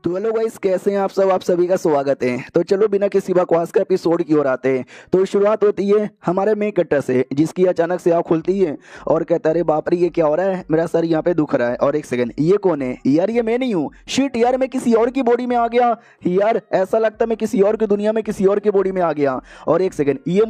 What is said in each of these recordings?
तो hello guys, कैसे हैं आप सब। आप सभी का स्वागत है। तो चलो बिना किसी बकवास का एपिसोड की ओर आते हैं। तो शुरुआत होती है हमारे मेन कट्टर से, जिसकी अचानक से आँख खुलती है और कहता है अरे बाप रे ये क्या हो रहा है, मेरा सर यहाँ पे दुख रहा है। और एक सेकंड, ये कौन है यार? ये मैं नहीं हूँ। शिट यार, मैं किसी और की बॉडी में आ गया यार। ऐसा लगता है मैं किसी और की दुनिया में किसी और की बॉडी में आ गया। और एक सेकंड, ये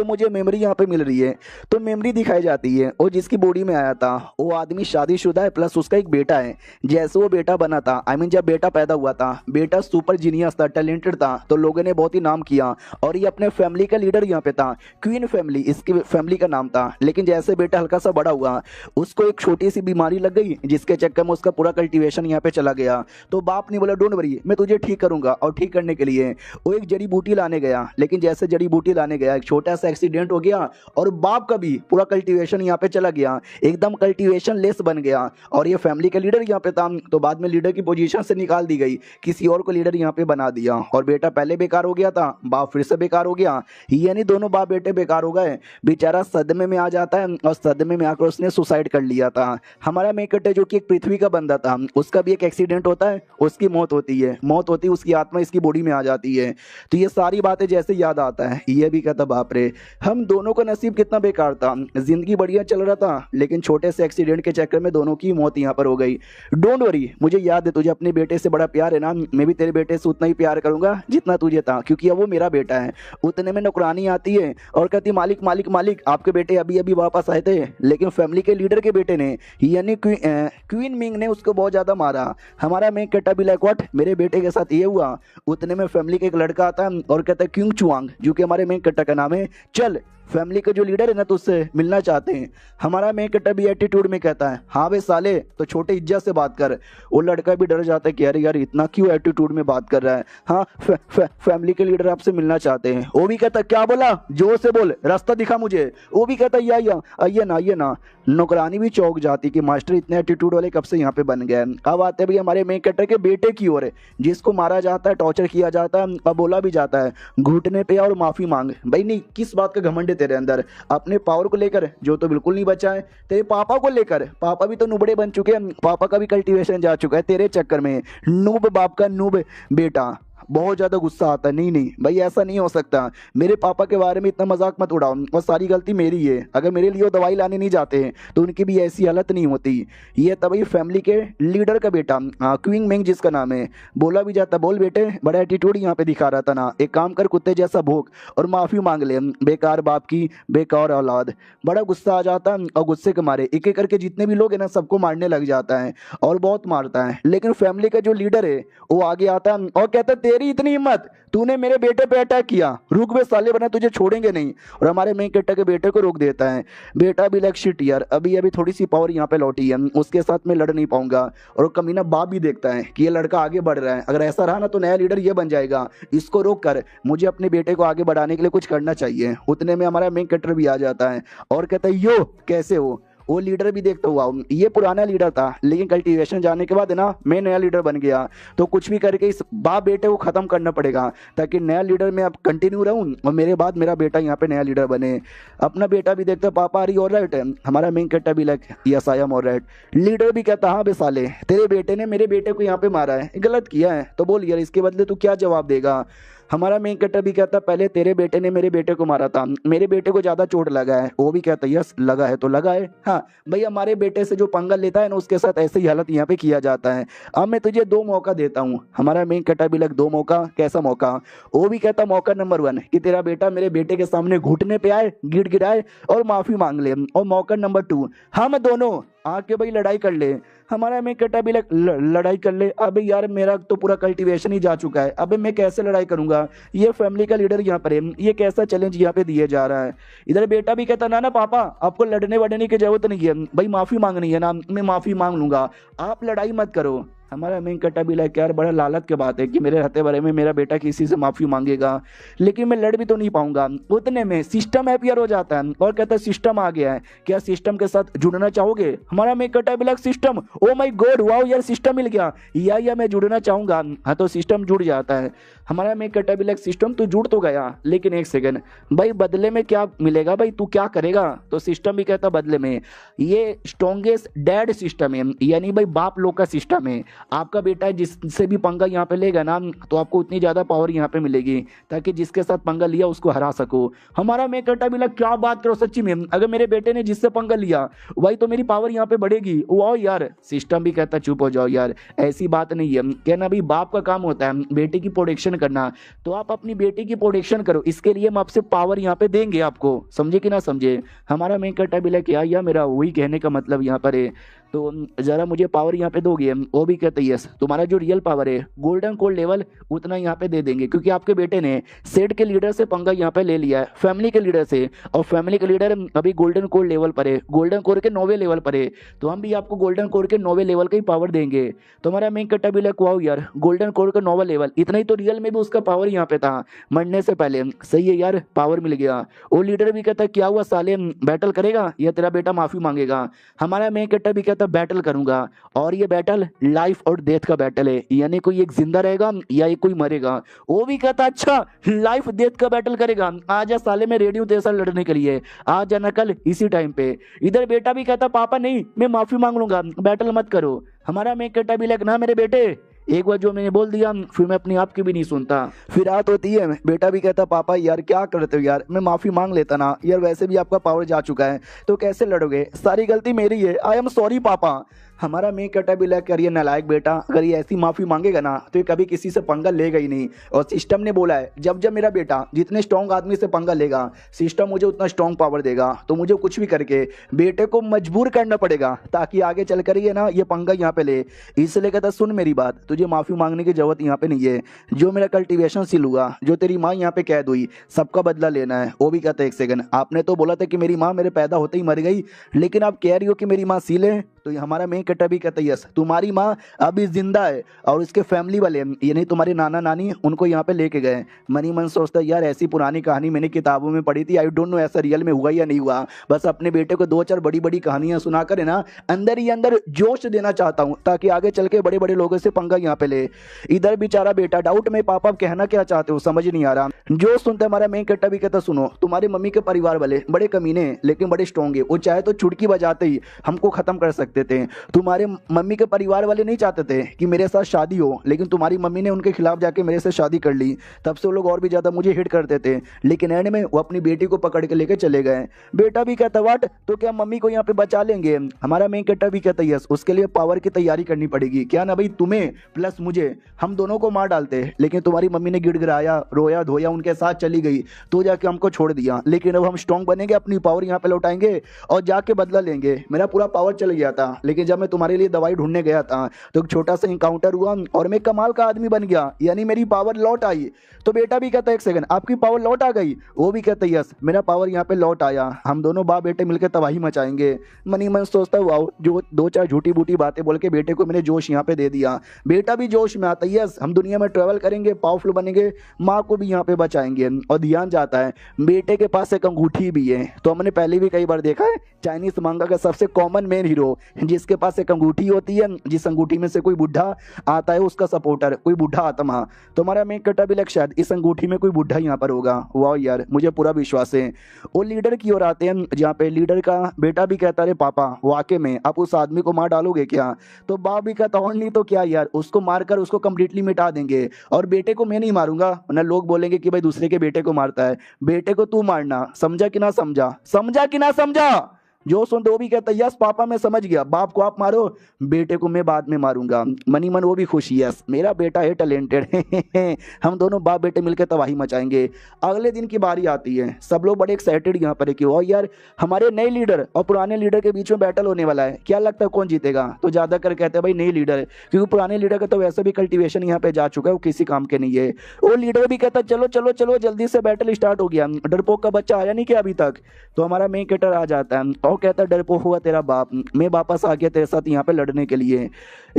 मुझे मेमोरी यहाँ पे मिल रही है। तो मेमोरी दिखाई जाती है और जिसकी बॉडी में आया था वो आदमी शादीशुदा है, प्लस उसका एक बेटा है। जैसे वो बेटा बना था, आई मीन जब बेटा पैदा हुआ था, बेटा सुपर जीनियस था, टैलेंटेड था, तो लोगों ने बहुत ही नाम किया और ये अपने फैमिली का लीडर यहाँ पे था। क्वीन फैमिली इसकी फैमिली का नाम था। लेकिन जैसे बेटा हल्का सा बड़ा हुआ, उसको एक छोटी सी बीमारी लग गई, जिसके चक्कर में उसका पूरा कल्टीवेशन यहाँ पे चला गया। तो बाप ने बोला डोंट वरी, मैं तुझे ठीक करूंगा। और ठीक करने के लिए वो एक जड़ी बूटी लाने गया। लेकिन जैसे जड़ी बूटी लाने गया, एक छोटा सा एक्सीडेंट हो गया और बाप का भी पूरा कल्टीवेशन यहाँ पे चला गया, एकदम कल्टीवेशन लेस बन गया। और ये फैमिली का लीडर यहाँ पे था, तो बाद में लीडर की पोजीशन से निकाल दी गई, किसी और को लीडर यहाँ पे बना दिया। और बेटा पहले बेकार हो गया था, बाप फिर से बेकार हो गया, यानी दोनों बाप बेटे बेकार हो गए। बेचारा सदमे में आ जाता है और सदमे में आकर उसने सुसाइड कर लिया था। हमारा मेकटे जो कि एक पृथ्वी का बंदा था, उसका भी एक एक्सीडेंट होता है, उसकी मौत होती है। मौत होती है, उसकी आत्मा इसकी बॉडी में आ जाती है। तो ये सारी बातें जैसे याद आता है, ये भी कहता बाप रे हम दोनों का नसीब कितना बेकार था। जिंदगी बढ़िया चल रहा था, लेकिन छोटे से एक्सीडेंट के चक्कर में दोनों की मौत यहाँ पर हो गई। डोंट वरी, मुझे याद है तुझे अपने बेटे से बड़ा प्यार है ना, मैं भी तेरे बेटे से उतना ही प्यार करूंगा जितना तुझे था, क्योंकि अब वो मेरा बेटा है। उतने में नौकरानी आती है और कहती मालिक मालिक मालिक, आपके बेटे अभी अभी वापस आए थे, लेकिन फैमिली के लीडर के बेटे ने यानी क्वीन मिंग ने उसको बहुत ज्यादा मारा। हमारा मैं कहता भी लाइक व्हाट, मेरे बेटे के साथ ये हुआ। उतने में फैमिली का एक लड़का आता है और कहता है क्यूंग चुआंग, जो कि हमारे मेन कट्टा का नाम है, चल फैमिली का जो लीडर है ना, तो उससे मिलना चाहते हैं। हमारा मेन कट्टा भी एटीट्यूड में कहता है हाँ बे साले, तो छोटे इज्जत से बात कर। वो लड़का भी डर जाता है कि अरे यार इतना क्यों एटीट्यूड में बात कर रहा है। हाँ फैमिली के लीडर आपसे मिलना चाहते हैं। वो भी कहता क्या बोला, जोर से बोल, रास्ता दिखा मुझे। वो भी कहता या आइए ना आइए ना। नौकरानी भी चौंक जाती कि मास्टर इतने एटीट्यूड वाले कब से यहाँ पे बन गए। अब आते भाई हमारे मेन कट्टर के बेटे की ओर, जिसको मारा जाता है, टॉर्चर किया जाता है, अब बोला भी जाता है घुटने पे और माफी मांग। भाई नहीं, किस बात का घमंड है तेरे अंदर? अपने पावर को लेकर जो तो बिल्कुल नहीं बचा है, तेरे पापा को लेकर, पापा भी तो नुबड़े बन चुके हैं, पापा का भी कल्टीवेशन जा चुका है तेरे चक्कर में। नूब बाप का नूब बेटा। बहुत ज्यादा गुस्सा आता है। नहीं नहीं भाई, ऐसा नहीं हो सकता, मेरे पापा के बारे में इतना मजाक मत उड़ाओ, और सारी गलती मेरी है। अगर मेरे लिए वो दवाई लाने नहीं जाते हैं तो उनकी भी ऐसी हालत नहीं होती। ये तभी फैमिली के लीडर का बेटा क्वीन मेंग जिसका नाम है, बोला भी जाता बोल बेटे, बड़ा एटीट्यूड यहाँ पे दिखा रहा था ना, एक काम कर कुत्ते जैसा भोग और माफी मांग ले, बेकार बाप की बेकार औलाद। बड़ा गुस्सा आ जाता है और गुस्से के मारे एक एक करके जितने भी लोग हैं ना, सबको मारने लग जाता है और बहुत मारता है। लेकिन फैमिली का जो लीडर है वो आगे आता है और कहता है तेरी इतनी हिम्मत, तूने मेरे बेटे पे अटैक किया, रुक बे साले वरना तुझे छोड़ेंगे नहीं। और हमारे मेन कट्टा के बेटे को रोक देता है। बेटा भी लाइक शिट यार, अभी अभी थोड़ी सी पावर यहाँ पे लौटी है, उसके साथ मैं लड़ नहीं पाऊंगा। और कमीना बाप भी देखता है कि ये लड़का आगे बढ़ रहा है, अगर ऐसा रहा ना तो नया लीडर ये बन जाएगा, इसको रोक कर मुझे अपने बेटे को आगे बढ़ाने के लिए कुछ करना चाहिए। उतने में हमारा मेन कट्टर भी आ जाता है और कहता है यो कैसे हो। वो लीडर भी देखता हुआ, ये पुराना लीडर था, लेकिन कल्टीवेशन जाने के बाद है ना, मैं नया लीडर बन गया, तो कुछ भी करके इस बाप बेटे को खत्म करना पड़ेगा, ताकि नया लीडर में अब कंटिन्यू रहूं और मेरे बाद मेरा बेटा यहाँ पे नया लीडर बने। अपना बेटा भी देखता पापा आर यू ऑलराइट है। हमारा मेन कट्टा भी like yes I am alright. Leader भी कहता हाँ बे साले, तेरे बेटे ने मेरे बेटे को यहाँ पे मारा है, गलत किया है, तो बोल यार इसके बदले तू क्या जवाब देगा। हमारा मेन कट्टर भी कहता पहले तेरे बेटे ने मेरे बेटे को मारा था, मेरे बेटे को ज्यादा चोट लगा है। वो भी कहता यस लगा है तो लगा है। हाँ भाई, हमारे बेटे से जो पंगा लेता है ना, उसके साथ ऐसे ही हालत यहाँ पे किया जाता है। अब मैं तुझे 2 मौका देता हूँ। हमारा मेन कट्टर भी लग 2 मौका, कैसा मौका? वो भी कहता मौका नंबर 1 कि तेरा बेटा मेरे बेटे के सामने घुटने पे आए, गिड़गिड़ाए और माफी मांग ले। और मौका नंबर 2, हम दोनों आके भाई लड़ाई कर ले। हमारा में कटा भी लड़ाई कर ले। अबे यार मेरा तो पूरा कल्टीवेशन ही जा चुका है, अबे मैं कैसे लड़ाई करूंगा? ये फैमिली का लीडर यहाँ पर है, ये कैसा चैलेंज यहाँ पे दिया जा रहा है? इधर बेटा भी कहता ना ना पापा, आपको लड़ने वड़ने की जरूरत नहीं है भाई, माफी मांगनी है ना, मैं माफी मांग लूंगा, आप लड़ाई मत करो। हमारा मेन कट्टा भी लाइक यार बड़ा लालच की बात है कि मेरे रहते भरे में मेरा बेटा किसी से माफी मांगेगा, लेकिन मैं लड़ भी तो नहीं पाऊंगा। उतने में सिस्टम हैपियर हो जाता है और कहता है सिस्टम आ गया है, क्या सिस्टम के साथ जुड़ना चाहोगे? हमारा मेन कट्टा भी like system, oh my God wow यार सिस्टम मिल गया, या मैं जुड़ना चाहूंगा। हाँ तो सिस्टम जुड़ जाता है। हमारा मेन कट्टा भी लाइक सिस्टम तू जुड़ तो गया, लेकिन एक सेकंड भाई बदले में क्या मिलेगा भाई, तू क्या करेगा? तो सिस्टम भी कहता बदले में ये स्ट्रॉन्गेस्ट डैड सिस्टम है, यानी भाई बाप लोग का सिस्टम है। आपका बेटा जिससे भी पंगा यहाँ पे लेगा ना तो आपको उतनी ज़्यादा पावर यहाँ पे मिलेगी ताकि जिसके साथ पंगा लिया उसको हरा सको। हमारा मैं कहता भी क्या बात करो सच्ची में, अगर मेरे बेटे ने जिससे पंगा लिया वही तो मेरी पावर यहाँ पे बढ़ेगी। वाह यार, सिस्टम भी कहता चुप हो जाओ यार, ऐसी बात नहीं है। कहना भाई बाप का काम होता है बेटे की प्रोटेक्शन करना, तो आप अपनी बेटी की प्रोटेक्शन करो, इसके लिए हम आपसे पावर यहाँ पे देंगे आपको, समझे कि ना समझे। हमारा मैं कहता भी क्या यार, मेरा वही कहने का मतलब यहाँ पर है, तो जरा मुझे पावर यहाँ पे दोगे। वो भी कहते यस, तुम्हारा जो रियल पावर है गोल्डन कोड लेवल उतना यहाँ पे दे देंगे, क्योंकि आपके बेटे ने सेट के लीडर से पंगा यहाँ पे ले लिया है, फैमिली के लीडर से, और फैमिली के लीडर अभी गोल्डन कोड लेवल पर है, गोल्डन कोड के 9वें लेवल पर है, तो हम भी आपको गोल्डन कोड के 9वें लेवल का ही पावर देंगे। तो हमारा मेन कट्टा भी वाओ यार, गोल्डन कोड का 9वां लेवल, इतना ही तो रियल में भी उसका पावर यहाँ पे था मरने से पहले। सही है यार, पावर मिल गया। वो लीडर भी कहता क्या हुआ साले, बैटल करेगा या तेरा बेटा माफी मांगेगा। हमारा मेन कट्टा भी कहता बैटल करूंगा, और ये बैटल लाइफ और डेथ का बैटल है, यानी कोई एक जिंदा रहेगा या एक कोई मरेगा। वो भी कहता अच्छा लाइफ डेथ का बैटल करेगा, आजा साले मैं रेडी हूं तेरे साथ लड़ने के लिए, आ जाना कल इसी टाइम पे। इधर बेटा भी कहता पापा नहीं मैं माफी मांग लूंगा, बैटल मत करो। हमारा मैं कहता भी ना मेरे बेटे, एक बार जो मैंने बोल दिया फिर मैं अपनी आपकी भी नहीं सुनता। फिर रात होती है, बेटा भी कहता पापा यार क्या करते हो यार, मैं माफी मांग लेता ना यार, वैसे भी आपका पावर जा चुका है तो कैसे लड़ोगे, सारी गलती मेरी है, आई एम सॉरी पापा। हमारा मैं कहता भी कर ये नालायक बेटा, अगर ये ऐसी माफी मांगेगा ना तो ये कभी किसी से पंगा लेगा ही नहीं। और सिस्टम ने बोला है जब जब मेरा बेटा जितने स्ट्रॉन्ग आदमी से पंगा लेगा सिस्टम मुझे उतना स्ट्रॉन्ग पावर देगा, तो मुझे कुछ भी करके बेटे को मजबूर करना पड़ेगा ताकि आगे चल कर ये ना ये पंगा यहाँ पे ले। इसलिए कहता सुन मेरी बात, तुझे माफी मांगने की जरूरत यहाँ पे नहीं है, जो मेरा कल्टीवेशन सील हुआ, जो तेरी माँ यहाँ पे कैद हुई, सबका बदला लेना है। वो भी कहता है एक सेकंड, आपने तो बोला था कि मेरी माँ मेरे पैदा होते ही मर गई, लेकिन आप कह रही हो कि मेरी माँ सील है। तो हमारा मेन कट्टा भी कहता है यस, तुम्हारी माँ अभी जिंदा है और उसके फैमिली वाले यानी तुम्हारे नाना नानी उनको यहाँ पे लेके गए। मनी मन सोचता है यार ऐसी पुरानी कहानी मैंने किताबों में पढ़ी थी, आई डोंट नो ऐसा रियल में हुआ या नहीं हुआ, बस अपने बेटे को 2-4 बड़ी बड़ी कहानियां सुनाकर है ना अंदर ही अंदर जोश देना चाहता हूँ ताकि आगे चल के बड़े बड़े लोगों से पंगा यहाँ पे ले। इधर बेचारा बेटा डाउट में, पापा कहना क्या चाहते हो समझ नहीं आ रहा। जो सुनते हमारा मेन कट्टा भी कहता सुनो, तुम्हारे मम्मी के परिवार वाले बड़े कमीने लेकिन बड़े स्ट्रॉन्ग है, वो चाहे तो चुटकी बजाते ही हमको खत्म कर सकते थे। तुम्हारे मम्मी के परिवार वाले नहीं चाहते थे कि मेरे साथ शादी हो, लेकिन तुम्हारी मम्मी ने उनके खिलाफ जाके मेरे से शादी कर ली, तब से वो लोग और भी ज्यादा मुझे हिट करते थे, लेकिन एंड में वो अपनी बेटी को पकड़ के लेके चले गए। बेटा भी कहता वाट, तो क्या मम्मी को यहाँ पे बचा लेंगे। हमारा मेन कट्टा भी कहता यस, उसके लिए पावर की तैयारी करनी पड़ेगी, क्या ना भाई तुम्हें प्लस मुझे, हम दोनों को मार डालते, लेकिन तुम्हारी मम्मी ने गिड़गिड़ाया रोया धोया उनके साथ चली गई तो जाके हमको छोड़ दिया। लेकिन अब हम स्ट्रॉन्ग बनेंगे, अपनी पावर यहाँ पे लौटाएंगे और जाके बदला लेंगे। मेरा पूरा पावर चल गया था, लेकिन जब मैं तुम्हारे लिए दवाई ढूंढने गया था तो एक छोटा सा इंकाउंटर हुआ और मैं कमाल का आदमी बन गया, यानी मेरी पावर लौट आई। तो बेटा भी कहता है एक सेकंड, आपकी पावर लौट आ गई। वो भी कहता है यस, मेरा पावर यहाँ पे लौट आया, हम दोनों बाप बेटे मिलकर तबाही मचाएंगे। मनी मन सोचता है वाओ, जो 2-4 झूठी बूटी बातें बोल के बेटे को मैंने जोश यहाँ पे दे दिया। बेटा भी जोश में आता है यस, हम दुनिया में ट्रेवल करेंगे, पावरफुल बनेंगे, माँ को भी यहाँ पे बचाएंगे। और ध्यान जाता है बेटे के पास एक अंगूठी भी है, तो हमने पहले भी कई बार देखा है चाइनीज मांगा का सबसे कॉमन मेन हीरो जिसके पास एक अंगूठी होती है, जिस अंगूठी में से कोई बुढ़ा आता है उसका सपोर्टर, कोई बुढ़ा आत्मा। तो हमारा मेन कट्टा भी शायद इस अंगूठी में कोई बुढ़ा यहाँ पर होगा। वाह यार, मुझे पूरा विश्वास है। वो लीडर की ओर आते हैं जहाँ पे लीडर का बेटा भी कहता है पापा वाकई में आप उस आदमी को मार डालोगे क्या। तो बाप भी कहता और नहीं तो क्या यार, उसको मारकर उसको कंप्लीटली मिटा देंगे, और बेटे को मैं नहीं मारूंगा वरना लोग बोलेंगे कि भाई दूसरे के बेटे को मारता है, बेटे को तू मारना, समझा कि ना समझा, समझा कि ना समझा। जो सुनते वो भी कहता है यस पापा मैं समझ गया, बाप को आप मारो, बेटे को मैं बाद में मारूंगा। मनी मन वो भी खुश, यस मेरा बेटा है टैलेंटेड हम दोनों बाप बेटे मिलकर तबाही मचाएंगे। अगले दिन की बारी आती है, सब लोग बड़े एक्साइटेड यहाँ पर है कि और यार हमारे नए लीडर और पुराने लीडर के बीच में बैटल होने वाला है, क्या लगता है कौन जीतेगा। तो ज्यादातर कहते हैं भाई नई लीडर, क्योंकि पुराने लीडर का तो वैसे भी कल्टीवेशन यहाँ पे जा चुका है, वो किसी काम के नहीं है। वो लीडर भी कहता चलो चलो चलो जल्दी से बैटल स्टार्ट हो गया, डरपोक का बच्चा आया नहीं क्या अभी तक। तो हमारा मेन कैरेक्टर आ जाता है और कहता है डरपोक हुआ तेरा बाप, मैं वापस आ गया तेरे साथ यहाँ पे लड़ने के लिए।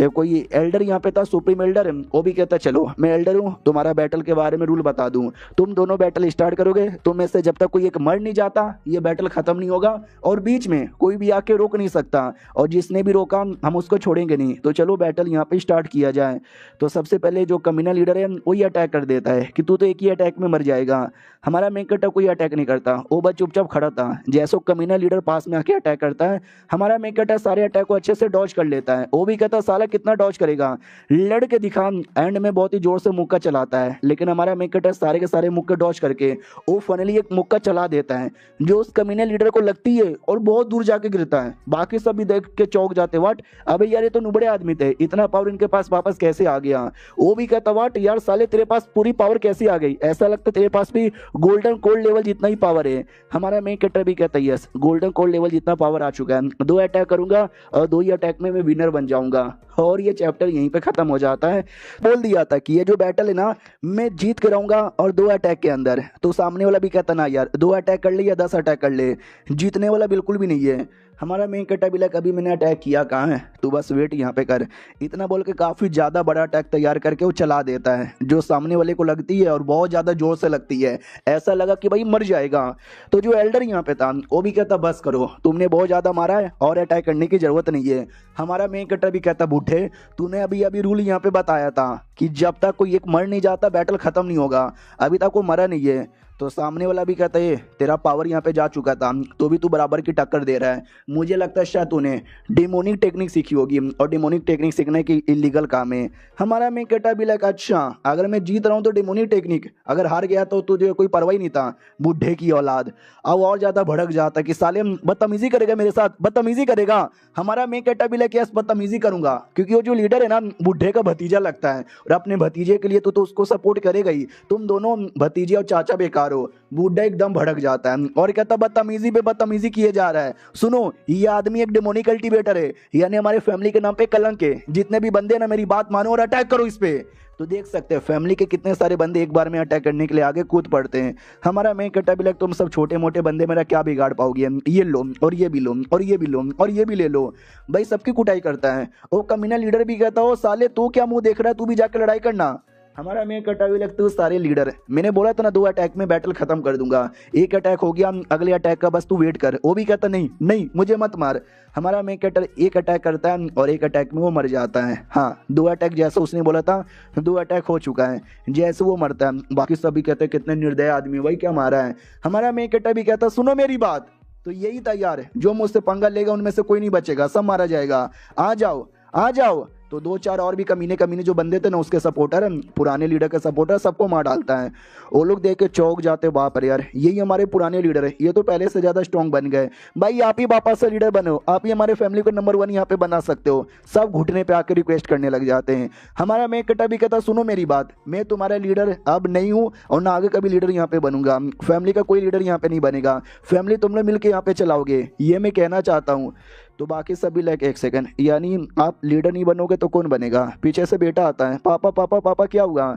कोई एल्डर यहाँ पे था, सुप्रीम एल्डर, वो भी कहता चलो मैं एल्डर हूँ, तुम्हारा बैटल के बारे में रूल बता दूं, तुम दोनों बैटल स्टार्ट करोगे, तुम में से जब तक कोई एक मर नहीं जाता ये बैटल खत्म नहीं होगा, और बीच में कोई भी आके रोक नहीं सकता, और जिसने भी रोका हम उसको छोड़ेंगे नहीं। तो चलो बैटल यहाँ पे स्टार्ट किया जाए। तो सबसे पहले जो कमीना लीडर है वही अटैक कर देता है कि तू तो एक ही अटैक में मर जाएगा। हमारा मेन कैरेक्टर कोई अटैक नहीं करता, वो बस चुपचाप खड़ा था। जैसो कमीना लीडर पास में के अटैक करता है। हमारा मेन कैरेक्टर सारे अटैक को अच्छे से डॉज कर लेता है। वो भी कहता है साला कितना डॉज करेगा, लड़के दिखा। एंड में बहुत ही जोर से मुक्का चलाता है, लेकिन हमारा मेन कैरेक्टर सारे के सारे मुक्के डॉज करके वो फाइनली एक मुक्का चला देता है जो उस कमीने लीडर को लगती है और बहुत दूर जाके गिरता है। बाकी सब भी देख के चौंक जाते, व्हाट, अबे यार ये तो नुबड़े आदमी थे, इतना पावर इनके पास वापस कैसे आ गया। वो भी कहता व्हाट यार साले तेरे पास पूरी पावर कैसी आ गई, ऐसा लगता तेरे पास भी गोल्डन कोल्ड लेवल जितना ही पावर है। हमारा मेन कैरेक्टर भी कहता है यस, गोल्डन कोल्ड लेवल जितना पावर आ चुका है, 2 अटैक करूंगा और 2 ही अटैक में मैं विनर बन जाऊंगा। और ये चैप्टर यहीं पे खत्म हो जाता है। बोल दिया था कि ये जो बैटल है ना मैं जीत के रहूंगा और 2 अटैक के अंदर। तो सामने वाला भी कहता ना यार 2 अटैक कर ले या 10 अटैक कर ले, जीतने वाला बिल्कुल भी नहीं है। हमारा मेन कैरेक्टर भी लाइक अभी मैंने अटैक किया कहाँ है, तू बस वेट यहाँ पे कर। इतना बोल के काफ़ी ज़्यादा बड़ा अटैक तैयार करके वो चला देता है जो सामने वाले को लगती है और बहुत ज़्यादा जोर से लगती है, ऐसा लगा कि भाई मर जाएगा। तो जो एल्डर यहाँ पे था वो भी कहता बस करो, तुमने बहुत ज़्यादा मारा है और अटैक करने की ज़रूरत नहीं है। हमारा मेन कैरेक्टर भी कहता बूढ़े तूने अभी अभी रूल यहाँ पे बताया था कि जब तक कोई एक मर नहीं जाता बैटल खत्म नहीं होगा, अभी तक वो मरा नहीं है। तो सामने वाला भी कहता है तेरा पावर यहाँ पे जा चुका था तो भी तू बराबर की टक्कर दे रहा है, मुझे लगता है शायद तूने डिमोनिक टेक्निक सीखी होगी और डिमोनिक टेक्निक सीखने की इलीगल काम है। हमारा मैं कहता भी लाइक अच्छा अगर मैं जीत रहा हूँ तो डिमोनिक टेक्निक, अगर हार गया तो तुझे कोई परवाह ही नहीं था, बूढ़े की औलाद। अब और ज़्यादा भड़क जाता कि साले बदतमीजी करेगा मेरे साथ, बदतमीजी करेगा। हमारा मैं कहता भी लाइक यस बदतमीजी करूंगा क्योंकि वो जो लीडर है ना बूढ़े का भतीजा लगता है और अपने भतीजे के लिए तो उसको सपोर्ट करेगा ही, तुम दोनों भतीजे और चाचा बेकार हो। बूढ़ा एकदम भड़क जाता है और कहता बदतमीजी पे बदतमीजी किए जा रहा है। सुनो ये आदमी एक डेमोनिक कल्टीवेटर है, यानी हमारे फैमिली के नाम पे कलंक है, जितने भी बंदे ना मेरी बात मानो और अटैक करो इस पे। तो देख सकते हैं फैमिली के कितने सारे बंदे एक बार में अटैक करने के लिए आगे कूद पड़ते हैं। हमारा मेन कैरेक्टर भी लाइक तुम सब छोटे मोटे बंदे मेरा क्या बिगाड़ पाओगे, ये लो और ये भी लो और ये भी लो और ये भी ले लो, भाई सबकी कुटाई करता है। वो कमीना लीडर भी कहता हो साले तू क्या मुंह देख रहा है, तू भी जाकर लड़ाई करना। हमारा मेन कैरेक्टर भी लगता है सारे लीडर, मैंने बोला था ना 2 अटैक में बैटल खत्म कर दूंगा, एक अटैक हो गया अगले अटैक का बस तू वेट कर। वो भी कहता नहीं नहीं मुझे मत मार। हमारा मेन कैरेक्टर एक अटैक करता है और एक अटैक में वो मर जाता है। हाँ 2 अटैक जैसे उसने बोला था 2 अटैक हो चुका है, जैसे वो मरता है बाकी सभी कहते हैं कितने निर्दय आदमी, वही क्या मारा है। हमारा मेन कैरेक्टर भी कहता सुनो मेरी बात, तो यही तैयार है जो मुझसे पंगा लेगा उनमें से कोई नहीं बचेगा, सब मारा जाएगा, आ जाओ आ जाओ। तो 2-4 और भी कमीने कमीने जो बंदे थे ना उसके सपोर्टर, पुराने लीडर के सपोर्टर, सबको मार डालता है। वो लोग देख के चौंक जाते, बाप रे यार यही हमारे पुराने लीडर है, ये तो पहले से ज़्यादा स्ट्रॉन्ग बन गए। भाई आप ही वापस से लीडर बनो, आप ही हमारे फैमिली को नंबर 1 यहाँ पे बना सकते हो। सब घुटने पे आकर रिक्वेस्ट करने लग जाते हैं। हमारा मेन कैरेक्टर भी कहता सुनो मेरी बात, मैं तुम्हारा लीडर अब नहीं हूँ और ना आगे कभी लीडर यहाँ पे बनूंगा, फैमिली का कोई लीडर यहाँ पे नहीं बनेगा, फैमिली तुम लोग मिलकर यहाँ पे चलाओगे, ये मैं कहना चाहता हूँ। तो बाकी सभी लाइक एक सेकंड, यानी आप लीडर नहीं बनोगे तो कौन बनेगा। पीछे से बेटा आता है, पापा पापा पापा क्या हुआ।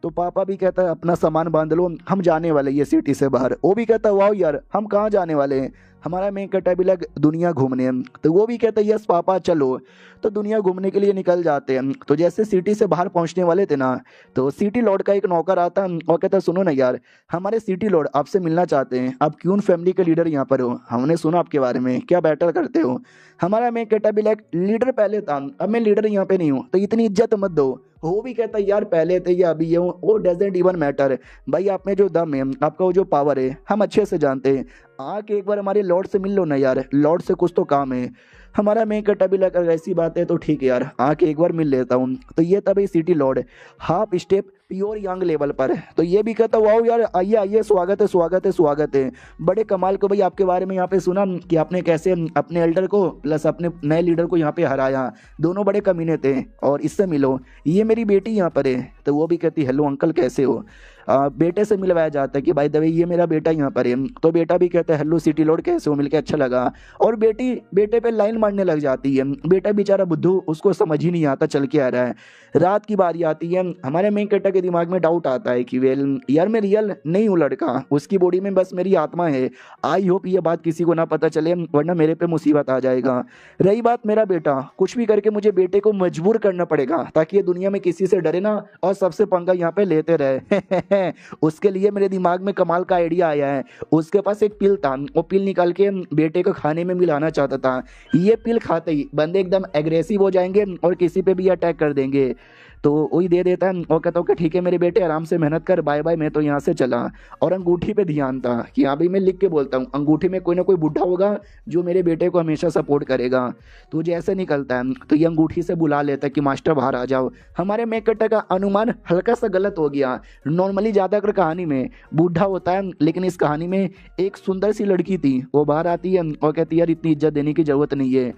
तो पापा भी कहता है अपना सामान बांध लो हम जाने वाले ये सिटी से बाहर। वो भी कहता है वाह यार हम कहाँ जाने वाले हैं। हमारा मेन कैरेक्टर भी लग दुनिया घूमने, तो वो भी कहता है यस पापा चलो। तो दुनिया घूमने के लिए निकल जाते हैं। तो जैसे सिटी से बाहर पहुंचने वाले थे ना तो सिटी लॉर्ड का एक नौकर आता है और कहता है सुनो ना यार हमारे सिटी लॉर्ड आपसे मिलना चाहते हैं, आप क्यों फैमिली के लीडर यहाँ पर हो, हमने सुना आपके बारे में, क्या बैटल करते हो। हमारा मेन कैरेक्टर भी लाइक लीडर पहले था अब मैं लीडर यहाँ पे नहीं हूँ तो इतनी इज्जत मत दो। वो भी कहता है यार पहले थे या अभी ये वो डजेंट इवन मैटर, भाई आप में जो दम है आपका वो जो पावर है हम अच्छे से जानते हैं, आके एक बार हमारे लॉर्ड से मिल लो ना यार, लॉर्ड से कुछ तो काम है। हमारा मेन कैरेक्टर भी लगा ऐसी बात है तो ठीक है यार आके एक बार मिल लेता हूँ। तो ये तभी city Lord half step pure young level पर है। तो ये भी कहता वाओ यार आइए आइए स्वागत है स्वागत है स्वागत है, बड़े कमाल को भाई आपके बारे में यहाँ पे सुना कि आपने कैसे अपने एल्डर को प्लस अपने नए लीडर को यहाँ पे हराया, दोनों बड़े कमीने थे और इससे मिलो, ये मेरी बेटी यहाँ पर है। तो वो भी कहती हेलो अंकल कैसे हो, बेटे से मिलवाया जाता है कि भाई दवे ये मेरा बेटा यहाँ पर है। तो बेटा भी कहता है हेलो सिटी लॉर्ड कैसे हो, मिलके अच्छा लगा। और बेटी बेटे पे लाइन मारने लग जाती है, बेटा बेचारा बुद्धू उसको समझ ही नहीं आता चल के आ रहा है। रात की बारी आती है, हमारे मेन कैरेक्टर के दिमाग में डाउट आता है कि वेल यार मैं रियल नहीं हूँ लड़का, उसकी बॉडी में बस मेरी आत्मा है। आई होप ये बात किसी को ना पता चले वरना मेरे पे मुसीबत आ जाएगा। रही बात मेरा बेटा, कुछ भी करके मुझे बेटे को मजबूर करना पड़ेगा ताकि ये दुनिया में किसी से डरे ना और सबसे पंगा यहाँ पे लेते रहे। उसके लिए मेरे दिमाग में कमाल का आइडिया आया है। उसके पास एक पिल था, वो पिल निकाल के बेटे को खाने में मिलाना चाहता था। ये पिल खाते ही बंदे एकदम एग्रेसिव हो जाएंगे और किसी पे भी अटैक कर देंगे। तो वही दे देता है और कहता हूँ कि ठीक है मेरे बेटे आराम से मेहनत कर, बाय बाय, मैं तो यहाँ से चला। और अंगूठी पे ध्यान था कि हाँ भाई मैं लिख के बोलता हूँ, अंगूठी में कोई ना कोई बुढ़ा होगा जो मेरे बेटे को हमेशा सपोर्ट करेगा। तो जैसे निकलता है तो ये अंगूठी से बुला लेता है कि मास्टर बाहर आ जाओ। हमारे मेककट्टा का अनुमान हल्का सा गलत हो गया। नॉर्मली ज़्यादातर कहानी में बूढ़ा होता है, लेकिन इस कहानी में एक सुंदर सी लड़की थी, वो बाहर आती है और कहती है यार इतनी इज्जत देने की जरूरत नहीं है।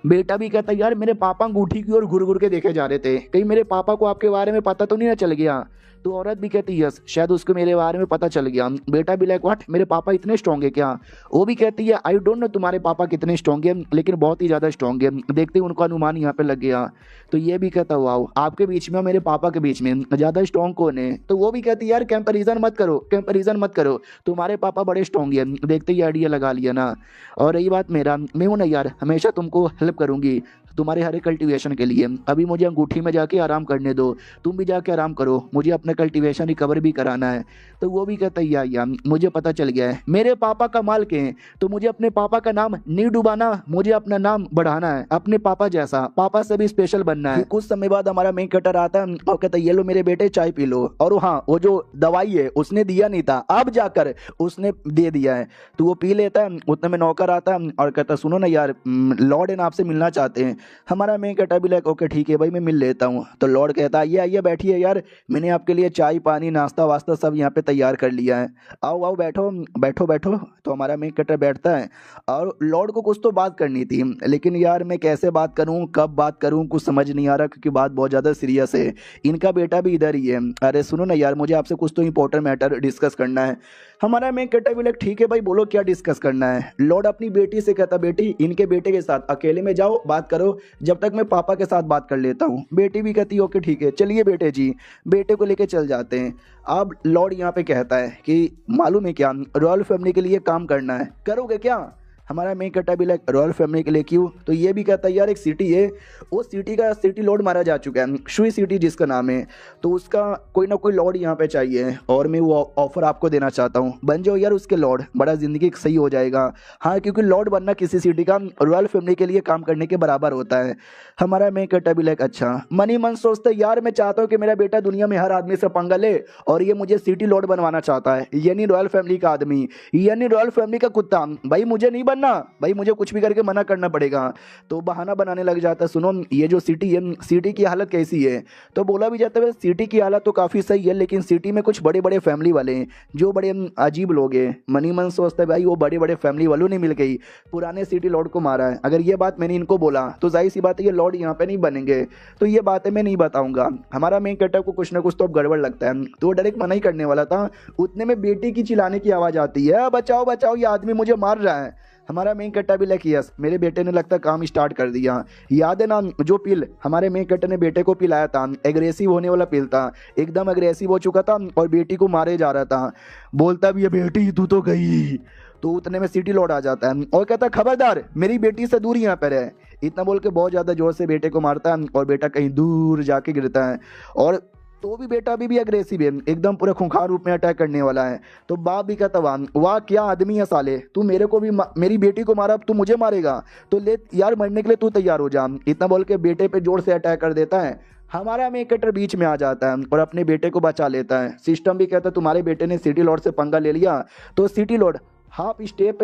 बेटा भी कहता है यार मेरे पापा अंगूठी की ओर घुर घुर के देखे जा रहे थे, कहीं मेरे पापा को आपके बारे में पता तो नहीं ना चल गया। तो औरत भी कहती यस, शायद उसको मेरे बारे में पता चल गया। बेटा भी लाइक व्हाट, मेरे पापा इतने स्ट्रॉन्ग है क्या? वो भी कहती है आई डोंट नो तुम्हारे पापा कितने स्ट्रॉन्ग है, लेकिन बहुत ही ज़्यादा स्ट्रॉन्ग है। देखते ही उनका अनुमान यहाँ पे लग गया। तो ये भी कहता वाओ, आपके बीच में और मेरे पापा के बीच में ज़्यादा स्ट्रॉन्ग कौन है? तो वो भी कहती है यार कंपैरिजन मत करो, कंपैरिजन मत करो, तुम्हारे पापा बड़े स्ट्रॉन्ग है। देखते ही आइडिया लगा लिया ना। और रही बात मेरा, मैं हूँ ना यार, हमेशा तुमको हेल्प करूँगी तुम्हारे हर एक कल्टीवेशन के लिए। अभी मुझे अंगूठी में जाके आराम करने दो, तुम भी जाके आराम करो, मुझे अपना कल्टीवेशन रिकवर भी कराना है। तो वो भी कहता है या मुझे पता चल गया है मेरे पापा का माल के हैं, तो मुझे अपने पापा का नाम नहीं डुबाना, मुझे अपना नाम बढ़ाना है, अपने पापा जैसा, पापा से भी स्पेशल बनना है। कुछ समय बाद हमारा मेन कटर आता है और कहता है ये लो मेरे बेटे चाय पी लो। और हाँ, वो जो दवाई है उसने दिया नहीं था, अब जाकर उसने दे दिया है। तो वो पी लेता है। उतने में नौकर आता है और कहता सुनो ना यार, लॉर्ड इन आपसे मिलना चाहते हैं। हमारा मेन कटा भी लाइक ओके ठीक है भाई मैं मिल लेता हूँ। तो लॉर्ड कहता है आइए आइए बैठिए यार, मैंने आपके लिए चाय पानी नाश्ता वास्ता सब यहाँ पे तैयार कर लिया है, आओ आओ बैठो बैठो बैठो। तो हमारा मेन कटर बैठता है और लॉर्ड को कुछ तो बात करनी थी, लेकिन यार मैं कैसे बात करूँ कब बात करूँ कुछ समझ नहीं आ रहा, क्योंकि बात बहुत ज़्यादा सीरियस है। इनका बेटा भी इधर ही है। अरे सुनो ना यार, मुझे आपसे कुछ तो इंपॉर्टेंट मैटर डिस्कस करना है। हमारा मेन कटर भी लाइक ठीक है भाई बोलो क्या डिस्कस करना है। लॉर्ड अपनी बेटी से कहता बेटी इनके बेटे के साथ अकेले में जाओ बात करो, जब तक मैं पापा के साथ बात कर लेता हूँ। बेटी भी कहती है ओके ठीक है चलिए बेटे जी। बेटे को लेके चल जाते हैं। अब लॉर्ड यहाँ पे कहता है कि मालूम है क्या, रॉयल फैमिली के लिए काम करना है, करोगे क्या? हमारा मेन कटा भी लाइक रॉयल फैमिली के लिए क्यों? तो ये भी कहता है यार एक सिटी है, वो सिटी का सिटी लॉर्ड मारा जा चुका है, शुई सिटी जिसका नाम है, तो उसका कोई ना कोई लॉर्ड यहाँ पे चाहिए और मैं वो ऑफर आपको देना चाहता हूँ, बन जाओ यार उसके लॉर्ड, बड़ा ज़िंदगी सही हो जाएगा। हाँ क्योंकि लॉर्ड बनना किसी सिटी का रॉयल फैमिली के लिए काम करने के बराबर होता है। हमारा मेन कटा भी लाइक अच्छा मनी मन सोचता है यार मैं चाहता हूँ कि मेरा बेटा दुनिया में हर आदमी से पंगा ले और ये मुझे सिटी लॉर्ड बनवाना चाहता है, यानी रॉयल फैमिली का आदमी, यानी रॉयल फैमिली का कुत्ता। भाई मुझे नहीं बनना, भाई मुझे कुछ भी करके मना करना पड़ेगा। तो बहाना बनाने लग जाता है सुनो ये जो सिटी है, सिटी की हालत कैसी है? तो बोला भी जाता है सिटी की हालत तो काफ़ी सही है, लेकिन सिटी में कुछ बड़े बड़े फैमिली वाले हैं जो बड़े अजीब लोग हैं। मनी मन सोचता है भाई वो बड़े बड़े फैमिली वालों ने मिल गई पुराने सिटी लॉर्ड को मारा है। अगर ये बात मैंने इनको बोला तो जाहिर सी बात है ये लॉर्ड यहाँ पे नहीं बनेंगे, तो ये बातें मैं नहीं बताऊंगा। हमारा मेन कैरेक्टर को कुछ ना कुछ तो अब गड़बड़ लगता है, तो वो डायरेक्ट मना ही करने वाला था। उतने में बेटी की चिल्लाने की आवाज़ आती है बचाओ बचाओ ये आदमी मुझे मार रहा है। हमारा मेन कट्टा भी लाइक यस मेरे बेटे ने लगता काम स्टार्ट कर दिया। याद है ना जो पिल हमारे मेन कट्टे ने बेटे को पिलाया था, एग्रेसिव होने वाला पिल था, एकदम एग्रेसिव हो चुका था और बेटी को मारे जा रहा था। बोलता भी है बेटी तू तो गई। तो उतने में सिटी लॉर्ड आ जाता है और कहता है खबरदार मेरी बेटी से दूर यहाँ पर है। इतना बोल के बहुत ज़्यादा जोर से बेटे को मारता है और बेटा कहीं दूर जाके गिरता है। और तो भी बेटा अभी भी अग्रेसिव है, एकदम पूरे खूंखार रूप में अटैक करने वाला है। तो बाप भी कहता वाह क्या आदमी है साले, तू मेरे को भी मेरी बेटी को मारा, अब तू मुझे मारेगा, तो ले यार मरने के लिए तू तैयार हो जा। इतना बोल के बेटे पे जोर से अटैक कर देता है। हमारा मेन कैरेक्टर बीच में आ जाता है और अपने बेटे को बचा लेता है। सिस्टम भी कहता है तुम्हारे बेटे ने सिटी लॉर्ड से पंगा ले लिया, तो city Lord half step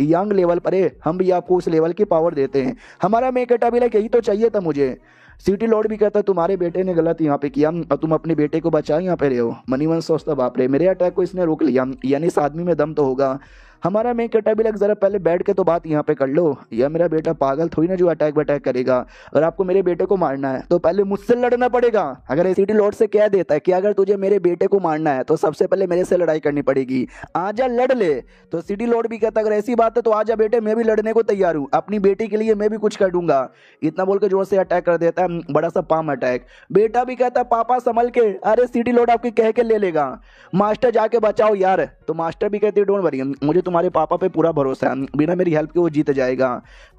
young level पर है, हम भी आपको उस लेवल की पावर देते हैं। हमारा मेन कैरेक्टर भी लाइक यही तो चाहिए था मुझे। सिटी लॉर्ड भी कहता तुम्हारे बेटे ने गलत यहाँ पे किया और तुम अपने बेटे को बचा यहाँ पे रहे हो। मनीवन सोचता बाप रे मेरे अटैक को इसने रोक लिया, यानी इस आदमी में दम तो होगा। हमारा मेन कैरेक्टर भी लग जरा पहले बैठ के तो बात यहाँ पे कर लो, या मेरा बेटा पागल थोड़ी ना जो अटैक वटैक करेगा। अगर आपको मेरे बेटे को मारना है तो पहले मुझसे लड़ना पड़ेगा। अगर सिटी लॉर्ड से कह देता है कि अगर तुझे मेरे बेटे को मारना है तो सबसे पहले मेरे से लड़ाई करनी पड़ेगी, आजा लड़ ले। तो सिटी लॉर्ड भी कहता अगर ऐसी बात है तो आजा बेटे मैं भी लड़ने को तैयार हूँ, अपनी बेटी के लिए मैं भी कुछ कर दूंगा। इतना बोल के जोर से अटैक कर देता है, बड़ा सा पाम अटैक। बेटा भी कहता पापा संभल के, अरे सिटी लॉर्ड आपकी कह के ले लेगा, मास्टर जाके बचाओ यार। तो मास्टर भी कहती डोंट वरी मुझे तुम्हारे पापा पे पूरा भरोसा है, बिना मेरी हेल्प के वो जीत जाएगा।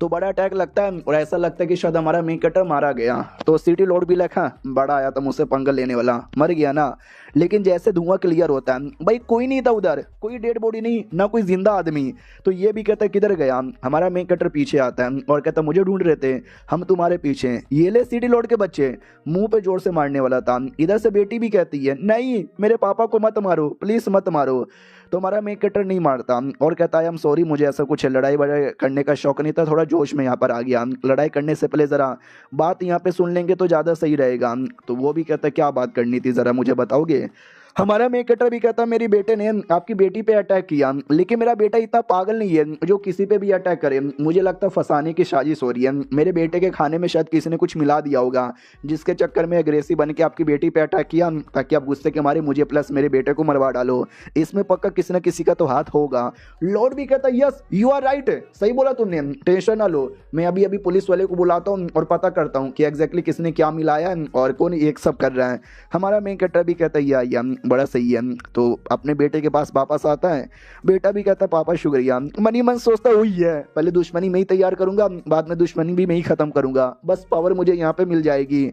तो बड़ा अटैक लगता है और ऐसा लगता है कि शायद हमारा मेन कटर मारा गया। तो सिटी लॉर्ड भी लिखा बड़ा आया था मुझसे पंगा लेने वाला, मर गया ना। लेकिन जैसे धुआं क्लियर होता है भाई कोई नहीं था उधर, कोई डेड बॉडी नहीं, ना कोई जिंदा आदमी। तो ये भी कहता है किधर गया। हमारा मेन कटर पीछे आता है और कहता मुझे ढूंढ रहे थे, हम तुम्हारे पीछे। ये ले सिटी लॉर्ड के बच्चे, मुंह पे जोर से मारने वाला था। इधर से बेटी भी कहती है नहीं मेरे पापा को मत मारो, प्लीज मत मारो। तो हमारा मेन कटर नहीं मारता और कहता है आई एम सॉरी, मुझे ऐसा कुछ लड़ाई वड़ाई करने का शौक नहीं था, थोड़ा जोश में यहाँ पर आ गया। लड़ाई करने से पहले ज़रा बात यहाँ पे सुन लेंगे तो ज़्यादा सही रहेगा। तो वो भी कहता है क्या बात करनी थी ज़रा मुझे बताओगे। हमारा मेन कटर भी कहता मेरी बेटे ने आपकी बेटी पे अटैक किया, लेकिन मेरा बेटा इतना पागल नहीं है जो किसी पे भी अटैक करे। मुझे लगता है फंसाने की साजिश हो रही है। मेरे बेटे के खाने में शायद किसी ने कुछ मिला दिया होगा, जिसके चक्कर में अग्रेसिव बन के आपकी बेटी पे अटैक किया, ताकि आप गुस्से के मारे मुझे प्लस मेरे बेटे को मरवा डालो। इसमें पक्का किसी न किसी का तो हाथ होगा। लॉर्ड भी कहता यस यू आर राइट, सही बोला तुमने, टेंशन ना लो, मैं अभी अभी पुलिस वाले को बुलाता हूँ और पता करता हूँ कि एग्जैक्टली किसने क्या मिलाया है और कौन एक सब कर रहा है। हमारा मेन कटर भी कहता है बड़ा सही है। तो अपने बेटे के पास वापस आता है। बेटा भी कहता पापा शुक्रिया। मन ही मन सोचता हुई है पहले दुश्मनी में ही तैयार करूंगा, बाद में दुश्मनी भी मैं ही खत्म करूंगा, बस पावर मुझे यहाँ पे मिल जाएगी।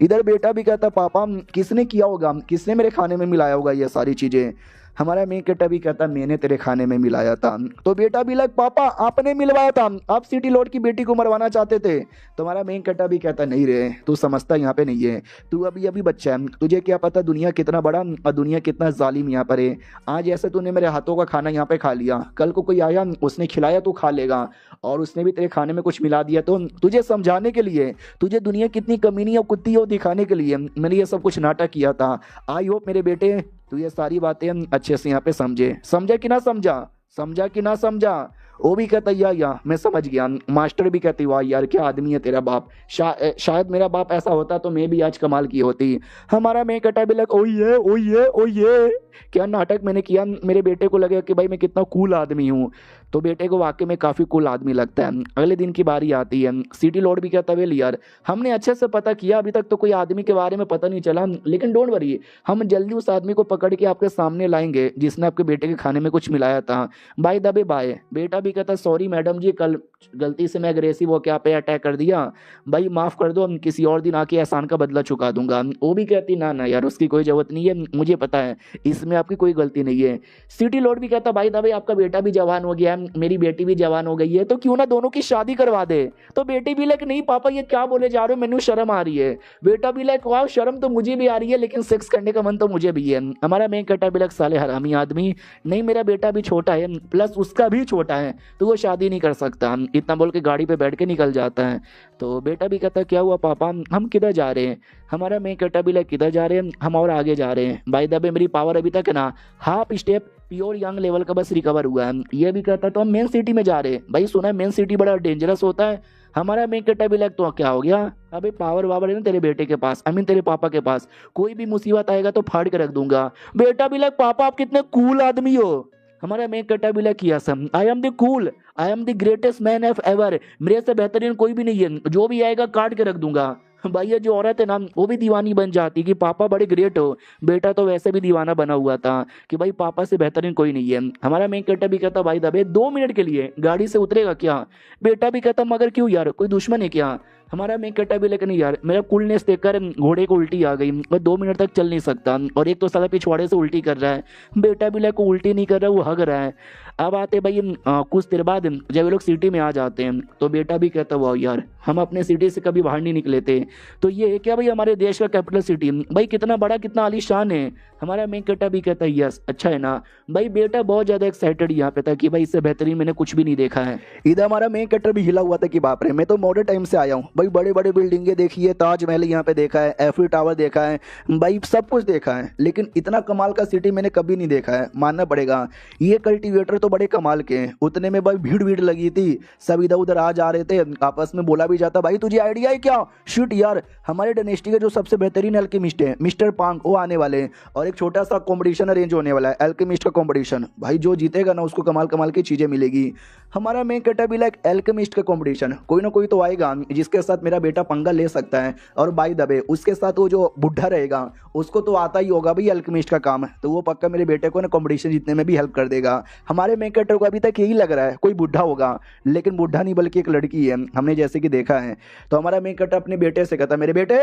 इधर बेटा भी कहता पापा किसने किया होगा, किसने मेरे खाने में मिलाया होगा ये सारी चीजें। हमारा मेन कटर भी कहता मैंने तेरे खाने में मिलाया था। तो बेटा भी लग पापा आपने मिलवाया था, आप सिटी लॉर्ड की बेटी को मरवाना चाहते थे। तुम्हारा मेन कटर भी कहता नहीं रे, तू समझता यहाँ पे नहीं है, तू अभी अभी बच्चा है, तुझे क्या पता दुनिया कितना बड़ा और दुनिया कितना जालिम यहाँ पर है। आज ऐसे तूने मेरे हाथों का खाना यहाँ पे खा लिया, कल को कोई आया उसने खिलाया तू खा लेगा, और उसने भी तेरे खाने में कुछ मिला दिया। तो तुझे समझाने के लिए, तुझे दुनिया कितनी कमीनी और कुत्ती हो दिखाने के लिए मैंने ये सब कुछ नाटक किया था। आई होप मेरे बेटे तू ये सारी बातें अच्छे से यहाँ पे समझा कि ना समझा। वो भी कहता या मैं समझ गया। मास्टर भी कहती वाह यार क्या आदमी है तेरा बाप, शायद मेरा बाप ऐसा होता तो मैं भी आज कमाल की होती। हमारा मैं कटा भी लग ओ ये क्या नाटक मैंने किया। मेरे बेटे को लगे कि भाई मैं कितना कूल आदमी हूँ, तो बेटे को वाकई में काफ़ी कूल आदमी लगता है। अगले दिन की बारी आती है। सिटी लॉर्ड भी कहता है यार हमने अच्छे से पता किया, अभी तक तो कोई आदमी के बारे में पता नहीं चला, लेकिन डोंट वरी हम जल्दी उस आदमी को पकड़ के आपके सामने लाएंगे जिसने आपके बेटे के खाने में कुछ मिलाया था। By the way by. बेटा भी कहता सॉरी मैडम जी, कल गलती से मैं अग्रेसिव होकर आप पे अटैक कर दिया, भाई माफ़ कर दो, हम किसी और दिन आके एहसान का बदला चुका दूंगा। वो भी कहती ना यार उसकी कोई ज़रूरत नहीं है, मुझे पता है इसमें आपकी कोई गलती नहीं है। सिटी लॉर्ड भी कहता भाई भाई आपका बेटा भी जवान हो गया है, मेरी बेटी भी जवान हो गई है, तो क्यों ना दोनों की शादी करवा दे। तो बेटी भी लाइक नहीं पापा ये क्या बोले जा रहे हो, मैंने शर्म आ रही है। बेटा भी लाइक वाह शर्म तो मुझे भी आ रही है, लेकिन सेक्स करने का मन तो मुझे भी है। हमारा मेन कटा भी लाइक साले हरामी आदमी, नहीं मेरा बेटा भी छोटा है प्लस उसका भी छोटा है, तो वो शादी नहीं कर सकता। इतना बोल के गाड़ी पे बैठ के निकल जाता है। तो बेटा भी कहता क्या हुआ पापा, हम किधर जा रहे हैं। हमारा मेन कटा भी लाइक किधर जा रहे हैं, हम और आगे जा रहे हैं। बाय द वे मेरी पावर अभी तक है ना half step pure young level का बस रिकवर हुआ है। ये भी कहता तो हम मेन सिटी में जा रहे हैं। भाई सुना है मेन सिटी बड़ा डेंजरस होता है। हमारा मेन कटा भी लाइक तो क्या हो गया, अबे पावर वावर है ना तेरे बेटे के पास, आई मीन तेरे पापा के पास, कोई भी मुसीबत आएगा तो फाड़ के रख दूंगा। बेटा भी लाइक पापा आप कितने कूल आदमी हो। हमारा मेन कटा भी लाइक किया some I am the cool, I am the greatest man of ever, मेरे से बेहतरीन कोई भी नहीं है, जो भी आएगा काट के रख दूंगा। भाई ये जो औरत है ना वो भी दीवानी बन जाती कि पापा बड़े ग्रेट हो। बेटा तो वैसे भी दीवाना बना हुआ था कि भाई पापा से बेहतरीन कोई नहीं है। हमारा मेन कटा भी कहता भाई दबे 2 मिनट के लिए गाड़ी से उतरेगा क्या। बेटा भी कहता मगर क्यों यार, कोई दुश्मन है क्या। हमारा मेन कटा भी लेकिन यार मेरा कूलनेस देखकर घोड़े को उल्टी आ गई, मैं 2 मिनट तक चल नहीं सकता, और एक तो साला पिछवाड़े से उल्टी कर रहा है। बेटा भी लाइक उल्टी नहीं कर रहा, वो हग रहा है। अब आते भाई कुछ देर बाद जब ये लोग सिटी में आ जाते हैं तो बेटा भी कहता वाह यार हम अपने सिटी से कभी बाहर नहीं निकले थे। तो ये है क्या भाई हमारे देश का कैपिटल सिटी, भाई कितना बड़ा कितना आलीशान है। हमारा मेन कटा भी कहता है यस अच्छा है ना। भाई बेटा बहुत ज्यादा एक्साइटेड यहाँ पे था कि भाई इससे बेहतरीन मैंने कुछ भी नहीं देखा है। इधर हमारा मेन कटर भी हिला हुआ था कि बाप रे मैं तो मॉडर्न टाइम से आया हूँ भाई, बड़े बड़े बिल्डिंगें देखी है, ताजमहल यहाँ पे देखा है, एफिल टावर देखा है, भाई सब कुछ देखा है, लेकिन इतना कमाल का सिटी मैंने कभी नहीं देखा है, मानना पड़ेगा। ये कल्टीवेटर तो बड़े कमाल के हैं। उतने में भाई भीड़ लगी थी, सब इधर उधर आ जा रहे थे, आपस में बोला भी जाता भाई तुझे आइडिया है क्या, शूट यार हमारे डायनेस्टी के जो सबसे बेहतरीन एल्केमिस्ट है मिस्टर पांग वो आने वाले हैं, और एक छोटा सा कॉम्पिटिशन अरेंज होने वाला है एल्केमिस्ट का कॉम्पिटिशन। भाई जो जीतेगा ना उसको कमाल कमाल की चीजें मिलेगी। हमारा मेन कटा भी लाइक एल्केमिस्ट का कॉम्पिटिशन, कोई ना कोई तो आएगा जिसके साथ मेरा बेटा पंगा ले सकता है, और बाय द वे उसके साथ वो जो बुढ़ा रहेगा उसको तो आता ही होगा भाई अल्केमिस्ट का काम, तो वो पक्का मेरे बेटे को ना कंपटीशन जीतने में भी हेल्प कर देगा। हमारे मेन कैरेक्टर को अभी तक यही लग रहा है कोई बुढ़ा होगा, लेकिन बुढ़ा नहीं बल्कि एक लड़की है, हमने जैसे कि देखा है। तो हमारा मेन कैरेक्टर अपने बेटे से कहता, मेरे बेटे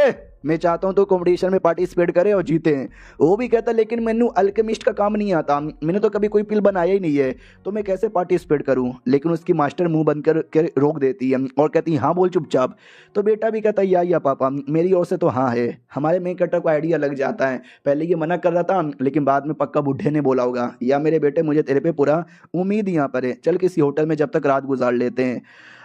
मैं चाहता हूँ तो कंपटीशन में पार्टिसिपेट करे और जीते। वो भी कहता लेकिन मैंने अल्केमिस्ट का काम नहीं आता, मैंने तो कभी कोई पिल बनाया ही नहीं है, तो मैं कैसे पार्टिसिपेट करूँ। लेकिन उसकी मास्टर मुंह बंद कर रोक देती है और कहती हाँ बोल चुपचाप। तो बेटा भी कहता या पापा मेरी ओर से तो हाँ है। हमारे मेन कैरेक्टर को आइडिया लग जाता है, पहले ये मना कर रहा था लेकिन बाद में पक्का बुढ़े ने बोला होगा या मेरे बेटे मुझे तेरे पे पूरा उम्मीद यहाँ पर है, चल किसी होटल में जब तक रात गुजार लेते हैं।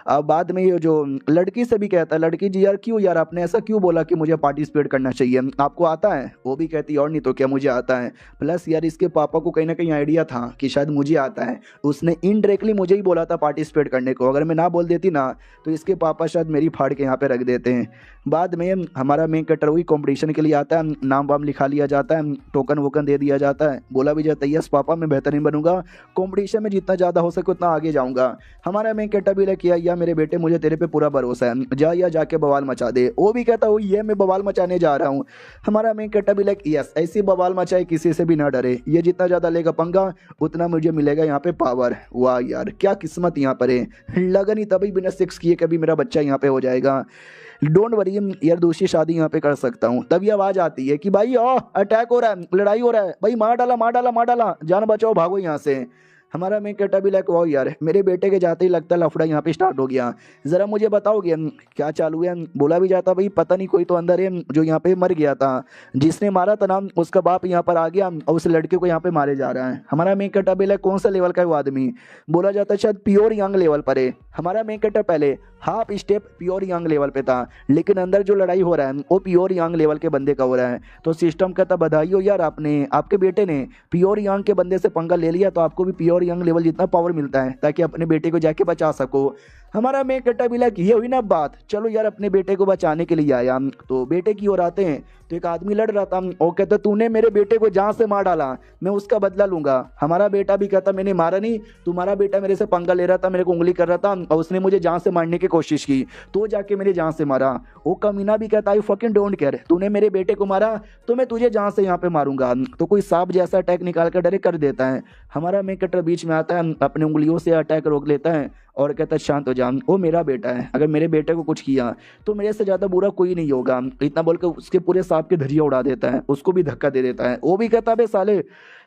अब बाद में ये जो लड़की से भी कहता है, लड़की जी यार क्यों यार आपने ऐसा क्यों बोला कि मुझे पार्टिसिपेट करना चाहिए, आपको आता है। वो भी कहती और नहीं तो क्या मुझे आता है, प्लस यार इसके पापा को कहीं ना कहीं आइडिया था कि शायद मुझे आता है, उसने इनडायरेक्टली मुझे ही बोला था पार्टिसिपेट करने को, अगर मैं ना बोल देती ना तो इसके पापा शायद मेरी फाड़ के यहाँ पे रख देते हैं। बाद में हमारा मेन कैरेक्टर वही कॉम्पिटिशन के लिए आता है, नाम वाम लिखा लिया जाता है, टोकन वोकन दे दिया जाता है, बोला भी जाता है यस पापा मैं बेहतरीन बनूंगा, कॉम्पिटिशन में जितना ज़्यादा हो सके उतना आगे जाऊँगा। हमारा मेन कैरेक्टर भी किया या मेरे बेटे मुझे तेरे पे पूरा भरोसा है, जा या जाके बवाल मचा दे। वो भी कहता हो ये मैं बवाल मचाने जा रहा हूँ। हमारा मेन कैरेक्टर भी यस ऐसी बवाल मचाए किसी से भी ना डरे, ये जितना ज़्यादा लेगा पंगा उतना मुझे मिलेगा यहाँ पे पावर। वाह यार क्या किस्मत यहाँ पर है, लगा नहीं तभी बिना सेक्स किए कभी मेरा बच्चा यहाँ पे हो जाएगा। डोंट वरी यार दूसरी शादी यहाँ पे कर सकता हूँ। तभी आवाज़ आती है कि भाई अटैक हो रहा है, लड़ाई हो रहा है, भाई मार डाला मार डाला मार डाला, जान बचाओ भागो यहाँ से। हमारा मेन कैरेक्टर भी वाह यार मेरे बेटे के जाते ही लगता है लफड़ा यहाँ पे स्टार्ट हो गया, ज़रा मुझे बताओगे क्या चालू है। बोला भी जाता भाई पता नहीं कोई तो अंदर है जो यहाँ पे मर गया था, जिसने मारा था ना उसका बाप यहाँ पर आ गया और उस लड़के को यहाँ पे मारे जा रहा है। हमारा मेन कैरेक्टर भी कौन सा लेवल का है वो आदमी, बोला जाता है शायद प्योर यंग लेवल पर है। हमारा मेन कैरेक्टर पहले half step pure young level पे था, लेकिन अंदर जो लड़ाई हो रहा है वो प्योर यंग लेवल के बंदे का हो रहा है। तो सिस्टम कहता बधाई हो यार आपके बेटे ने प्योर यंग के बंदे से पंगा ले लिया, तो आपको भी प्योर यंग लेवल जितना पावर मिलता है ताकि अपने बेटे को जाके बचा सको। हमारा मेन कैरेक्टर भी ये हुई ना बात, चलो यार अपने बेटे को बचाने के लिए आया। तो बेटे की ओर आते हैं तो एक आदमी लड़ रहा था और कहता तूने मेरे बेटे को जान से मार डाला, मैं उसका बदला लूंगा। हमारा बेटा भी कहता मैंने मारा नहीं, तुम्हारा बेटा मेरे से पंगा ले रहा था, मेरे को उंगली कर रहा था और उसने मुझे जान से मारने की कोशिश की, तो जाके मेरे जान से मारा। वो कमीना भी कहता आई फकिंग डोंट केयर, तूने मेरे बेटे को मारा तो मैं तुझे जान से यहाँ पे मारूंगा। तो कोई सांप जैसा अटैक निकाल कर डायरेक्ट कर देता है। हमारा मेन कैरेक्टर बीच में आता है, अपने उंगलियों से अटैक रोक लेता है और कहता है शांत हो जा, वो मेरा बेटा है, अगर मेरे बेटे को कुछ किया तो मेरे से ज़्यादा बुरा कोई नहीं होगा। इतना बोलकर उसके पूरे सांप के धरिया उड़ा देता है, उसको भी धक्का दे देता है। वो भी कहता है बे साले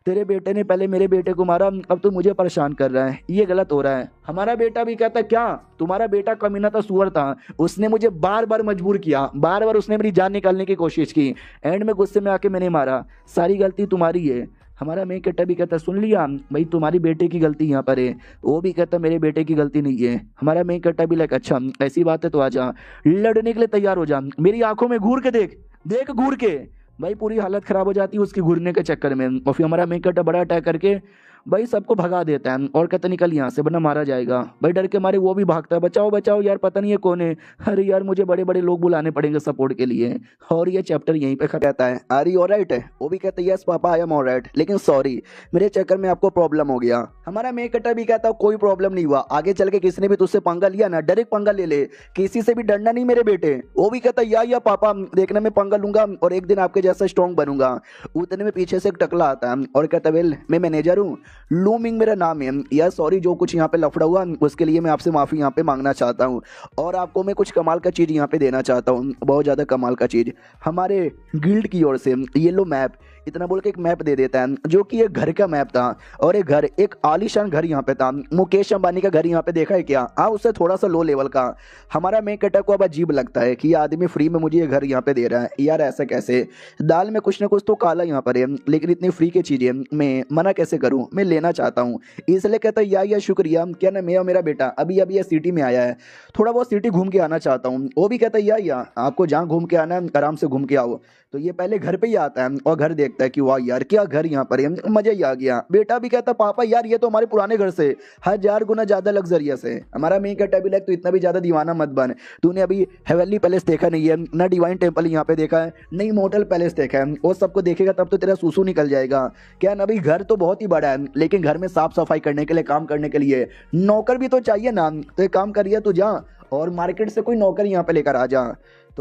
तेरे बेटे ने पहले मेरे बेटे को मारा, अब तो मुझे परेशान कर रहा है, ये गलत हो रहा है। हमारा बेटा भी कहता है क्या तुम्हारा बेटा कमीना था, सुअर था, उसने मुझे बार बार मजबूर किया, बार बार उसने मेरी जान निकालने की कोशिश की, एंड में गुस्से में आके मैंने मारा, सारी गलती तुम्हारी है। हमारा मेन कैरेक्टर भी कहता सुन लिया भाई तुम्हारी बेटे की गलती यहाँ पर है। वो भी कहता मेरे बेटे की गलती नहीं है। हमारा मेन कैरेक्टर भी अच्छा ऐसी बात है तो आजा, लड़ने के लिए तैयार हो जा, मेरी आंखों में घूर के देख देख घूर के। भाई पूरी हालत खराब हो जाती है उसकी घूरने के चक्कर में, और फिर हमारा मेन कैरेक्टर बड़ा अटैक करके भाई सबको भगा देता है और कहता निकल यहाँ से वरना मारा जाएगा। भाई डर के मारे वो भी भागता है, बचाओ बचाओ यार पता नहीं है कौन है, अरे यार मुझे बड़े बड़े लोग बुलाने पड़ेंगे सपोर्ट के लिए। और ये चैप्टर यहीं पे खत्म रहता है। आर यू ऑलराइट है, वो भी कहता है yes papa I am alright, लेकिन सॉरी मेरे चक्कर में आपको प्रॉब्लम हो गया। हमारा मेन कैरेक्टर भी कहता है कोई प्रॉब्लम नहीं हुआ, आगे चल के किसी ने भी तुझसे पंगा लिया ना डायरेक्ट पंगा ले ले, किसी से भी डरना नहीं मेरे बेटे। वो भी कहता है या पापा देखना मैं पंगा लूंगा और एक दिन आपके जैसा स्ट्रॉन्ग बनूंगा। उतने में पीछे से एक टकला आता है और कहता वेल मैं मैनेजर हूँ, लूमिंग मेरा नाम है, यार सॉरी जो कुछ यहाँ पे लफड़ा हुआ उसके लिए मैं आपसे माफ़ी यहाँ पे मांगना चाहता हूँ, और आपको मैं कुछ कमाल का चीज़ यहाँ पे देना चाहता हूँ, बहुत ज़्यादा कमाल का चीज़ हमारे गिल्ड की ओर से, ये लो मैप। इतना बोल के एक मैप दे देता है जो कि एक घर का मैप था, और एक घर एक आलीशान घर यहाँ पे था, मुकेश अंबानी का घर यहाँ पे देखा है क्या, हाँ उससे थोड़ा सा लो लेवल का। हमारा मेन कैरेक्टर को अब अजीब लगता है कि ये आदमी फ्री में मुझे ये घर यहाँ पे दे रहा है, यार ऐसा कैसे, दाल में कुछ ना कुछ तो काला यहाँ पर है, लेकिन इतनी फ्री की चीज़ें मैं मना कैसे करूँ, मैं लेना चाहता हूँ। इसलिए कहता है या शुक्रिया, क्या ना मैं और मेरा बेटा अभी अभी ये सिटी में आया है, थोड़ा बहुत सिटी घूम के आना चाहता हूँ। वो भी कहता है या आपको जहाँ घूम के आना है आराम से घूम के आओ। तो ये पहले घर पे ही आता है और घर देखता है कि वाह यार क्या घर यहाँ पर है, मजा ही आ गया। बेटा भी कहता पापा यार ये तो हमारे पुराने घर से 1000 गुना ज्यादा लग्जरियस है। हमारा मेन कैरेक्टर भी तो इतना भी ज्यादा दीवाना मत बन, तूने अभी हेवनली पैलेस देखा नहीं है, ना डिवाइन टेम्पल यहाँ पे देखा है, नहीं मोटल पैलेस देखा है, वो सबको देखेगा तब तो तेरा सूसू निकल जाएगा। क्या ना भाई घर तो बहुत ही बड़ा है, लेकिन घर में साफ सफाई करने के लिए काम करने के लिए नौकर भी तो चाहिए ना, तो एक काम करिए तू जा और मार्केट से कोई नौकर यहाँ पे लेकर आ जा।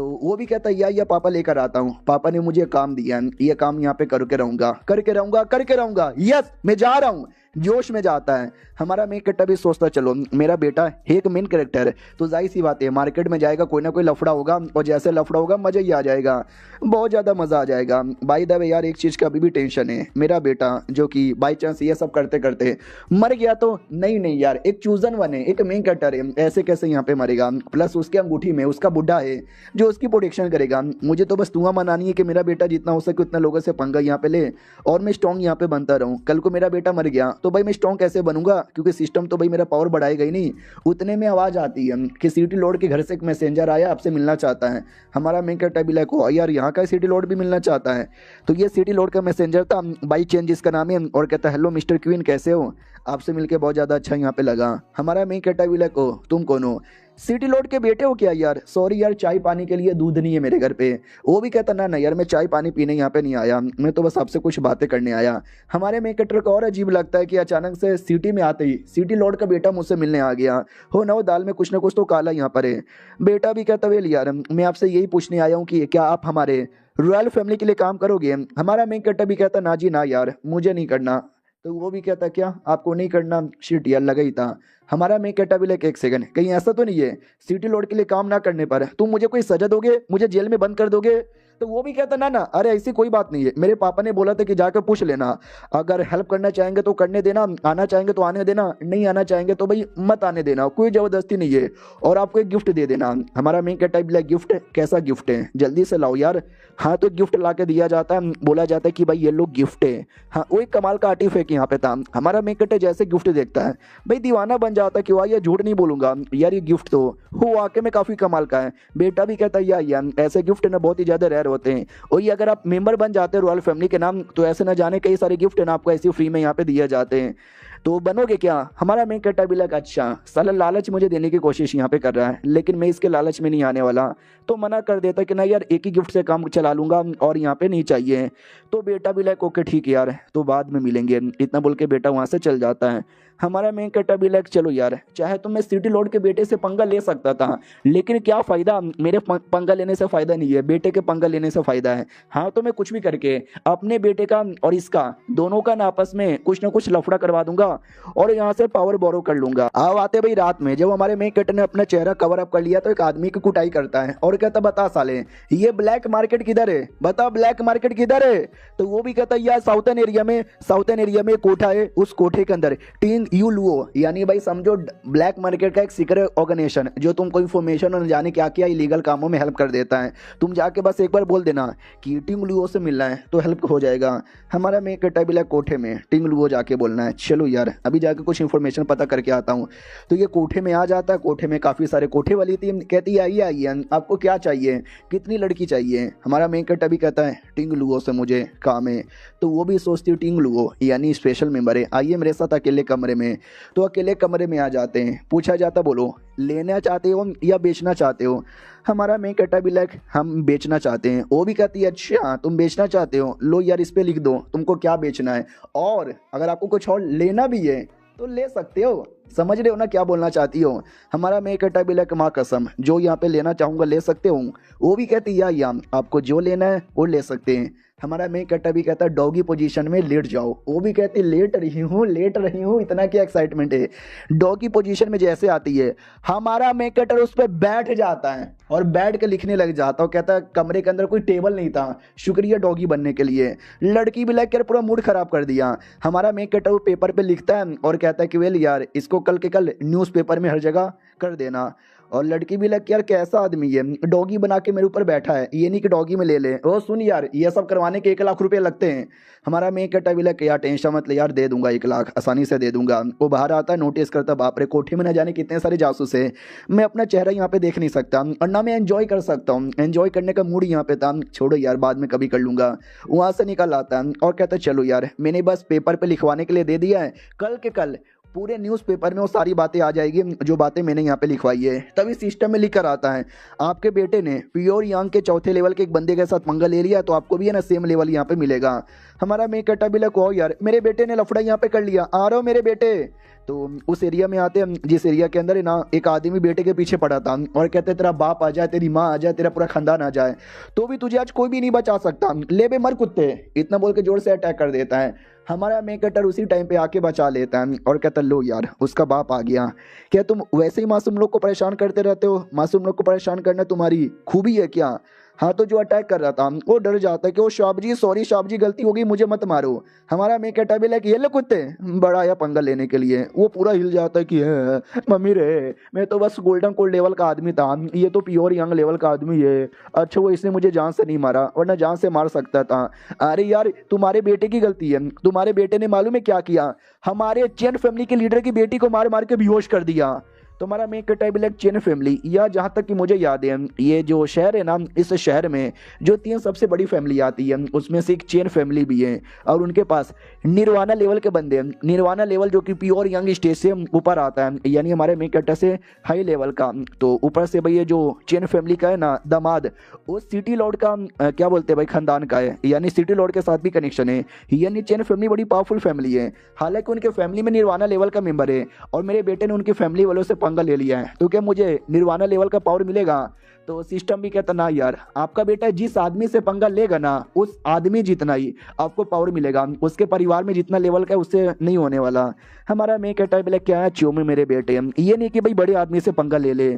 तो वो भी कहता है या पापा लेकर आता हूँ, पापा ने मुझे काम दिया है, ये काम यहाँ पे करके रहूंगा करके रहूंगा करके रहूंगा, यस मैं जा रहा हूँ, जोश में जाता है। हमारा मेन कट्टा भी सोचता चलो मेरा बेटा एक मेन कैरेक्टर है तो जाहिर सी बात है मार्केट में जाएगा कोई ना कोई लफड़ा होगा, और जैसे लफड़ा होगा मज़ा ही आ जाएगा, बहुत ज़्यादा मज़ा आ जाएगा। बाय द वे यार एक चीज़ का अभी भी टेंशन है, मेरा बेटा जो कि बाई चांस ये सब करते करते मर गया तो नहीं यार, एक चूजन वन है, एक मेन कैरेक्टर है, ऐसे कैसे यहाँ पे मरेगा, प्लस उसके अंगूठी में उसका बुढ़ा है जो उसकी प्रोटेक्शन करेगा। मुझे तो बस दुआ मनानी है कि मेरा बेटा जितना हो सके उतना लोगों से पंगा यहाँ पे ले और मैं स्ट्रॉन्ग यहाँ पे बनता रहूँ। कल को मेरा बेटा मर गया तो भाई मैं स्ट्रॉन्ग कैसे बनूंगा, क्योंकि सिस्टम तो भाई मेरा पावर बढ़ाएगा ही नहीं। उतने में आवाज़ आती है कि सिटी लॉर्ड के घर से एक मैसेंजर आया आपसे मिलना चाहता है। हमारा मेन कैरेक्टर भी लाइक यार यहाँ का सिटी लॉर्ड भी मिलना चाहता है, तो ये सिटी लॉर्ड का मैसेंजर था बाई चेंज जिसका नाम है, और कहता है हेलो मिस्टर क्वीन कैसे हो, आपसे मिलके बहुत ज़्यादा अच्छा यहाँ पे लगा। हमारा मेन कैरेक्टर भी लाइक तुम कौन हो, सिटी लॉर्ड के बेटे हो क्या यार, सॉरी यार चाय पानी के लिए दूध नहीं है मेरे घर पे। वो भी कहता ना यार मैं चाय पानी पीने यहाँ पे नहीं आया, मैं तो बस आपसे कुछ बातें करने आया। हमारे मेन कैरेक्टर को और अजीब लगता है कि अचानक से सिटी में आते ही सिटी लॉर्ड का बेटा मुझसे मिलने आ गया हो ना, वो दाल में कुछ ना कुछ तो काला यहाँ पर है। बेटा भी कहता वेल यार मैं आपसे यही पूछने आया हूँ कि क्या आप हमारे रॉयल फैमिली के लिए काम करोगे। हमारा मेन कैरेक्टर भी कहता ना जी ना यार मुझे नहीं करना, तो वो भी कहता क्या आपको नहीं करना, शिट यार लगा ही था। हमारा मेन कैरेक्टर भी लाइक एक सेकंड कहीं ऐसा तो नहीं है सिटी लॉर्ड के लिए काम ना करने पर तुम मुझे कोई सजा दोगे, मुझे जेल में बंद कर दोगे। तो वो भी कहता ना अरे ऐसी कोई बात नहीं है, मेरे पापा ने बोला था कि जाकर पूछ लेना, अगर हेल्प करना चाहेंगे तो करने देना, आना चाहेंगे तो आने देना, नहीं आना चाहेंगे तो भाई मत आने देना, कोई जबरदस्ती नहीं है, और आपको एक गिफ्ट दे देना। हमारा मेन कैरेक्टर भी लाइक गिफ्ट, कैसा गिफ्ट है जल्दी से लाओ यार। हाँ तो गिफ्ट ला के दिया जाता है, बोला जाता है कि भाई ये लोग गिफ्ट है। हाँ वो एक कमाल का आर्टिफैक्ट यहाँ पे था। हमारा मेन कैरेक्टर जैसे गिफ्ट देखता है भाई दीवाना बन जाता है कि वाह ये झूठ नहीं बोलूंगा यार ये गिफ्ट तो वो वाकई में काफी कमाल का है। बेटा भी कहता है यार ऐसे गिफ्ट ना बहुत ही ज्यादा रेयर होते हैं, और ये अगर आप मेंबर बन जाते हैं रॉयल फैमिली के नाम तो ऐसे ना जाने कई सारे गिफ्ट है ना आपको ऐसे फ्री में यहाँ पे दिए जाते हैं, तो बनोगे क्या। हमारा मेन कैरेक्टर भी लगा अच्छा साला लालच मुझे देने की कोशिश यहाँ पे कर रहा है, लेकिन मैं इसके लालच में नहीं आने वाला, तो मना कर देता कि ना यार एक ही गिफ्ट से काम चला लूंगा और यहाँ पे नहीं चाहिए। तो बेटा भी लाइक ओके ठीक है यार तो बाद में मिलेंगे, इतना बोल के बेटा वहाँ से चल जाता है। हमारा मेन कैरेक्टर भी लाइक चलो यार चाहे तो मैं सिटी लॉर्ड के बेटे से पंगा ले सकता था, लेकिन क्या फ़ायदा, मेरे पंगा लेने से फ़ायदा नहीं है, बेटे के पंगा लेने से फ़ायदा है। हाँ तो मैं कुछ भी करके अपने बेटे का और इसका दोनों का ना आपस में कुछ ना कुछ लफड़ा करवा दूंगा और यहाँ से पावर बोरो कर लूंगा। अब आते भाई रात में जब हमारे मेन कैरेक्टर ने अपना चेहरा कवर अप कर लिया तो एक आदमी की कुटाई करता है और कहता बता साले ये ब्लैक मार्केट किधर है, बता ब्लैक मार्केट किधर है। तो वो भी कहता है यार साउथर्न एरिया में कोठा है, उस कोठे के अंदर टीम यू लुओ यानी भाई समझो ब्लैक मार्केट का एक सीक्रेट ऑर्गेनाइजेशन जो तुमको इन्फॉर्मेशन और जाने क्या क्या इलीगल कामों में हेल्प कर देता है। तुम जाके बस एक बार बोल देना कि टिंग लुओ से मिलना है तो हेल्प हो जाएगा। हमारा मेन कैरेक्टर भी कोठे में टिंग लुओ जाके बोलना है, चलो यार अभी जाके कुछ इन्फॉर्मेशन पता करके आता हूँ। तो ये कोठे में आ जाता है, कोठे में काफ़ी सारे कोठे वाली थी, कहती है आइए आपको क्या चाहिए, कितनी लड़की चाहिए। हमारा मेन कैरेक्टर भी कहता है टिंग लुओ से मुझे काम है। तो वो भी सोचती है टिंग लुओ यानी स्पेशल मेंबर है, आइए मेरे साथ अकेले कमरे में। तो अकेले कमरे में आ जाते हैं, पूछा जाता बोलो लेना चाहते हो या बेचना चाहते हो। हमारा मेन कैरेक्टर भी लाइक हम बेचना चाहते हैं। वो भी कहती है अच्छा तुम बेचना चाहते हो, लो यार इस पे लिख दो तुमको क्या बेचना है, और अगर आपको कुछ और लेना भी है तो ले सकते हो। समझ रहे हो ना क्या बोलना चाहती हो। हमारा मेन कैरेक्टर भी लाइक माँ कसम जो यहाँ पे लेना चाहूँगा ले सकते हो। वो भी कहती है या आपको जो लेना है वो ले सकते हैं। हमारा मेन कैरेक्टर भी कहता है डॉगी पोजीशन में लेट जाओ। वो भी कहती लेट रही हूँ, इतना क्या एक्साइटमेंट है। डॉगी पोजीशन में जैसे आती है हमारा मेन कैरेक्टर उस पर बैठ जाता है और बैठ के लिखने लग जाता है। कहता है कमरे के अंदर कोई टेबल नहीं था, शुक्रिया डॉगी बनने के लिए। लड़की भी लाइक पूरा मूड खराब कर दिया। हमारा मेन कैरेक्टर वो पेपर पे लिखता है और कहता है कि वेल यार इसको कल के कल न्यूज़पेपर में हर जगह कर देना। और लड़की भी लग यार कैसा आदमी है, डॉगी बना के मेरे ऊपर बैठा है, ये नहीं कि डॉगी में ले ले। ओ सुन यार ये सब करवाने के 1 लाख रुपए लगते हैं। हमारा मेन कैरेक्टर भी लग यार टेंशन मत ले यार दे दूंगा 1 लाख आसानी से दे दूंगा। वो बाहर आता है नोटिस करता बाप रे कोठे में न जाने कितने सारे जासूस है, मैं अपना चेहरा यहाँ पे देख नहीं सकता और ना मैं एंजॉय कर सकता हूँ, एंजॉय करने का मूड यहाँ पे था, छोड़ो यार बाद में कभी कर लूंगा। वहाँ से निकल आता है और कहता है चलो यार मैंने बस पेपर पे लिखवाने के लिए दे दिया है, कल के कल पूरे न्यूज़पेपर में वो सारी बातें आ जाएगी जो बातें मैंने यहाँ पे लिखवाई है। तभी सिस्टम में लिख कर आता है आपके बेटे ने प्योर यांग के 4थे लेवल के एक बंदे के साथ पंगा ले लिया तो आपको भी है ना सेम लेवल यहाँ पे मिलेगा। हमारा मेन कैरेक्टर भी लगा यार मेरे बेटे ने लफड़ा यहाँ पे कर लिया, आ रहा हो मेरे बेटे। तो उस एरिया में आते हैं जिस एरिया के अंदर है ना एक आदमी बेटे के पीछे पड़ा था और कहते तेरा बाप आ जाए, तेरी माँ आ जाए, तेरा पूरा खानदान आ जाए तो भी तुझे आज कोई भी नहीं बचा सकता, ले बे मर कुत्ते, इतना बोल के जोर से अटैक कर देता है। हमारा मेन कटर उसी टाइम पे आके बचा लेता है और कहता लो यार उसका बाप आ गया, क्या तुम वैसे ही मासूम लोग को परेशान करते रहते हो, मासूम लोग को परेशान करना तुम्हारी खूबी है क्या। हाँ तो जो अटैक कर रहा था वो डर जाता है कि वो शाब जी सॉरी शाब जी गलती हो गई मुझे मत मारो। हमारा मेन कटा भी लाइक ये लो कुत्ते, बड़ा आया पंगा लेने के लिए, वो पूरा हिल जाता है कि मम्मी रे मैं तो बस गोल्डन कोल्ड लेवल का आदमी था, ये तो प्योर यंग लेवल का आदमी है। अच्छा वो इसने मुझे जान से नहीं मारा वरना जान से मार सकता था। अरे यार तुम्हारे बेटे की गलती है, तुम्हारे बेटे ने मालूम है क्या किया, हमारे चैन फैमिली के लीडर की बेटी को मार मार के बेहोश कर दिया। तुम्हारा मेन कटाई ब्लैक चैन फैमिली, या जहाँ तक कि मुझे याद है ये जो शहर है ना इस शहर में जो 3 सबसे बड़ी फैमिली आती है उसमें से एक चैन फैमिली भी है और उनके पास निर्वाणा लेवल के बंदे हैं। निर्वाणा लेवल जो कि प्योर यंग स्टेज से ऊपर आता है, यानी हमारे मेन कटा से हाई लेवल का। तो ऊपर से भाई ये जो चैन फैमिली का है ना दामाद वो सिटी लॉर्ड का क्या बोलते हैं भाई खानदान का है, यानी सिटी लॉर्ड के साथ भी कनेक्शन है, यानी चैन फैमिली बड़ी पावरफुल फैमिली है। हालांकि उनके फैमिली में निर्वाणा लेवल का मेंबर है और मेरे बेटे ने उनकी फैमिली वालों से पंगा ले लिया है, तो क्या मुझे निर्वाणा लेवल का पावर मिलेगा। तो सिस्टम भी कहता ना यार आपका बेटा जिस आदमी से पंगा लेगा ना उस आदमी जितना ही आपको पावर मिलेगा, उसके परिवार में जितना लेवल का है उससे नहीं होने वाला। हमारा मैं कहता है बोले क्या है च्यों में मेरे बेटे, ये नहीं कि भाई बड़े आदमी से पंगा ले ले।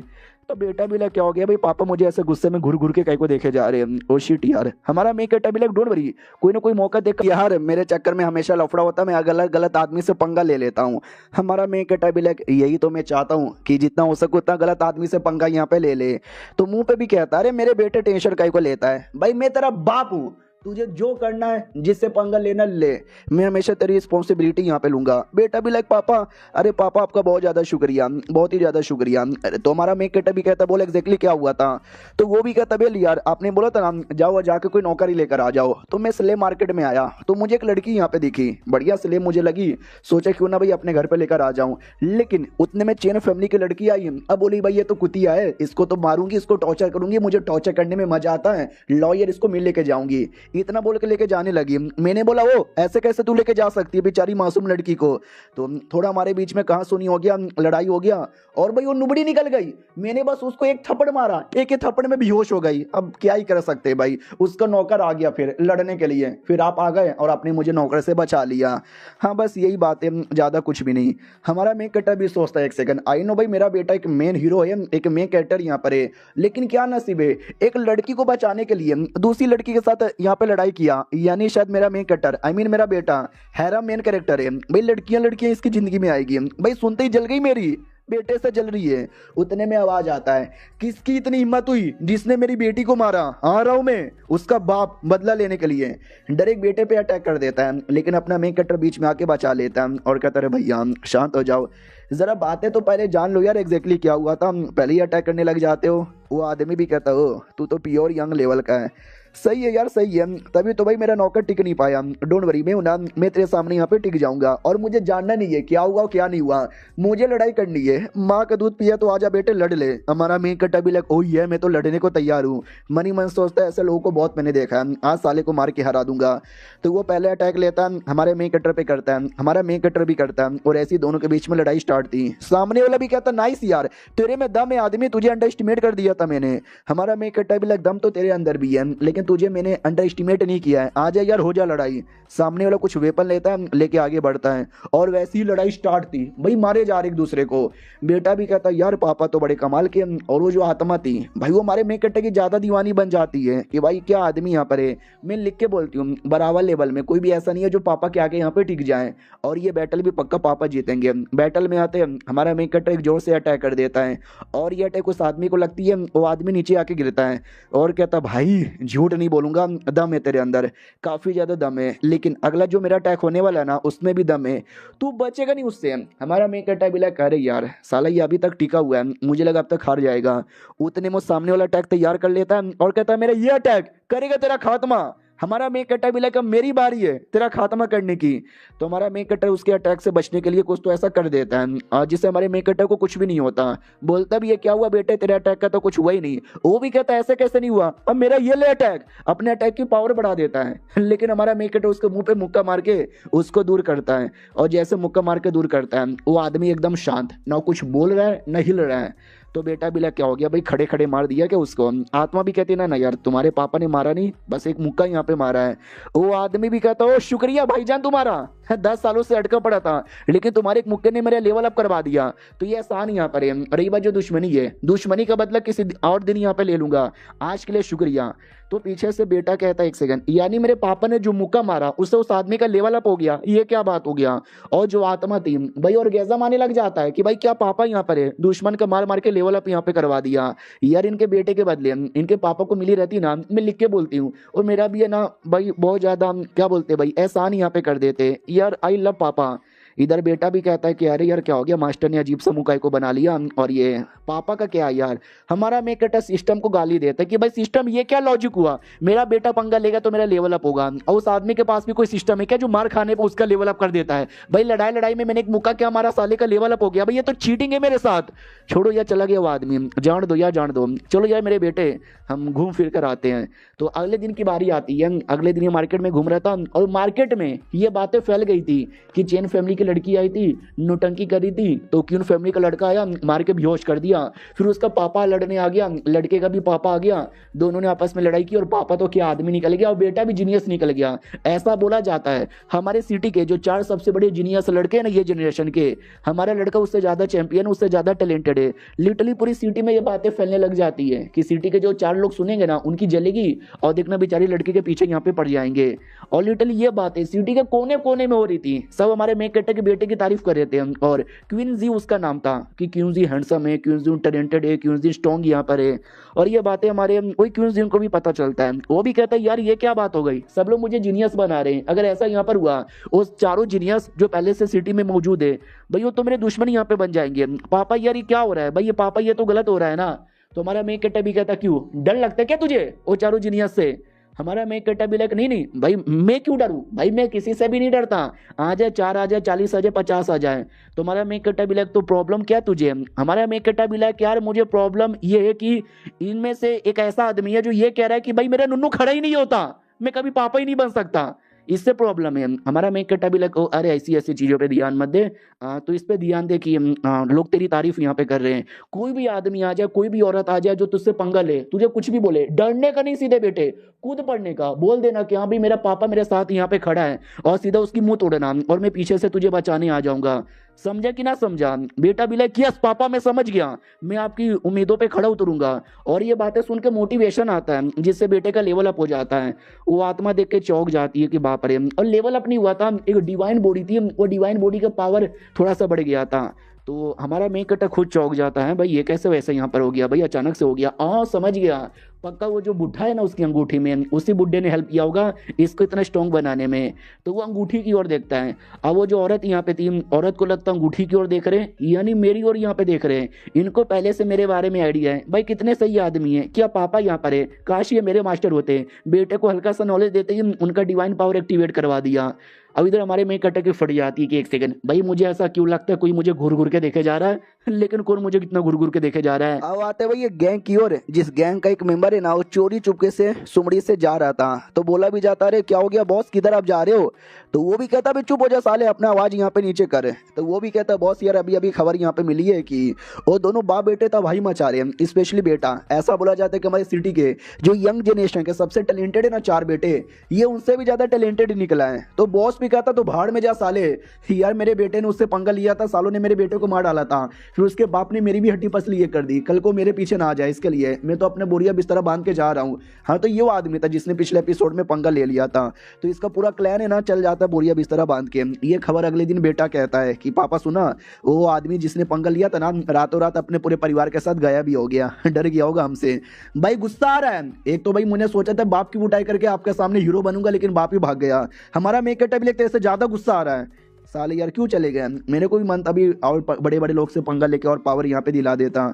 तो बेटा भी क्या हो गया भाई पापा मुझे ऐसे गुस्से में घुर घुर के कहीं को देखे जा रहे हैं, ओ शिट यार। हमारा मैं कहता भी डोंट वरी कोई ना कोई मौका देख यार, मेरे चक्कर में हमेशा लफड़ा होता है, मैं गलत गलत आदमी से पंगा ले लेता हूँ। हमारा मैं कहता भी यही तो मैं चाहता हूँ कि जितना हो सके उतना गलत आदमी से पंगा यहाँ पे ले ले। तो मुंह पे भी कहता अरे मेरे बेटे टेंशन कहीं को लेता है, भाई मैं तेरा बाप हूँ, तुझे जो करना है जिससे पंगा लेना ले, मैं हमेशा तेरी रिस्पॉन्सिबिलिटी यहाँ पे लूंगा। बेटा भी पापा अरे पापा आपका बहुत ज़्यादा शुक्रिया, बहुत ही ज़्यादा शुक्रिया। अरे तो हमारा मेक बेटा भी कहता बोले एग्जैक्टली क्या हुआ था। तो वो भी कहता बेल यार आपने बोला था ना जाओ जाके कोई नौकरी लेकर आ जाओ, तो मैं स्लेब मार्केट में आया तो मुझे एक लड़की यहाँ पे दिखी, बढ़िया स्लेब मुझे लगी, सोचा क्यों ना भाई अपने घर पे लेकर आ जाऊँ। लेकिन उतने में चैन फैमिली की लड़की आई, अब बोली भाई ये तो कुतिया है, इसको तो मारूंगी, इसको टॉर्चर करूंगी, मुझे टॉर्चर करने में मजा आता है, लॉयर इसको मिल लेके जाऊंगी। इतना बोल के लेके जाने लगी। मैंने बोला वो ऐसे कैसे तू लेके जा सकती है बेचारी मासूम लड़की को। तो थोड़ा हमारे बीच में कहा सुनी हो गया, लड़ाई हो गया और भाई वो नुबड़ी निकल गई। मैंने बस उसको एक थप्पड़ मारा, एक थप्पड़ में बेहोश हो गई। अब क्या ही कर सकते हैं भाई, उसका नौकर आ गया फिर लड़ने के लिए, फिर आप आ गए और आपने मुझे नौकर से बचा लिया। हाँ बस यही बात है, ज्यादा कुछ भी नहीं। हमारा मेन कैरेक्टर भी सोचता है एक सेकंड, आई नो भाई मेरा बेटा एक मेन हीरो है, एक मेन कैरेक्टर यहाँ पर है, लेकिन क्या नसीब है एक लड़की को बचाने के लिए दूसरी लड़की के साथ यहाँ पे लड़ाई किया। यानी शायद मेरा मेन कैरेक्टर आई मीन मेरा बेटा हैरा मेन कैरेक्टर है भाई, लड़कियां लड़कियां इसकी जिंदगी में आएगी भाई। सुनते ही जल गई मेरी, बेटे से जल रही है। उतने में आवाज आता है किसकी इतनी हिम्मत हुई जिसने मेरी बेटी को मारा, आ रहा हूं मैं उसका बाप बदला लेने के लिए। डायरेक्ट बेटे पे अटैक कर देता है, लेकिन अपना मेन कैरेक्टर बीच में आके बचा लेता है और कहता है भैया शांत हो जाओ, जरा बातें तो पहले जान लो यार एग्जैक्टली क्या हुआ था, पहले ही अटैक करने लग जाते हो। वो आदमी भी कहता हो तू तो प्योर यंग लेवल का है। सही है यार सही है, तभी तो भाई मेरा नौकर टिक नहीं पाया। डोंट वरी मैं तेरे सामने यहाँ पे टिक जाऊंगा और मुझे जानना नहीं है क्या हुआ क्या नहीं हुआ, मुझे लड़ाई करनी है। माँ का दूध पिया तो आजा बेटे लड़ ले। हमारा मेन कट्टा भी लग ओही है मैं तो लड़ने को तैयार हूँ। मनी मन सोचता है ऐसे लोगों को बहुत मैंने देखा है, आज साले को मार के हरा दूंगा। तो वो पहले अटैक लेता है हमारे मेन कटर पे करता है, हमारा मेन कटर भी करता है और ऐसी दोनों के बीच में लड़ाई स्टार्ट थी। सामने वाला भी कहता नाइस यार तेरे में दम है आदमी, तुझे अंडर एस्टिमेट कर दिया था मैंने। हमारा मेन कट्टा भी लग दम तो तेरे अंदर भी है लेकिन तुझे मैंने अंडर एस्टिमेट नहीं किया है, आ जा यार हो जा लड़ाई। सामने वाला कुछ वेपन लेता है लेके आगे बढ़ता है और वैसी ही लड़ाई स्टार्ट थी भाई, मारे जा रहे एक दूसरे को। बेटा भी कहता यार पापा तो बड़े कमाल के। और वो जो आत्मा थी भाई वो हमारे मेन कट्टे की ज्यादा दीवानी बन जाती है कि भाई क्या आदमी यहाँ पर है। मैं लिख के बोलती हूँ बराबर लेवल में कोई भी ऐसा नहीं है जो पापा के आगे यहाँ पे टिक जाए, और ये बैटल भी पक्का पापा जीतेंगे। बैटल में आते हमारा मेन कट्टा एक जोर से अटैक कर देता है और ये अटैक उस आदमी को लगती है, वो आदमी नीचे आके गिरता है और कहता भाई झूठ नहीं बोलूंगा दम है तेरे अंदर, काफी ज्यादा दम है, लेकिन अगला जो मेरा अटैक होने वाला है ना उसमें भी दम है, तू बचेगा नहीं उससे। हमारा मेन कट्टा भी लगा अरे यार साला ये अभी तक टिका हुआ है, मुझे लगा अब तक हार जाएगा। उतने में सामने वाला अटैक तैयार कर लेता है और कहता है मेरा ये अटैक करेगा तेरा खात्मा। हमारा मेन कट्टर भी लाइक मेरी बारी है तेरा खात्मा करने की। तो हमारा मेन कट्टर उसके अटैक से बचने के लिए कुछ तो ऐसा कर देता है जिससे हमारे मेन कट्टर को कुछ भी नहीं होता। बोलता भी ये क्या हुआ बेटे, तेरे अटैक का तो कुछ हुआ ही नहीं। वो भी कहता है ऐसे कैसे नहीं हुआ, अब मेरा ये ले अटैक, अपने अटैक की पावर बढ़ा देता है। लेकिन हमारा मेन कट्टर उसके मुंह पे मुक्का मार के उसको दूर करता है। और जैसे मुक्का मार के दूर करता है वो आदमी एकदम शांत, ना कुछ बोल रहा है ना हिल रहा है। तो बेटा भी क्या हो गया भाई, खड़े खड़े मार दिया क्या उसको। आत्मा भी कहती ना ना यार तुम्हारे पापा ने मारा नहीं, बस एक मुक्का यहाँ पे मारा है। वो आदमी भी कहता ओ शुक्रिया भाईजान तुम्हारा, 10 सालों से अटका पड़ा था लेकिन तुम्हारे एक मुक्के ने मेरा लेवल अप करवा दिया। तो ये एहसान यहाँ पर है। रही बात जो दुश्मनी है, दुश्मनी का बदला किसी और दिन यहाँ पे ले लूंगा, आज के लिए शुक्रिया। तो पीछे से बेटा कहता है एक सेकंड, यानी मेरे पापा ने जो मुक्का मारा उससे उस आदमी का लेवल अप हो गया, ये क्या बात हो गया। और जो आत्मा थी भाई और गैजा माने लग जाता है कि भाई क्या पापा यहाँ पर है, दुश्मन का मार मार के लेवल अप यहाँ पे करवा दिया। यार इनके बेटे के बदले इनके पापा को मिली रहती ना, मैं लिख के बोलती हूँ और मेरा भी है ना भाई बहुत ज्यादा क्या बोलते भाई एहसान यहाँ पे कर देते यार। आई लव पापा। इधर बेटा भी कहता है कि अरे यार क्या हो गया, मास्टर ने अजीब सा मुकाई को बना लिया। और ये पापा का क्या यार, हमारा मेकटर सिस्टम को गाली देता है कि भाई सिस्टम ये क्या लॉजिक हुआ, मेरा बेटा पंगा लेगा तो मेरा लेवल अप होगा। और उस आदमी के पास भी कोई सिस्टम है क्या जो मार खाने पर उसका लेवल अप कर देता है। भाई लड़ाई लड़ाई में मैंने एक मुक्का क्या मारा, साले का लेवल अप हो गया। भाई ये तो चीटिंग है मेरे साथ। छोड़ो यार, चला गया वो आदमी, जान दो यार जान दो। चलो यार मेरे बेटे हम घूम फिर कर आते हैं। तो अगले दिन की बारी आती है। अगले दिन ये मार्केट में घूम रहा था और मार्केट में ये बातें फैल गई थी कि चैन फैमिली की लड़की आई थी, नोटंकी करी थी, तो क्यून फैमिली का लड़का आया मार के बेहोश कर दिया। फिर उसका पापा लड़ने आ गया, लड़के का भी पापा आ गया, दोनों ने आपस में लड़ाई की और पापा तो क्या आदमी निकल गया और बेटा भी जीनियस निकल गया। ऐसा बोला जाता है हमारे सिटी के जो 4 सबसे बड़े जीनियस लड़के हैं ना ये जनरेशन के, हमारा लड़का उससे ज्यादा चैंपियन, उससे ज्यादा टैलेंटेड है। लिटरली पूरी सिटी में ये बातें फैलने लग जाती है कि सिटी के जो 4 लोग सुनेंगे ना उनकी जलेगी और देखना बेचारी लड़की के पीछे यहाँ पे पड़ जाएंगे। और लिटरली ये बातें सिटी के कोने कोने में हो रही थी। सब हमारे मेक कट्टर के बेटे की तारीफ कर रहे थे। और क्वीन जी उसका नाम था कि क्वीन जी हैंडसम है, क्वीन जी टैलेंटेड है, क्वीन जी स्ट्रॉन्ग यहाँ पर है। और ये बातें हमारे कोई क्वीन जी को भी पता चलता है। वो भी कहता है यार ये क्या बात हो गई, सब लोग मुझे जीनियस बना रहे हैं, अगर ऐसा यहाँ पर हुआ उस 4 जीनियस जो पहले से सिटी में मौजूद है भाई वो तो मेरे दुश्मन यहाँ पे बन जाएंगे। पापा यार ये क्या हो रहा है भाई, ये पापा ये तो गलत हो रहा है ना। तो हमारा मेक कट्टर भी कहता क्यों डर लगता है क्या तुझे वो 4 जीनियस से। हमारा मेक कट्टर भी लाइक नहीं नहीं भाई मैं क्यों डरूं भाई, मैं किसी से भी नहीं डरता, आ जाए 4 आ जाए 40 आ जाए 50 आ जाए। तो हमारा मेक कट्टर भी लाइक तो प्रॉब्लम क्या तुझे। हमारा मेक कट्टर भी लाइक यार मुझे प्रॉब्लम ये है कि इनमें से एक ऐसा आदमी है जो ये कह रहा है कि भाई मेरा नुन्नू खड़ा ही नहीं होता, मैं कभी पापा ही नहीं बन सकता, इससे प्रॉब्लम है। हमारा मेक कट्टा भी लग अरे ऐसी ऐसी चीजों पे ध्यान मत दे, तो इस पे ध्यान दे कि लोग तेरी तारीफ यहाँ पे कर रहे हैं। कोई भी आदमी आ जाए, कोई भी औरत आ जाए जो तुझसे पंगा ले, तुझे कुछ भी बोले, डरने का नहीं, सीधे बेटे कूद पड़ने का, बोल देना कि हाँ भाई मेरा पापा मेरे साथ यहाँ पे खड़ा है और सीधा उसकी मुंह तोड़ना और मैं पीछे से तुझे बचाने आ जाऊंगा। समझा कि ना समझा। बेटा भी लाइक यस पापा मैं समझ गया, मैं आपकी उम्मीदों पे खड़ा उतरूंगा। और ये बातें सुन के मोटिवेशन आता है जिससे बेटे का लेवल अप हो जाता है। वो आत्मा देख के चौंक जाती है कि बाप रे। और लेवल अप नहीं हुआ था, एक डिवाइन बॉडी थी, वो डिवाइन बॉडी का पावर थोड़ा सा बढ़ गया था। तो हमारा मेक कट्टर खुद चौंक जाता है, भाई ये कैसे वैसे यहाँ पर हो गया, भाई अचानक से हो गया। समझ गया, पक्का वो जो बुढ़ा है ना उसकी अंगूठी में, उसी बुढ़े ने हेल्प किया होगा इसको इतना स्ट्रॉन्ग बनाने में। तो वो अंगूठी की ओर देखता है। अब वो जो औरत यहाँ पे थी, औरत को लगता अंगूठी की ओर देख रहे हैं, यानी मेरी ओर यहाँ पे देख रहे हैं। इनको पहले से मेरे बारे में आइडिया है, भाई कितने सही आदमी है, क्या पापा यहाँ पर है, काश ये मेरे मास्टर होते। बेटे को हल्का सा नॉलेज देते ही उनका डिवाइन पावर एक्टिवेट करवा दिया। अब इधर हमारे मेक कट्टर की फट जाती है कि एक सेकंड भाई मुझे ऐसा क्यों लगता है कोई मुझे घूर घूर के देखे जा रहा है, लेकिन कौन मुझे कितना घूर घूर के देखे जा रहा है। अब आते भाई ये गैंग की ओर, जिस गैंग का एक मेंबर है ना वो चोरी चुपके से सुमड़ी से जा रहा था। तो बोला भी जाता अरे क्या हो गया बॉस, किधर आप जा रहे हो। तो वो भी कहता भाई चुप हो जा साले, अपना आवाज यहाँ पे नीचे कर। तो वो भी कहता बॉस यार अभी अभी खबर यहाँ पे मिली है कि वो दोनों बाप बेटे था भाई मचा रहे हैं, स्पेशली बेटा। ऐसा बोला जाता है कि हमारे सिटी के जो यंग जनरेशन के सबसे टैलेंटेड है ना 4 बेटे, ये उनसे भी ज्यादा टैलेंटेड निकला है। तो बॉस भी कहता तो भाड़ में जा साले, यार मेरे बेटे ने उससे पंगा लिया था, सालों ने मेरे बेटे को मार डाला था, फिर उसके बाप ने मेरी भी हड्डी पसली ये कर दी, कल को मेरे पीछे ना आ जाए इसके लिए मैं तो अपने बोरिया बिस्तरा बांध के जा रहा हूँ। हाँ तो ये वो आदमी था जिसने पिछले एपिसोड में पंगा ले लिया था। तो इसका पूरा क्लैन है ना चल जाता है बोरिया बिस्तरा बांध के। ये खबर अगले दिन बेटा कहता है कि पापा सुना वो आदमी जिसने पंगा लिया था ना रातों रात अपने पूरे परिवार के साथ गायब भी हो गया, डर गया होगा हमसे। भाई गुस्सा आ रहा है। एक तो भाई मैंने सोचा था बाप की बुटाई करके आपके सामने हीरो बनूंगा, लेकिन बाप ही भाग गया। हमारा मेक कट्टर भी लगता है इससे ज्यादा गुस्सा आ रहा है, साले यार क्यों चले गए। मेरे को भी मन अभी और बड़े बड़े लोग से पंगा लेके और पावर यहाँ पे दिला देता।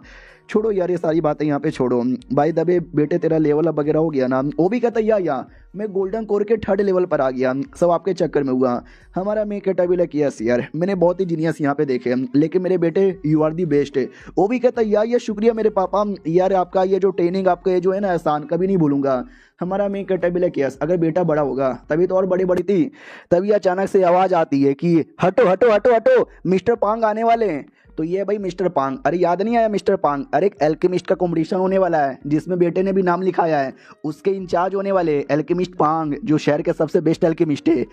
छोड़ो यार ये सारी बातें यहाँ पे छोड़ो। भाई दबे बेटे तेरा लेवल अप वगैरह हो गया ना? वो भी कहता या मैं गोल्डन कोर के 3rd लेवल पर आ गया, सब आपके चक्कर में हुआ। हमारा मैं कहता भी लग यस यार मैंने बहुत ही जीनियस यहाँ पे देखे, लेकिन मेरे बेटे यू आर दी बेस्ट है। वो भी कहता ये शुक्रिया मेरे पापा, यार आपका ये जो ट्रेनिंग आपका ये जो है ना एहसान कभी नहीं भूलूंगा। हमारा मैं कहता भी लग यस अगर बेटा बड़ा होगा तभी तो और बड़ी बड़ी थी। तभी अचानक से आवाज़ आती है कि हटो हटो हटो हटो मिस्टर पांग आने वाले हैं। तो ये भाई मिस्टर पांग, अरे याद नहीं आया मिस्टर पांग? अरे एक एल्केमिस्ट का कंपटीशन होने वाला है जिसमें बेटे ने भी नाम लिखाया है, उसके इंचार्ज होने वाले एल्केमिस्ट पांग जो शहर के सबसे बेस्ट एल्केमिस्ट है,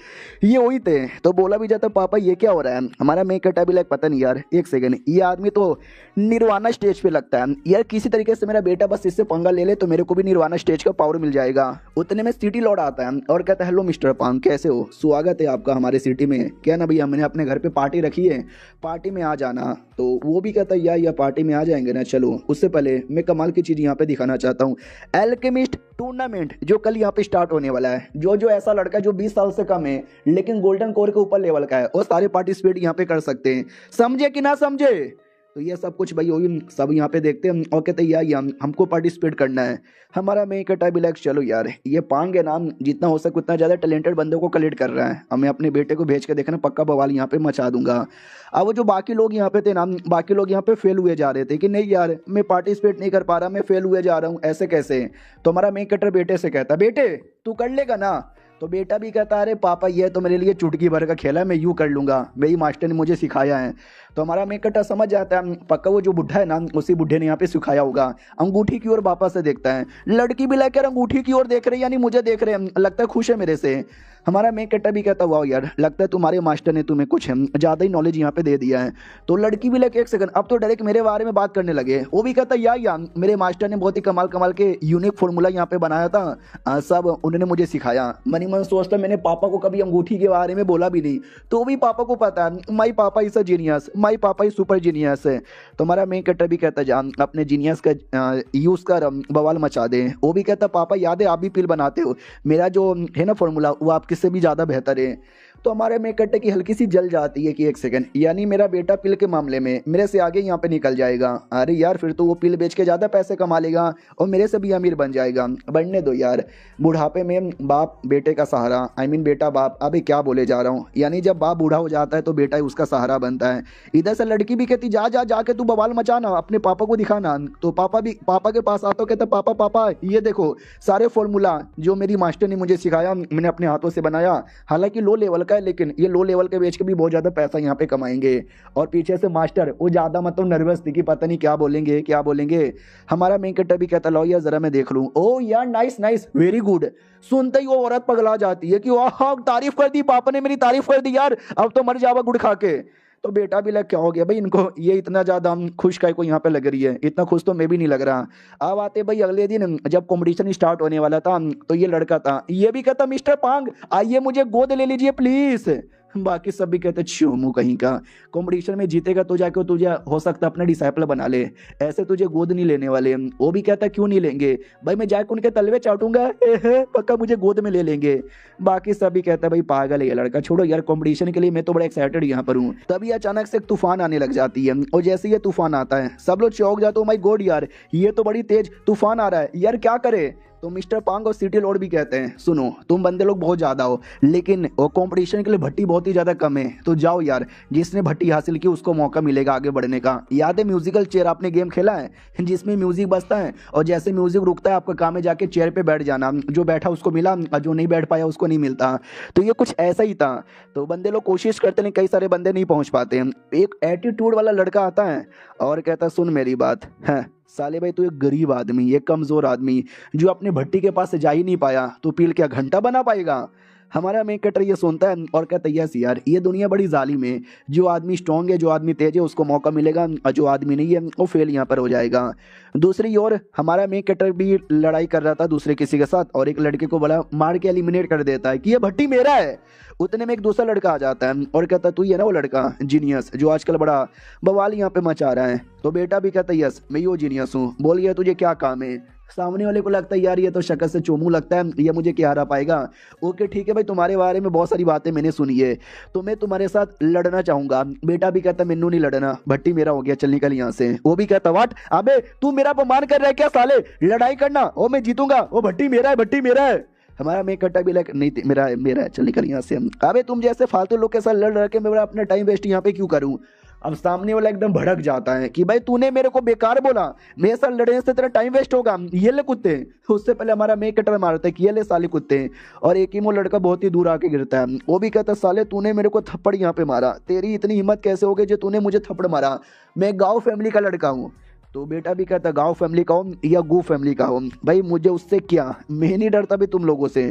ये वही थे। तो बोला भी जाता पापा ये क्या हो रहा है? हमारा मैं कटा भी लाइक पता नहीं यार, एक सेकंड, ये आदमी तो निर्वाणा स्टेज पे लगता है यार। किसी तरीके से मेरा बेटा बस इससे पंगा ले ले तो मेरे को भी निर्वाणा स्टेज का पावर मिल जाएगा। उतने में सिटी लॉर्ड आता है और कहता है हेलो मिस्टर पांग कैसे हो, स्वागत है आपका हमारे सिटी में। क्या ना भैया मैंने अपने घर पे पार्टी रखी है, पार्टी में आ जाना। तो वो भी कहता है या पार्टी में आ जाएंगे ना, चलो। उससे पहले मैं कमाल की चीज़ यहाँ पे दिखाना चाहता हूँ, एल्केमिस्ट टूर्नामेंट जो कल यहाँ पे स्टार्ट होने वाला है। जो ऐसा लड़का जो 20 साल से कम है लेकिन गोल्डन कोर के ऊपर लेवल का है वो सारे पार्टिसिपेट यहाँ पे कर सकते हैं, समझे कि ना समझे? तो ये सब कुछ भाई वही सब यहाँ पे देखते हैं और कहते हैं यार हमको पार्टिसिपेट करना है। हमारा मैं कहता भी लाइक चलो यार ये पांग है नाम, जितना हो सके उतना ज़्यादा टैलेंटेड बंदों को कलेक्ट कर रहा है। अब मैं अपने बेटे को भेज के देखना पक्का बवाल यहाँ पे मचा दूंगा। अब वो जो बाकी लोग यहाँ पे थे ना, बाकी लोग यहाँ पे फेल हुए जा रहे थे कि नहीं यार मैं पार्टिसिपेट नहीं कर पा रहा, मैं फेल हुए जा रहा हूँ, ऐसे कैसे? तो हमारा मैं कटर बेटे से कहता बेटे तू कर लेगा ना? तो बेटा भी कहता अरे पापा ये तो मेरे लिए चुटकी भर का खेला है, मैं यूँ कर लूँगा, मेरी मास्टर ने मुझे सिखाया है। तो हमारा मैं कट्टा समझ जाता है पक्का वो जो बुढ़ा है ना उसी बुढ़े ने यहाँ पे सिखाया होगा। अंगूठी की ओर वापस से देखता है, लड़की भी लेकर अंगूठी की ओर देख रही है, यानी मुझे देख रहे हैं, लगता है खुश है मेरे से। हमारा मैं कट्टा भी कहता वाह यार लगता है तुम्हारे मास्टर ने तुम्हें कुछ ज़्यादा ही नॉलेज यहाँ पे दे दिया है। तो लड़की भी लेके एक सेकंड अब तो डायरेक्ट मेरे बारे में बात करने लगे। वो भी कहता या मेरे मास्टर ने बहुत ही कमाल कमाल के यूनिक फॉर्मूला यहाँ पे बनाया था, सब उन्होंने मुझे सिखाया। मनी मन सोचता मैंने पापा को कभी अंगूठी के बारे में बोला भी नहीं, तो भी पापा को पता है माई पापा इज अ जीनियस, माई पापा ही सुपर जीनियस है। तो हमारा मेन कट्टर भी कहता जान अपने जीनियस का यूज़ कर बवाल मचा दे। वो भी कहता पापा याद है आप भी पिल बनाते हो, मेरा जो है ना फॉर्मूला वो आपके से भी ज़्यादा बेहतर है। तो हमारे में कट्टे की हल्की सी जल जाती है कि एक सेकंड, यानी मेरा बेटा पिल के मामले में मेरे से आगे यहाँ पे निकल जाएगा। अरे यार फिर तो वो पिल बेच के ज़्यादा पैसे कमा लेगा और मेरे से भी अमीर बन जाएगा। बनने दो यार, बुढ़ापे में बाप बेटे का सहारा, आई मीन बेटा बाप, अभी क्या बोले जा रहा हूँ, यानी जब बाप बूढ़ा हो जाता है तो बेटा ही उसका सहारा बनता है। इधर से लड़की भी कहती जा जा जाके तू बवाल मचाना, अपने पापा को दिखाना। तो पापा भी पापा के पास आता कहता पापा पापा ये देखो सारे फॉर्मूला जो मेरी मास्टर ने मुझे सिखाया मैंने अपने हाथों से बनाया, हालांकि लो लेवल का है लेकिन ये लो लेवल के बेच के भी बहुत ज़्यादा पैसा यहाँ पे कमाएंगे। और पीछे से मास्टर वो ज़्यादा मतलब नर्वस थी कि पता नहीं क्या बोलेंगे क्या बोलेंगे। हमारा मेन कट्टर भी कहता लो यार ज़रा मैं देख लूँ। ओ यार नाइस नाइस वेरी गुड। सुनते ही वो औरत पगला जाती है कि वाह तारीफ कर दी, पापा ने मेरी तारीफ कर दी यार, अब तो मर जावा गुड़ खा के। तो बेटा भी लग क्या हो गया भाई इनको, ये इतना ज़्यादा खुश काय को यहाँ पे लग रही है, इतना खुश तो मैं भी नहीं लग रहा। अब आते भाई अगले दिन जब कंपटीशन स्टार्ट होने वाला था तो ये लड़का था, ये भी कहता मिस्टर पांग आइए मुझे गोद ले लीजिए प्लीज़। बाकी सब भी कहते मुँह कहीं का, कंपटीशन में जीतेगा तो जाके तुझे हो सकता है अपना डिसाइपल बना ले, ऐसे तुझे गोद नहीं लेने वाले। वो भी कहता क्यों नहीं लेंगे भाई, मैं जाके उनके तलवे चाटूंगा, पक्का मुझे गोद में ले लेंगे। बाकी सब भी कहता है भाई पागल है ये लड़का, छोड़ो यार कंपटीशन के लिए मैं तो बड़ा एक्साइटेड यहाँ पर हूँ। तभी अचानक से एक तूफान आने लग जाती है और जैसे ये तूफान आता है सब लोग चौंक जाते हो, माय गॉड यार ये तो बड़ी तेज तूफान आ रहा है यार क्या करे। तो मिस्टर पांग और सिटी लॉर्ड भी कहते हैं सुनो तुम बंदे लोग बहुत ज़्यादा हो लेकिन वो कंपटीशन के लिए भट्टी बहुत ही ज़्यादा कम है, तो जाओ यार जिसने भट्टी हासिल की उसको मौका मिलेगा आगे बढ़ने का। याद है म्यूजिकल चेयर आपने गेम खेला है जिसमें म्यूजिक बजता है और जैसे म्यूजिक रुकता है आपका काम है जाके चेयर पे बैठ जाना, जो बैठा उसको मिला और जो नहीं बैठ पाया उसको नहीं मिलता। तो ये कुछ ऐसा ही था। तो बंदे लोग कोशिश करते हैं, कई सारे बंदे नहीं पहुँच पाते। एक एटीट्यूड वाला लड़का आता है और कहता सुन मेरी बात है साले भाई, तू एक गरीब आदमी, एक कमज़ोर आदमी जो अपने भट्टी के पास जा ही नहीं पाया, तो पील क्या घंटा बना पाएगा। हमारा मेन कटर ये सुनता है और कहता है यस यार ये दुनिया बड़ी जालिम है, जो आदमी स्ट्रॉन्ग है जो आदमी तेज है उसको मौका मिलेगा और जो आदमी नहीं है वो फेल यहाँ पर हो जाएगा। दूसरी ओर हमारा मेन कटर भी लड़ाई कर रहा था दूसरे किसी के साथ और एक लड़के को बड़ा मार के एलिमिनेट कर देता है कि ये भट्टी मेरा है। उतने में एक दूसरा लड़का आ जाता है और कहता तू ये ना वो लड़का जीनियस जो आजकल बड़ा बवाल यहाँ पे मचा रहा है। तो बेटा भी कहता यस मैं यो जीनियस हूँ, बोल गया तुझे क्या काम है। सामने वाले को लगता है यार ये तो शक्ल से चोमू लगता है, ये मुझे क्या हरा पाएगा। ओके ठीक है भाई, तुम्हारे बारे में बहुत सारी बातें मैंने सुनी है, तो मैं तुम्हारे साथ लड़ना चाहूंगा। बेटा भी कहता मैनू नहीं लड़ना, भट्टी मेरा हो गया, चल निकल यहाँ से। वो भी कहता वाट, अबे तू मेरा अपमान कर रहा है क्या साले, लड़ाई करना, ओ मैं जीतूंगा, वो भट्टी मेरा है, भट्टी मेरा है। हमारा मेन कट्टा भी लाइक नहीं मेरा है, मेरा है, चल निकल यहाँ से। अबे तुम जैसे फालतू लोग के साथ लड़ रहे के मैं अपना टाइम वेस्ट यहाँ पे क्यों करूँ। अब सामने वाला एकदम भड़क जाता है कि भाई तूने मेरे को बेकार बोला, मेरे साथ लड़ने से तेरा टाइम वेस्ट होगा, ये ले कुत्ते। उससे पहले हमारा मेन कटर मारता है कि ये ले साले कुत्ते, और एक ही वो लड़का बहुत ही दूर आके गिरता है। वो भी कहता साले तूने मेरे को थप्पड़ यहाँ पे मारा, तेरी इतनी हिम्मत कैसे हो गई जो तूने मुझे थप्पड़ मारा, मैं गाँव फैमिली का लड़का हूँ। तो बेटा भी कहता गांव फैमिली का हो या गू फैमिली का हो, भाई मुझे उससे क्या, मैं नहीं डरता भी तुम लोगों से।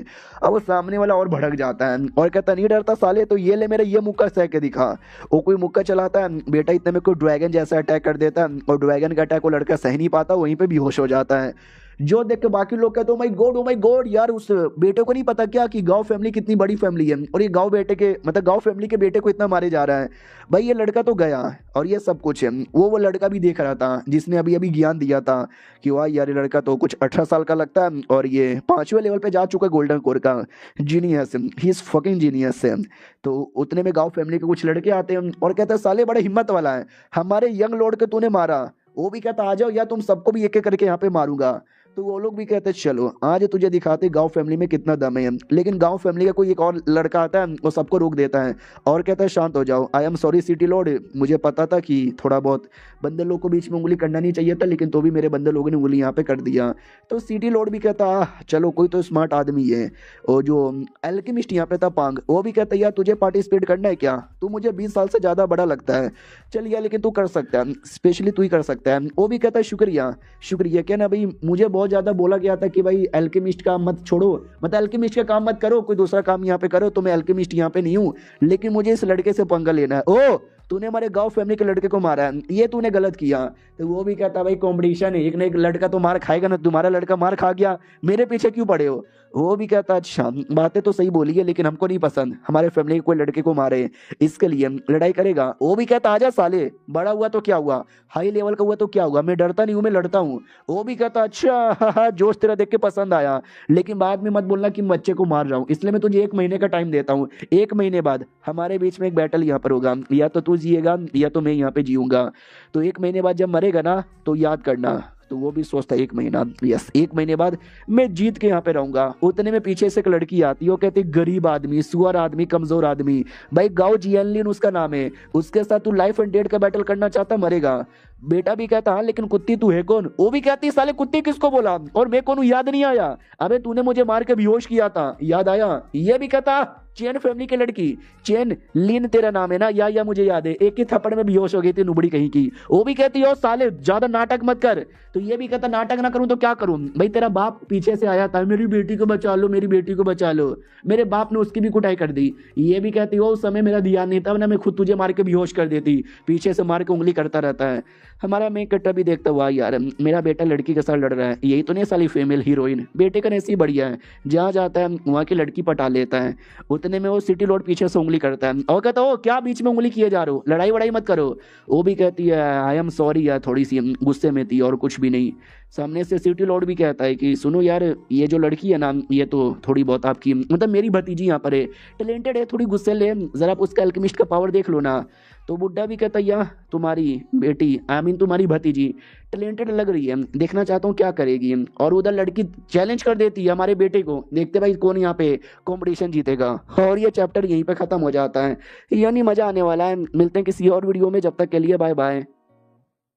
अब वो सामने वाला और भड़क जाता है और कहता नहीं डरता साले, तो ये ले मेरा ये मुक्का सह के दिखा। वो कोई मुक्का चलाता है, बेटा इतने में कोई ड्रैगन जैसा अटैक कर देता है, और ड्रैगन का अटैक वो लड़का सह नहीं पाता, वहीं पे बेहोश हो जाता है। जो देख के बाकी लोग कहते ओ माय गॉड यार, उस बेटे को नहीं पता क्या कि गांव फैमिली कितनी बड़ी फैमिली है, और ये गांव बेटे के मतलब गांव फैमिली के बेटे को इतना मारे जा रहा है। भाई ये लड़का तो गया और ये सब कुछ है। वो लड़का भी देख रहा था जिसने अभी अभी ज्ञान दिया था कि वाह यार ये लड़का तो कुछ 18 साल का लगता है, और ये 5वें लेवल पे जा चुका है गोल्डन कोर का, genius, he is fucking genius है। तो उतने में गांव फैमिली के कुछ लड़के आते हैं और कहते हैं साले बड़ा हिम्मत वाला है, हमारे यंग लॉर्ड के तूने मारा। वो भी कहता आ जाओ या तुम सबको भी एक एक करके यहाँ पे मारूंगा। तो वो लोग भी कहते चलो आज तुझे दिखाते गांव फैमिली में कितना दम है। लेकिन गांव फैमिली का कोई एक और लड़का आता है, वो सबको रोक देता है और कहता है शांत हो जाओ, I am sorry city Lord, मुझे पता था कि थोड़ा बहुत बंदे लोग को बीच में उंगली करना नहीं चाहिए था, लेकिन तो भी मेरे बंदे लोगों ने उंगली यहाँ पे कर दिया। तो सिटी लॉर्ड भी कहता चलो कोई तो स्मार्ट आदमी है। और जो एल्केमिस्ट यहाँ पे था पांग, वो भी कहता यार तुझे पार्टिसिपेट करना है क्या, तू मुझे 20 साल से ज़्यादा बड़ा लगता है, चल यार लेकिन तू कर सकता है, स्पेशली तू ही कर सकता है। वो भी कहता है शुक्रिया शुक्रिया, क्या ना भाई मुझे बहुत ज़्यादा बोला गया था कि भाई एल्केमिस्ट का मत छोड़ो, मतलब एल्केमिस्ट का काम मत करो, कोई दूसरा काम यहाँ पे करो, तो मैं एल्केमिस्ट यहाँ पे नहीं हूँ, लेकिन मुझे इस लड़के से पंगा लेना है। ओ तूने हमारे गांव फैमिली के लड़के को मारा है, ये तूने गलत किया। तो वो भी कहता भाई कंपटीशन है, एक ना एक लड़का तो मार खाएगा ना, तुम्हारा लड़का मार खा गया, मेरे पीछे क्यों पड़े हो। वो भी कहता अच्छा बातें तो सही बोली है, लेकिन हमको नहीं पसंद हमारे फैमिली के कोई लड़के को मारे, इसके लिए लड़ाई करेगा। वो भी कहता आजा साले, बड़ा हुआ तो क्या हुआ, हाई लेवल का हुआ तो क्या हुआ, मैं डरता नहीं हूँ, मैं लड़ता हूँ। वो भी कहता अच्छा जोश तेरा देख के पसंद आया, लेकिन बाद में मत बोलना कि मैं बच्चे को मार रहा हूँ, इसलिए मैं तुझे 1 महीने का टाइम देता हूँ। 1 महीने बाद हमारे बीच में एक बैटल यहाँ पर होगा, या तो तू जिएगा या तो मैं यहाँ पे जीऊंगा। तो 1 महीने बाद जब मरेगा ना तो याद करना। तो वो भी सोचता 1 महीना, यस 1 महीने बाद मैं जीत के यहाँ पे रहूंगा। उतने में पीछे से एक लड़की आती है, वो कहती गरीब आदमी, सुअर आदमी, कमजोर आदमी, भाई गाओ जियानलिन उसका नाम है, उसके साथ तू लाइफ एंड डेथ का बैटल करना चाहता, मरेगा। बेटा भी कहता हाँ लेकिन कुत्ती तू है कौन। वो भी कहती साले कुत्ती किसको बोला, और मैं कौन हूँ याद नहीं आया, अबे तूने मुझे मार के बेहोश किया था, याद आया। ये भी कहता चैन फैमिली की लड़की, चैन लिन तेरा नाम है ना, या मुझे याद है, एक ही थप्पड़ में बेहोश हो गई थी नुबड़ी कहीं की। वो भी कहती हो साले ज्यादा नाटक मत कर। तो ये भी कहता नाटक ना करूं तो क्या करूं, भाई तेरा बाप पीछे से आया था, मेरी बेटी को बचा लो, मेरी बेटी को बचा लो, मेरे बाप ने उसकी भी कुटाई कर दी। ये भी कहती हो उस समय मेरा ध्यान नहीं था, वरना मैं खुद तुझे मार के बेहोश कर देती, पीछे से मार के उंगली करता रहता है। हमारा मेन कट्टा भी देखता हुआ यार मेरा बेटा लड़की के साथ लड़ रहा है, यही तो नहीं साली फीमेल हीरोइन, बेटे का ऐसी बढ़िया है, जहाँ जाता है वहाँ की लड़की पटा लेता है। उतने में वो सिटी लॉर्ड पीछे से उंगली करता है और कहता हो क्या बीच में उंगली किए जा रहे हो, लड़ाई वड़ाई मत करो। वो भी कहती है आई एम सॉरी यार, थोड़ी सी गुस्से में थी और कुछ भी नहीं। सामने से सिटी लॉर्ड भी कहता है कि सुनो यार ये जो लड़की है ना, ये तो थोड़ी बहुत आपकी मतलब मेरी भतीजी यहाँ पर है, टैलेंटेड है, थोड़ी गुस्से ले, जरा उसका अल्केमिस्ट का पावर देख लो ना। तो बुड्ढा भी कहता यार तुम्हारी बेटी आई मीन तुम्हारी भतीजी टैलेंटेड लग रही है, देखना चाहता हूँ क्या करेगी। और उधर लड़की चैलेंज कर देती है हमारे बेटे को, देखते भाई कौन यहाँ पे कंपटीशन जीतेगा। और ये चैप्टर यहीं पे खत्म हो जाता है, यानी मजा आने वाला है। मिलते हैं किसी और वीडियो में, जब तक के लिए बाय बाय।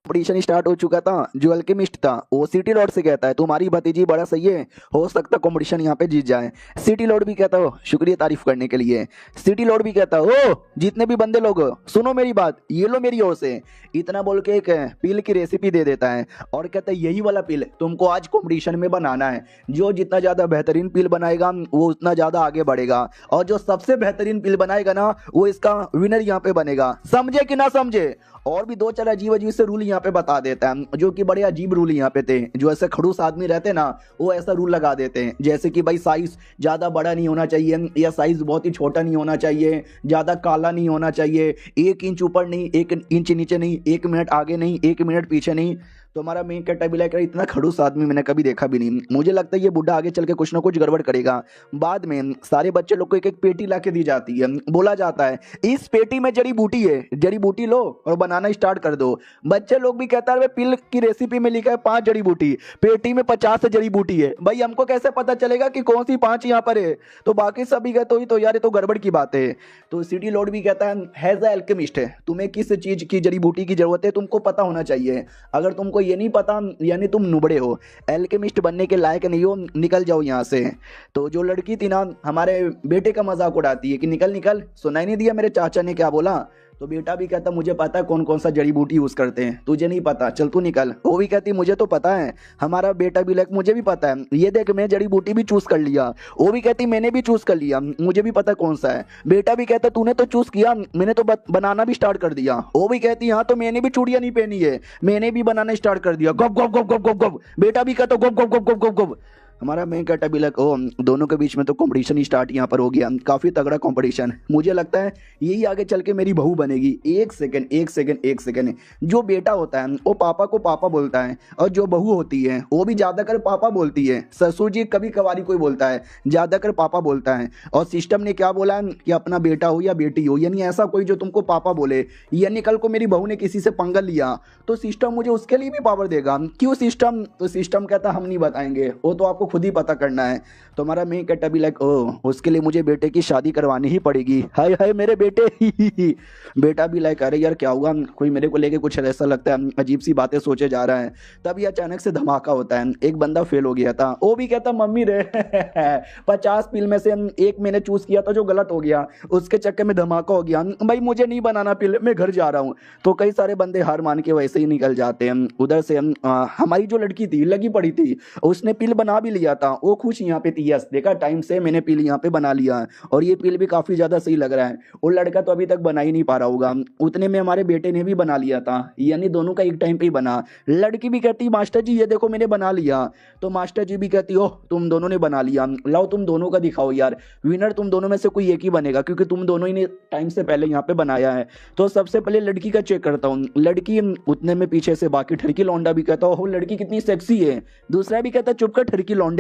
कंपटीशन स्टार्ट हो चुका था। जो अल्केमिस्ट था वो सिटी लॉर्ड से कहता है तुम्हारी भतीजी बड़ा सही है, हो सकता कंपटीशन यहाँ पे जीत जाए। सिटी लॉर्ड भी कहता हो शुक्रिया तारीफ करने के लिए। सिटी लॉर्ड भी कहता ओ जितने भी बंदे लोग सुनो मेरी बात, ये लो मेरी ओर से, इतना बोल के एक पिल की रेसिपी दे देता है और कहता है यही वाला पिल तुमको आज कंपटीशन में बनाना है, जो जितना ज्यादा बेहतरीन पिल बनाएगा वो उतना ज्यादा आगे बढ़ेगा, और जो सबसे बेहतरीन पिल बनाएगा ना वो इसका विनर यहाँ पे बनेगा, समझे कि ना समझे। और भी 2-4 अजीब अजीब से रूल यहाँ पे बता देता है, जो कि बड़े अजीब रूल यहाँ पे थे। जो ऐसे खड़ूस आदमी रहते ना वो ऐसा रूल लगा देते हैं, जैसे कि भाई साइज ज्यादा बड़ा नहीं होना चाहिए, या साइज बहुत ही छोटा नहीं होना चाहिए, ज्यादा काला नहीं होना चाहिए, 1 इंच ऊपर नहीं, 1 इंच नीचे नहीं, 1 मिनट आगे नहीं, 1 मिनट पीछे नहीं। तो हमारा मेन कैरेक्टर भी लाइक इतना खड़ूस आदमी मैंने कभी देखा भी नहीं। मुझे लगता है ये बुढ़ा आगे चल के कुछ ना कुछ गड़बड़ करेगा। बाद में सारे बच्चे लोग को एक एक पेटी ला के दी जाती है, बोला जाता है इस पेटी में जड़ी बूटी है, जड़ी बूटी लो और बनाना स्टार्ट कर दो। बच्चे लोग भी कहता है पिल की रेसिपी में लिखा है 5 जड़ी बूटी, पेटी में 50 जड़ी बूटी है। भाई हमको कैसे पता चलेगा कि कौन सी 5 यहाँ पर है? तो बाकी सभी कहते हो तो यार ये तो गड़बड़ की बात है। तो सिटी लॉर्ड भी कहता है एज अ एल्केमिस्ट है, तुम्हें किस चीज की जड़ी बूटी की जरूरत है तुमको पता होना चाहिए। अगर तुमको ये नहीं पता यानी तुम नुबड़े हो, एल्केमिस्ट बनने के लायक नहीं हो, निकल जाओ यहाँ से। तो जो लड़की थी ना हमारे बेटे का मजाक उड़ाती है कि निकल निकल, सुनाई नहीं दिया मेरे चाचा ने क्या बोला? तो बेटा भी कहता मुझे पता है कौन कौन सा जड़ी बूटी यूज करते हैं, तुझे नहीं पता, चल तू निकल। वो भी कहती मुझे तो पता है। हमारा बेटा भी लाइक मुझे भी पता है, ये देख मैं जड़ी बूटी भी चूज कर लिया। वो भी कहती मैंने भी चूज कर लिया, मुझे भी पता कौन सा है। बेटा भी कहता तूने तो चूज किया, मैंने तो बनाना भी स्टार्ट कर दिया। वो भी कहती हाँ तो मैंने भी चूड़ियां नहीं पहनी है, मैंने भी बनाना स्टार्ट कर दिया। गप गप गप गप गप गप। बेटा भी कहता गप गप गप गप गप गप। हमारा मेन कैरेक्टर भी लाइक ओ दोनों के बीच में तो कंपटीशन स्टार्ट यहाँ पर हो गया, काफ़ी तगड़ा कंपटीशन। मुझे लगता है यही आगे चल के मेरी बहू बनेगी। एक सेकंड एक सेकंड एक सेकंड। जो बेटा होता है वो पापा को पापा बोलता है और जो बहू होती है वो भी ज़्यादातर पापा बोलती है। ससुर जी कभी कभारी कोई बोलता है, ज़्यादातर पापा बोलता है। और सिस्टम ने क्या बोला है कि अपना बेटा हो या बेटी हो यानी ऐसा कोई जो तुमको पापा बोले, यानी कल को मेरी बहू ने किसी से पंगा लिया तो सिस्टम मुझे उसके लिए भी पावर देगा। क्यों सिस्टम? तो सिस्टम कहता हम नहीं बताएंगे, वो तो आपको खुद ही पता करना है। तो हमारा मेन कैरेक्टर भी लाइक ओ उसके लिए मुझे बेटे की शादी करवानी ही पड़ेगी। हाय हाय मेरे बेटे। बेटा भी लाइक अरे यार क्या हुआ, कोई मेरे को लेके कुछ ऐसा लगता है अजीब सी बातें सोचे जा रहा है। तभी अचानक से धमाका होता है, एक बंदा फेल हो गया था। वो भी कहता मम्मी रे 50 पिल में से एक मैंने चूज किया था जो गलत हो गया, उसके चक्कर में धमाका हो गया। भाई मुझे नहीं बनाना पिल, मैं घर जा रहा हूँ। तो कई सारे बंदे हार मान के वैसे ही निकल जाते हैं। उधर से हमारी जो लड़की थी लगी पड़ी थी, उसने पिल बना भी लिया था। वो खुश यहाँ पे थी, यस देखा टाइम से मैंने पिल यहाँ पे बना लिया है और ये पिल भी काफी ज्यादा सही लग रहा है। वो लड़का तो अभी तक बना ही नहीं पा रहा होगा, उतने में हमारे बेटे ने भी बना लिया था, यानी दोनों का एक टाइम पे ही बना। लड़की भी कहती मास्टर जी ये देखो मैंने बना लिया। तो मास्टर जी भी कहती ओह तुम दोनों ने बना लिया, लाओ तुम दोनों का दिखाओ यार, विनर तुम दोनों में से कोई एक ही बनेगा क्योंकि तुम दोनों ही ने टाइम से पहले यहाँ पे बनाया है। तो सबसे पहले लड़की का चेक करता हूँ। लड़की उतने में पीछे से बाकी ठरकी लौंडा भी कहता हो लड़की कितनी सेक्सी है। दूसरा भी कहता चुप कर ठरकी लौंडे।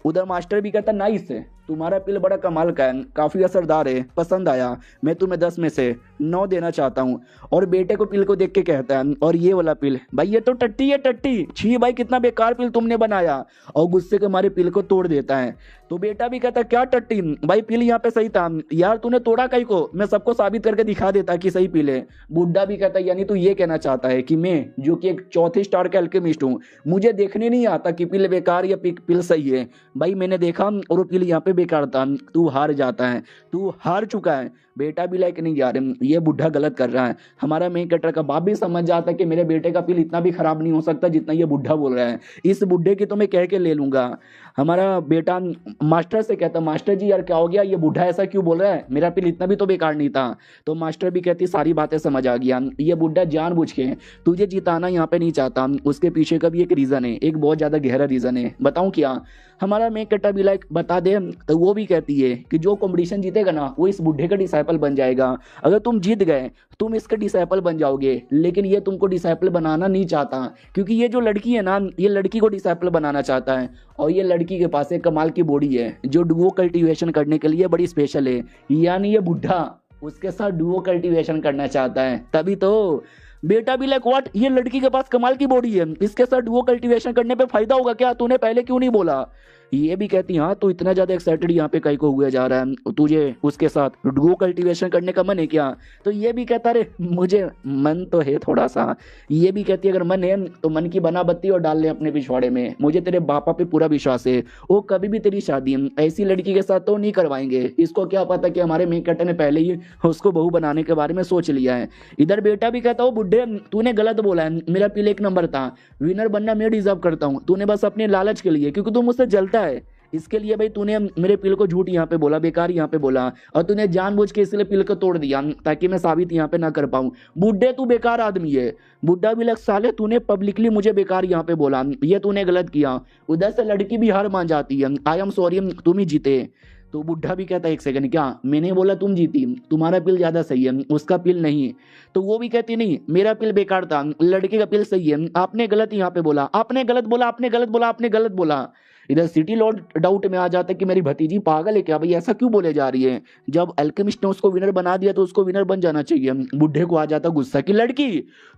उधर मास्टर भी कहता नाइस है, तुम्हारा पिल बड़ा कमाल का है, काफी असरदार है, पसंद आया, मैं तुम्हें 10 में से 9 देना चाहता हूँ। और बेटे को पिल को देख के कहता है और ये वाला पिल भाई ये तो टट्टी है टट्टी, छी भाई कितना बेकार पिल तुमने बनाया, और गुस्से के हमारे पिल को तोड़ देता है। तो बेटा भी कहता क्या टट्टी भाई पिल यहाँ पे सही था यार, तूने तोड़ा कहीं को, मैं सबको साबित करके दिखा देता कि सही पिल है। बुड्ढा भी कहता यानी तू ये कहना चाहता है कि मैं जो कि एक चौथे स्टार का एल्केमिस्ट हूँ, मुझे देखने नहीं आता कि पिल बेकार या पिल सही है। भाई मैंने देखा और वो पिल यहाँ पे बेकार था, तू हार जाता है, तू हार चुका है। बेटा भी लाइक नहीं यार ये बुढ़ा गलत कर रहा है। हमारा मेन कैरेक्टर का बाप भी समझ जाता है कि मेरे बेटे का पिल इतना भी खराब नहीं हो सकता जितना ये बुढ़ा बोल रहा है, इस बुढ़े की तो मैं कह के ले लूंगा। हमारा बेटा मास्टर से कहता मास्टर जी यार क्या हो गया, ये बुढ़ा ऐसा क्यों बोल रहा है, मेरा पिल इतना भी तो बेकार नहीं था। तो मास्टर भी कहती सारी बातें समझ आ गया, ये बुढ़ा जानबूझ के तुझे जिताना यहाँ पे नहीं चाहता, उसके पीछे का भी एक रीजन है, एक बहुत ज्यादा गहरा रीजन है। बताऊं क्या? हमारा मेन कैरेक्टर भी लाइक बता दे। तो वो भी कहती है कि जो कंपटीशन जीतेगा ना वो इस बुढ़े का डिसाइपल बन जाएगा, अगर तुम जीत गए तुम इसके डिसाइपल बन जाओगे, लेकिन ये तुमको डिसाइपल बनाना नहीं चाहता क्योंकि ये जो लड़की है ना ये लड़की को डिसाइपल बनाना चाहता है। और ये लड़की के पास एक कमाल की बॉडी है जो डुओ कल्टीवेशन करने के लिए बड़ी स्पेशल है, यानी ये बुढ़ा उसके साथ डुओ कल्टीवेशन करना चाहता है। तभी तो बेटा भी लाइक व्हाट, ये लड़की के पास कमाल की बॉडी है, इसके साथ डुओ कल्टीवेशन करने पे फायदा होगा क्या, तूने पहले क्यों नहीं बोला? ये भी कहती हाँ तो इतना ज्यादा एक्साइटेड यहाँ पे कहीं को हुआ जा रहा है, तुझे उसके साथ डुओ कल्टीवेशन करने का मन है क्या? तो ये भी कहता रे मुझे मन तो है थोड़ा सा। ये भी कहती है अगर मन है तो मन की बना बत्ती और डाल ले अपने पिछवाड़े में, मुझे तेरे बापा पे पूरा विश्वास है, वो कभी भी तेरी शादी ऐसी लड़की के साथ तो नहीं करवाएंगे। इसको क्या पता कि हमारे मेन कैरेक्टर ने पहले ही उसको बहू बनाने के बारे में सोच लिया है। इधर बेटा भी कहता हो बुढ़े तूने गलत बोला है, मेरा पिल 1 नंबर था, विनर बनना मैं डिजर्व करता हूँ, तूने बस अपने लालच के लिए क्योंकि तू मुझसे जलता है इसके लिए भाई तूने मेरे पिल को झूठ यहाँ पे बोला, बेकार यहाँ पे बोला, और तूने जानबूझ के इसलिए पिल को तोड़ दिया ताकि मैं साबित यहाँ पे ना कर पाऊं। बुड्ढे तू बेकार आदमी है। बुड्ढा भी लग साले तूने पब्लिकली मुझे बेकार यहाँ पे बोला, ये तूने गलत किया। उधर से लड़की भी हार मान जाती है, आई एम सॉरी तुम ही जीते। तो बुढ़ा भी कहता है एक सेकंड, क्या मैंने बोला तुम जीती, तुम्हारा पिल ज्यादा सही है, उसका पिल नहीं। तो वो भी कहती नहीं, मेरा पिल बेकार था, लड़के का पिल सही है, आपने गलत यहाँ पे बोला, आपने गलत बोला, आपने गलत बोला, आपने गलत बोला। इधर सिटी लॉर्ड डाउट में आ जाता है कि मेरी भतीजी पागल है क्या भाई, ऐसा क्यों बोले जा रही है। जब अल्केमिस्ट ने उसको विनर बना दिया तो उसको विनर बन जाना चाहिए। बुढ़े को आ जाता गुस्सा कि लड़की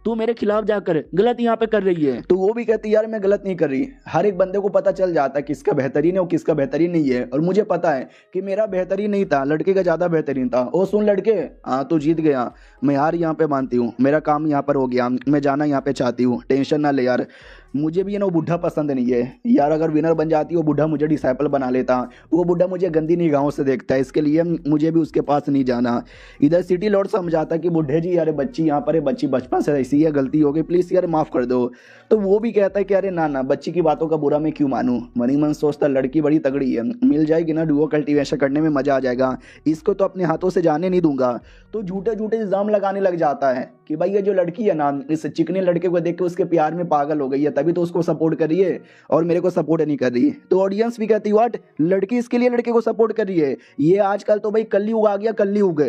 तू मेरे खिलाफ जाकर गलत यहाँ पे कर रही है। तो वो भी कहती यार मैं गलत नहीं कर रही। हर एक बंदे को पता चल जाता है किसका बेहतरीन है और किसका बेहतरीन नहीं है, और मुझे पता है कि मेरा बेहतरीन नहीं था, लड़के का ज्यादा बेहतरीन था। ओ सुन लड़के, हाँ तू जीत गया, मैं हार यहाँ पे मानती हूँ, मेरा काम यहाँ पर हो गया, मैं जाना यहाँ पे चाहती हूँ, टेंशन ना ले यार। मुझे भी है ना वो बुढ़ा पसंद नहीं है यार, अगर विनर बन जाती वो बुढ़ा मुझे डिसाइपल बना लेता, वो बुढ़ा मुझे गंदी निगाहों से देखता है, इसके लिए मुझे भी उसके पास नहीं जाना। इधर सिटी लॉर्ड समझाता कि बुढ़े जी यार बच्ची यहाँ पर है, बच्ची बचपन से ऐसी है, गलती हो गई, प्लीज़ यार माफ़ कर दो। तो वो भी कहता है कि अरे ना ना, बच्ची की बातों का बुरा मैं क्यों मानूं। मनी मन सोचता लड़की बड़ी तगड़ी है, मिल जाएगी ना डुओ कल्टीवेशन करने में मजा आ जाएगा, इसको तो अपने हाथों से जाने नहीं दूंगा। तो झूठे झूठे इल्जाम लगाने लग जाता है कि भाई ये जो लड़की है ना, इस चिकने लड़के को देख के उसके प्यार में पागल हो गई है, तभी तो उसको सपोर्ट कर रही है और मेरे को सपोर्ट नहीं कर रही है। तो ऑडियंस भी कहती व्हाट, लड़की इसके लिए लड़के को सपोर्ट कर रही है, ये आजकल तो भाई कलयुग आ गया, कलयुग।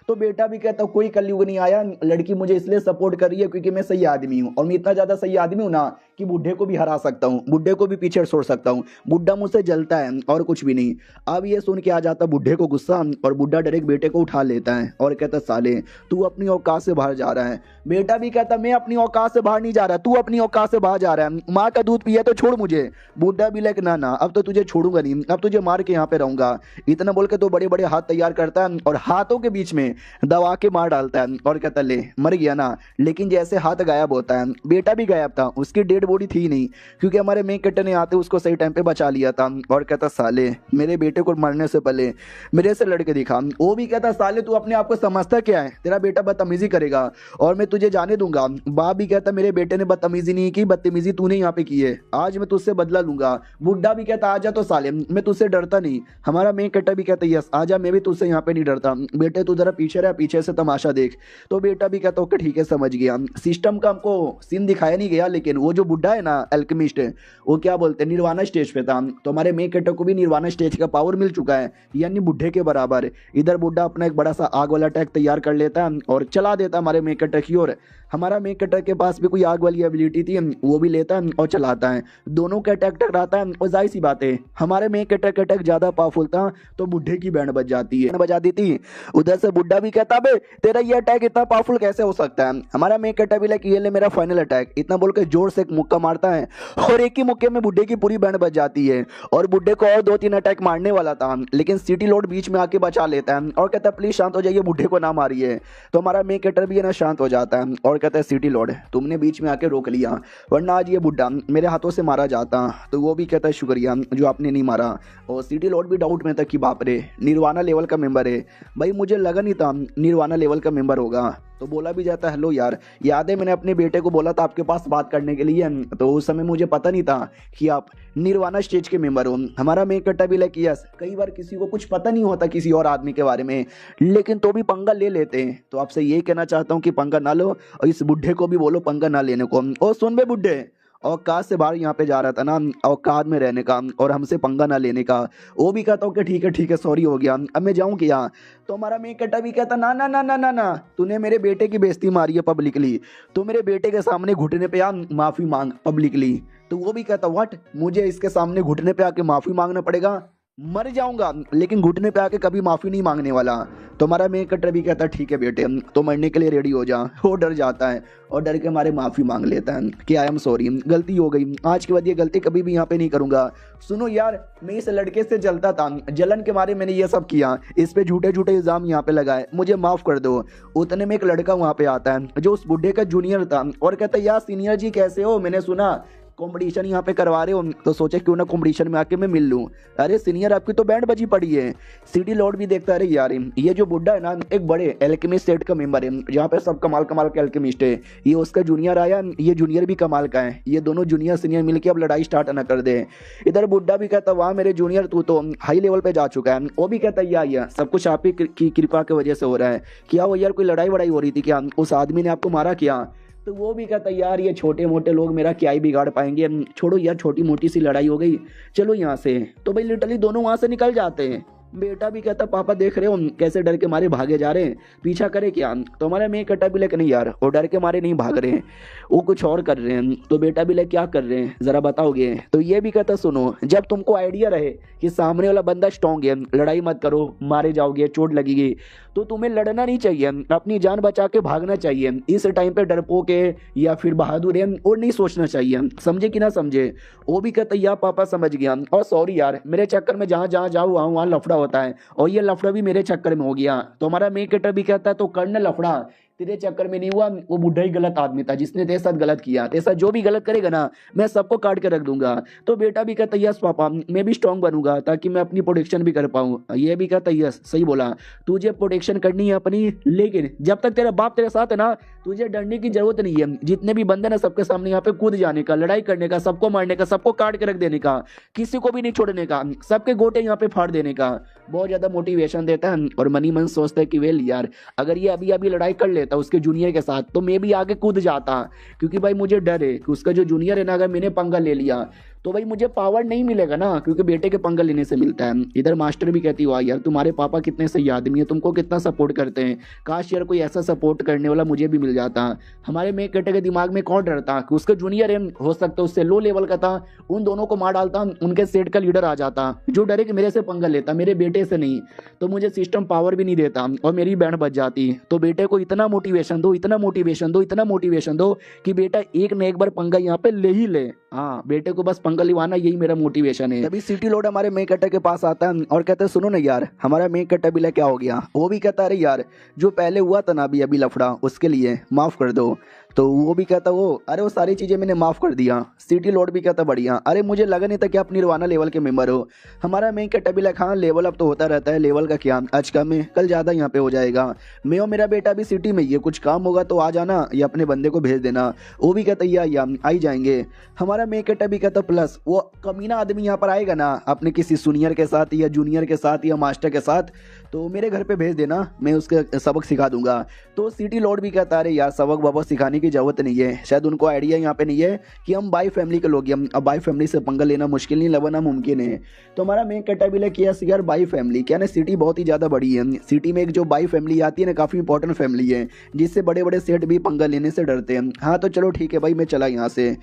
तो बेटा भी कहता कोई कलयुग नहीं आया, लड़की मुझे इसलिए सपोर्ट कर रही है क्योंकि मैं सही आदमी हूँ, और मैं इतना ज्यादा सही आदमी हूँ ना कि बुढ़े को भी हरा सकता हूँ, बुढ़े को भी पीछे छोड़ सकता हूँ, बुढ़ा मुझसे जलता है और कुछ भी नहीं। अब ये सुन के आ जाता बुढ़े को गुस्सा, और बुढ़ा डायरेक्ट बेटे को उठा लेता है और कहता साले तू अपनी औकात से बाहर जा रहा है। बेटा भी कहता मैं अपनी औकात से बाहर नहीं जा रहा, तू अपनी औकात से बाहर जा रहा है, माँ का दूध पिया तो छोड़ मुझे। बुढ़ा भी लाइक ना ना, अब तो तुझे छोड़ूंगा नहीं, अब तुझे मार के यहाँ पे रहूंगा। इतना बोल के तो बड़े बड़े हाथ तैयार करता है और हाथों के बीच में दबा के मार डालता है और कहता ले मर गया ना। लेकिन जैसे हाथ गायब होता है, बेटा भी गायब था, उसकी डेड बॉडी थी नहीं, क्योंकि हमारे मेन कट्टर ने आते उसको सही टाइम पे बचा लिया था। और कहता साले मेरे बेटे को मरने से पहले मेरे से लड़के दिखा। वो भी कहता साले तू अपने आप को समझता क्या है, तेरा बेटा बदतमीजी करेगा और मैं तुझे जाने दूंगा। बाप भी कहता मेरे बेटे ने बदतमीजी नहीं की, बदतमीजी तूने यहाँ पे की है, आज मैं तुझसे बदला लूंगा। बुढ़ा भी कहता आजा तो साले, मैं तुझसे डरता नहीं। हमारा मेन कट्टर भी कहता यस आजा, मैं भी तुझसे यहाँ पे नहीं डरता, बेटे तू जरा पीछे रह, पीछे से तमाशा देख। तो बेटा भी कहता ओके ठीक है समझ गया। सिस्टम का हमको सीन दिखाया नहीं गया, लेकिन वो जो बुढ़ा है ना अल्केमिस्ट, वो क्या बोलते हैं निर्वाणा स्टेज पे था, तो हमारे मेन कट्टर को भी निर्वाणा स्टेज का पावर मिल चुका है, यानी बुढ़े के बराबर। इधर बुढ़ा अपना एक बड़ा सा आग वाला अटैक तैयार कर लेता है और चला देता हमारे मेन कट्टर की ओर। हमारा मेन कट्टर के पास भी कोई आग वाली एबिलिटी थी, वो भी लेता है और चलाता है, दोनों का अटैक टकराता है। और जाहिर सी बात है हमारे मेन कट्टर का अटैक ज्यादा पावरफुल था, तो बुढ़े की बैंड बज जाती है, बजा दी थी। उधर से बुढ़ा भी कहता बे तेरा ये अटैक इतना पावरफुल कैसे हो सकता है। हमारा मेन कट्टर भी लाइक ये ले मेरा फाइनल अटैक, इतना बोल के जोर से एक मुक्का मारता है और एक ही मुक्के में बुढ़े की पूरी बैंड बज जाती है। और बुढ़े को और 2-3 अटैक मारने वाला था, लेकिन सिटी लॉर्ड बीच में आके बचा लेता है और कहता है प्लीज शांत हो जाइए, बुढ़े को ना मारिए। तो हमारा मेन कट्टर भी है ना शांत हो जाता है और कहता है सिटी लॉर्ड तुमने बीच में आके रोक लिया, वरना आज ये बुढ़ा मेरे हाथों से मारा जाता। तो वो भी कहता है शुक्रिया जो आपने नहीं मारा। और सिटी लॉर्ड भी डाउट में था कि बाप रे निर्वाणा लेवल का मेंबर है, भाई मुझे लगा नहीं था निर्वाणा लेवल का मेंबर होगा। तो बोला भी जाता हेलो यार, याद है मैंने अपने बेटे को बोला था आपके पास बात करने के लिए, तो उस समय मुझे पता नहीं था कि आप निर्वाणा स्टेज के मेंबर हो। हमारा मेन कट्टा भी लाइक यस, कई बार किसी को कुछ पता नहीं होता किसी और आदमी के बारे में, लेकिन तो भी पंगा ले लेते हैं। तो आपसे यही कहना चाहता हूँ कि पंगा ना लो, और इस बुढ़े को भी बोलो पंगा ना लेने को। और सुन बे बुढ़े, औकात से बाहर यहाँ पे जा रहा था ना, औकात में रहने का और हमसे पंगा ना लेने का। वो भी कहता हूँ कि ठीक है सॉरी हो गया, अब मैं जाऊँ क्या। तो हमारा मेन कट्टा भी कहता ना ना ना ना ना ना, तूने मेरे बेटे की बेइज्जती मारी है पब्लिकली, तो मेरे बेटे के सामने घुटने पे आ माफी मांग पब्लिकली। तो वो भी कहता व्हाट, मुझे इसके सामने घुटने पे आके माफी मांगना पड़ेगा, मर जाऊंगा लेकिन घुटने पे आके कभी माफी नहीं मांगने वाला। तो हमारा मेन कट्टर भी कहता ठीक है बेटे, तो मरने के लिए रेडी हो जा। वो डर जाता है और डर के हमारे माफी मांग लेता है कि आई एम सॉरी, गलती हो गई, आज के बाद ये गलती कभी भी यहाँ पे नहीं करूंगा। सुनो यार, मैं इस लड़के से जलता था, जलन के मारे मैंने ये सब किया, इस पे झूठे झूठे इल्जाम यहाँ पे लगाए, मुझे माफ कर दो। उतने में एक लड़का वहाँ पे आता है जो उस बुढ़े का जूनियर था और कहता है यार सीनियर जी कैसे हो, मैंने सुना कंपटीशन यहाँ पे करवा रहे हो, तो सोचे क्यों ना कंपटीशन में आके मैं मिल लूँ। अरे सीनियर आपकी तो बैंड बजी पड़ी है। सिटी लॉर्ड भी देखता है अरे यार ये जो बुड्ढा है ना एक बड़े एल्केमिस्ट सेट का मेंबर है, जहाँ पे सब कमाल कमाल के एल्केमिस्ट है, ये उसका जूनियर आया, ये जूनियर भी कमाल का है, ये दोनों जूनियर सीनियर मिलकर अब लड़ाई स्टार्ट ना कर दे। इधर बुड्ढा भी कहता वाह मेरे जूनियर तू तो हाई लेवल पे जा चुका है। वो भी कहता या सब कुछ आप ही की कृपा की वजह से हो रहा है। क्या वो यार कोई लड़ाई वड़ाई हो रही थी क्या, उस आदमी ने आपको मारा क्या। तो वो भी कहता यार ये छोटे मोटे लोग मेरा क्या ही बिगाड़ पाएंगे, छोड़ो यार छोटी मोटी सी लड़ाई हो गई, चलो यहाँ से। तो भाई लिटरली दोनों वहाँ से निकल जाते हैं। बेटा भी कहता पापा देख रहे हो कैसे डर के मारे भागे जा रहे हैं, पीछा करे क्या। तो हमारा मेन कट्टा भी नहीं यार, वो डर के मारे नहीं भाग रहे हैं, वो कुछ और कर रहे हैं। तो बेटा भी क्या कर रहे हैं जरा बताओगे। तो ये भी कहता सुनो, जब तुमको आइडिया रहे कि सामने वाला बंदा स्ट्रॉन्ग है, लड़ाई मत करो, मारे जाओगे, चोट लगेगी, तो तुम्हें लड़ना नहीं चाहिए, अपनी जान बचा के भागना चाहिए। इस टाइम पे डरपोक है या फिर बहादुर है और नहीं सोचना चाहिए, समझे कि ना समझे। वो भी कहता यार पापा समझ गया, और सॉरी यार मेरे चक्कर में जहाँ जहाँ जाऊँ वहाँ लफड़ा होता है, और ये लफड़ा भी मेरे चक्कर में हो गया। तो हमारा मेन कैरेक्टर भी कहता है तो करना लफड़ा, तेरे चक्कर में नहीं हुआ, वो बुढ़ा ही गलत आदमी था जिसने तेरे साथ गलत किया, तेरे साथ जो भी गलत करेगा ना मैं सबको काट के रख दूंगा। तो बेटा भी कहता यस पापा, मैं भी स्ट्रांग बनूंगा ताकि मैं अपनी प्रोटेक्शन भी कर पाऊँ। ये भी कहता यस सही बोला, तुझे प्रोटेक्शन करनी है अपनी, लेकिन जब तक तेरा बाप तेरे साथ है ना तुझे डरने की जरूरत नहीं है। जितने भी बंदे ना सबके सामने यहाँ पे कूद जाने का, लड़ाई करने का, सबको मारने का, सबको काट के रख देने का, किसी को भी नहीं छोड़ने का, सबके गोटे यहाँ पे फाड़ देने का। बहुत ज्यादा मोटिवेशन देता है और मनी मन सोचता है कि वेल यार अगर ये अभी अभी लड़ाई कर लेता उसके जूनियर के साथ तो मैं भी आगे कूद जाता, क्योंकि भाई मुझे डर है कि उसका जो जूनियर है ना अगर मैंने पंगा ले लिया तो भाई मुझे पावर नहीं मिलेगा ना, क्योंकि बेटे के पंगा लेने से मिलता है। इधर मास्टर भी कहती हुआ यार तुम्हारे पापा कितने सही आदमी है, तुमको कितना सपोर्ट करते हैं, काश यार कोई ऐसा सपोर्ट करने वाला मुझे भी मिल जाता। हमारे मेन कैरेक्टर के दिमाग में कौन डरता कि उसका जूनियर है, हो सकता उससे लो लेवल का था, उन दोनों को मार डालता, उनके सेट का लीडर आ जाता जो डरे कि मेरे से पंगा लेता, मेरे बेटे से नहीं, तो मुझे सिस्टम पावर भी नहीं देता और मेरी बैंड बच जाती। तो बेटे को इतना मोटिवेशन दो, इतना मोटिवेशन दो, इतना मोटिवेशन दो कि बेटा एक न एक बार पंगा यहाँ पे ले ही ले। हाँ बेटे को बस पंगा लिवाना, यही मेरा मोटिवेशन है। तभी सिटी लोड हमारे मेन कैरेक्टर के पास आता है और कहते हैं सुनो ना यार हमारा मेन कैरेक्टर भी क्या हो गया। वो भी कहता अरे यार जो पहले हुआ था ना अभी लफड़ा उसके लिए माफ कर दो। तो वो भी कहता अरे वो सारी चीजें मैंने माफ कर दिया। सिटी लोड भी कहता बढ़िया, अरे मुझे लगा नहीं था कि आप निर्वाणा लेवल के मेंबर हो। हमारा मेन कैरेक्टर भी हाँ लेवल अप तो होता रहता है, लेवल का क्या आज कम है कल ज्यादा यहाँ पे हो जाएगा। मैं और मेरा बेटा भी सिटी में ही है, कुछ काम होगा तो आ जाना या अपने बंदे को भेज देना। वो भी कहता या आई जाएंगे। हमारा मेन कैरेक्टर भी कहता प्लस वो कमीना आदमी यहाँ पर आएगा ना अपने किसी सीनियर के साथ या जूनियर के साथ या मास्टर के साथ तो मेरे घर पे भेज देना, मैं उसके सबक सिखा दूंगा। तो सिटी लॉर्ड भी कहता है यार सबक बाबा सिखाने की जरूरत नहीं है, शायद उनको आइडिया यहाँ पे नहीं है कि हम बाई फैमिली के लोग हैं, अब बाई फैमिली से पंगा लेना मुश्किल नहीं, लगना मुमकिन है। तो हमारा मेन कैरेक्टर भी किया यार बाई फैमिली क्या ना, सिटी बहुत ही ज़्यादा बड़ी है, सिटी में एक जो बाई फैमिली आती है ना काफ़ी इंपॉर्टेंट फैमिली है जिससे बड़े बड़े सेट भी पंगा लेने से डरते हैं। हाँ तो चलो ठीक है भाई मैं चला यहाँ से।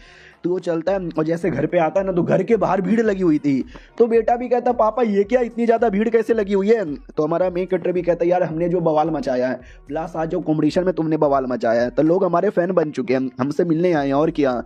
तो वो चलता है और जैसे घर पे आता है ना तो घर के बाहर भीड़ लगी हुई थी। तो बेटा भी कहता पापा ये क्या इतनी ज़्यादा भीड़ कैसे लगी हुई है। तो हमारा मेन कैरेक्टर भी कहता यार हमने जो बवाल मचाया है प्लस आज जो कॉम्पिटिशन में तुमने बवाल मचाया है तो लोग हमारे फैन बन चुके हैं, हमसे मिलने आए हैं और क्या।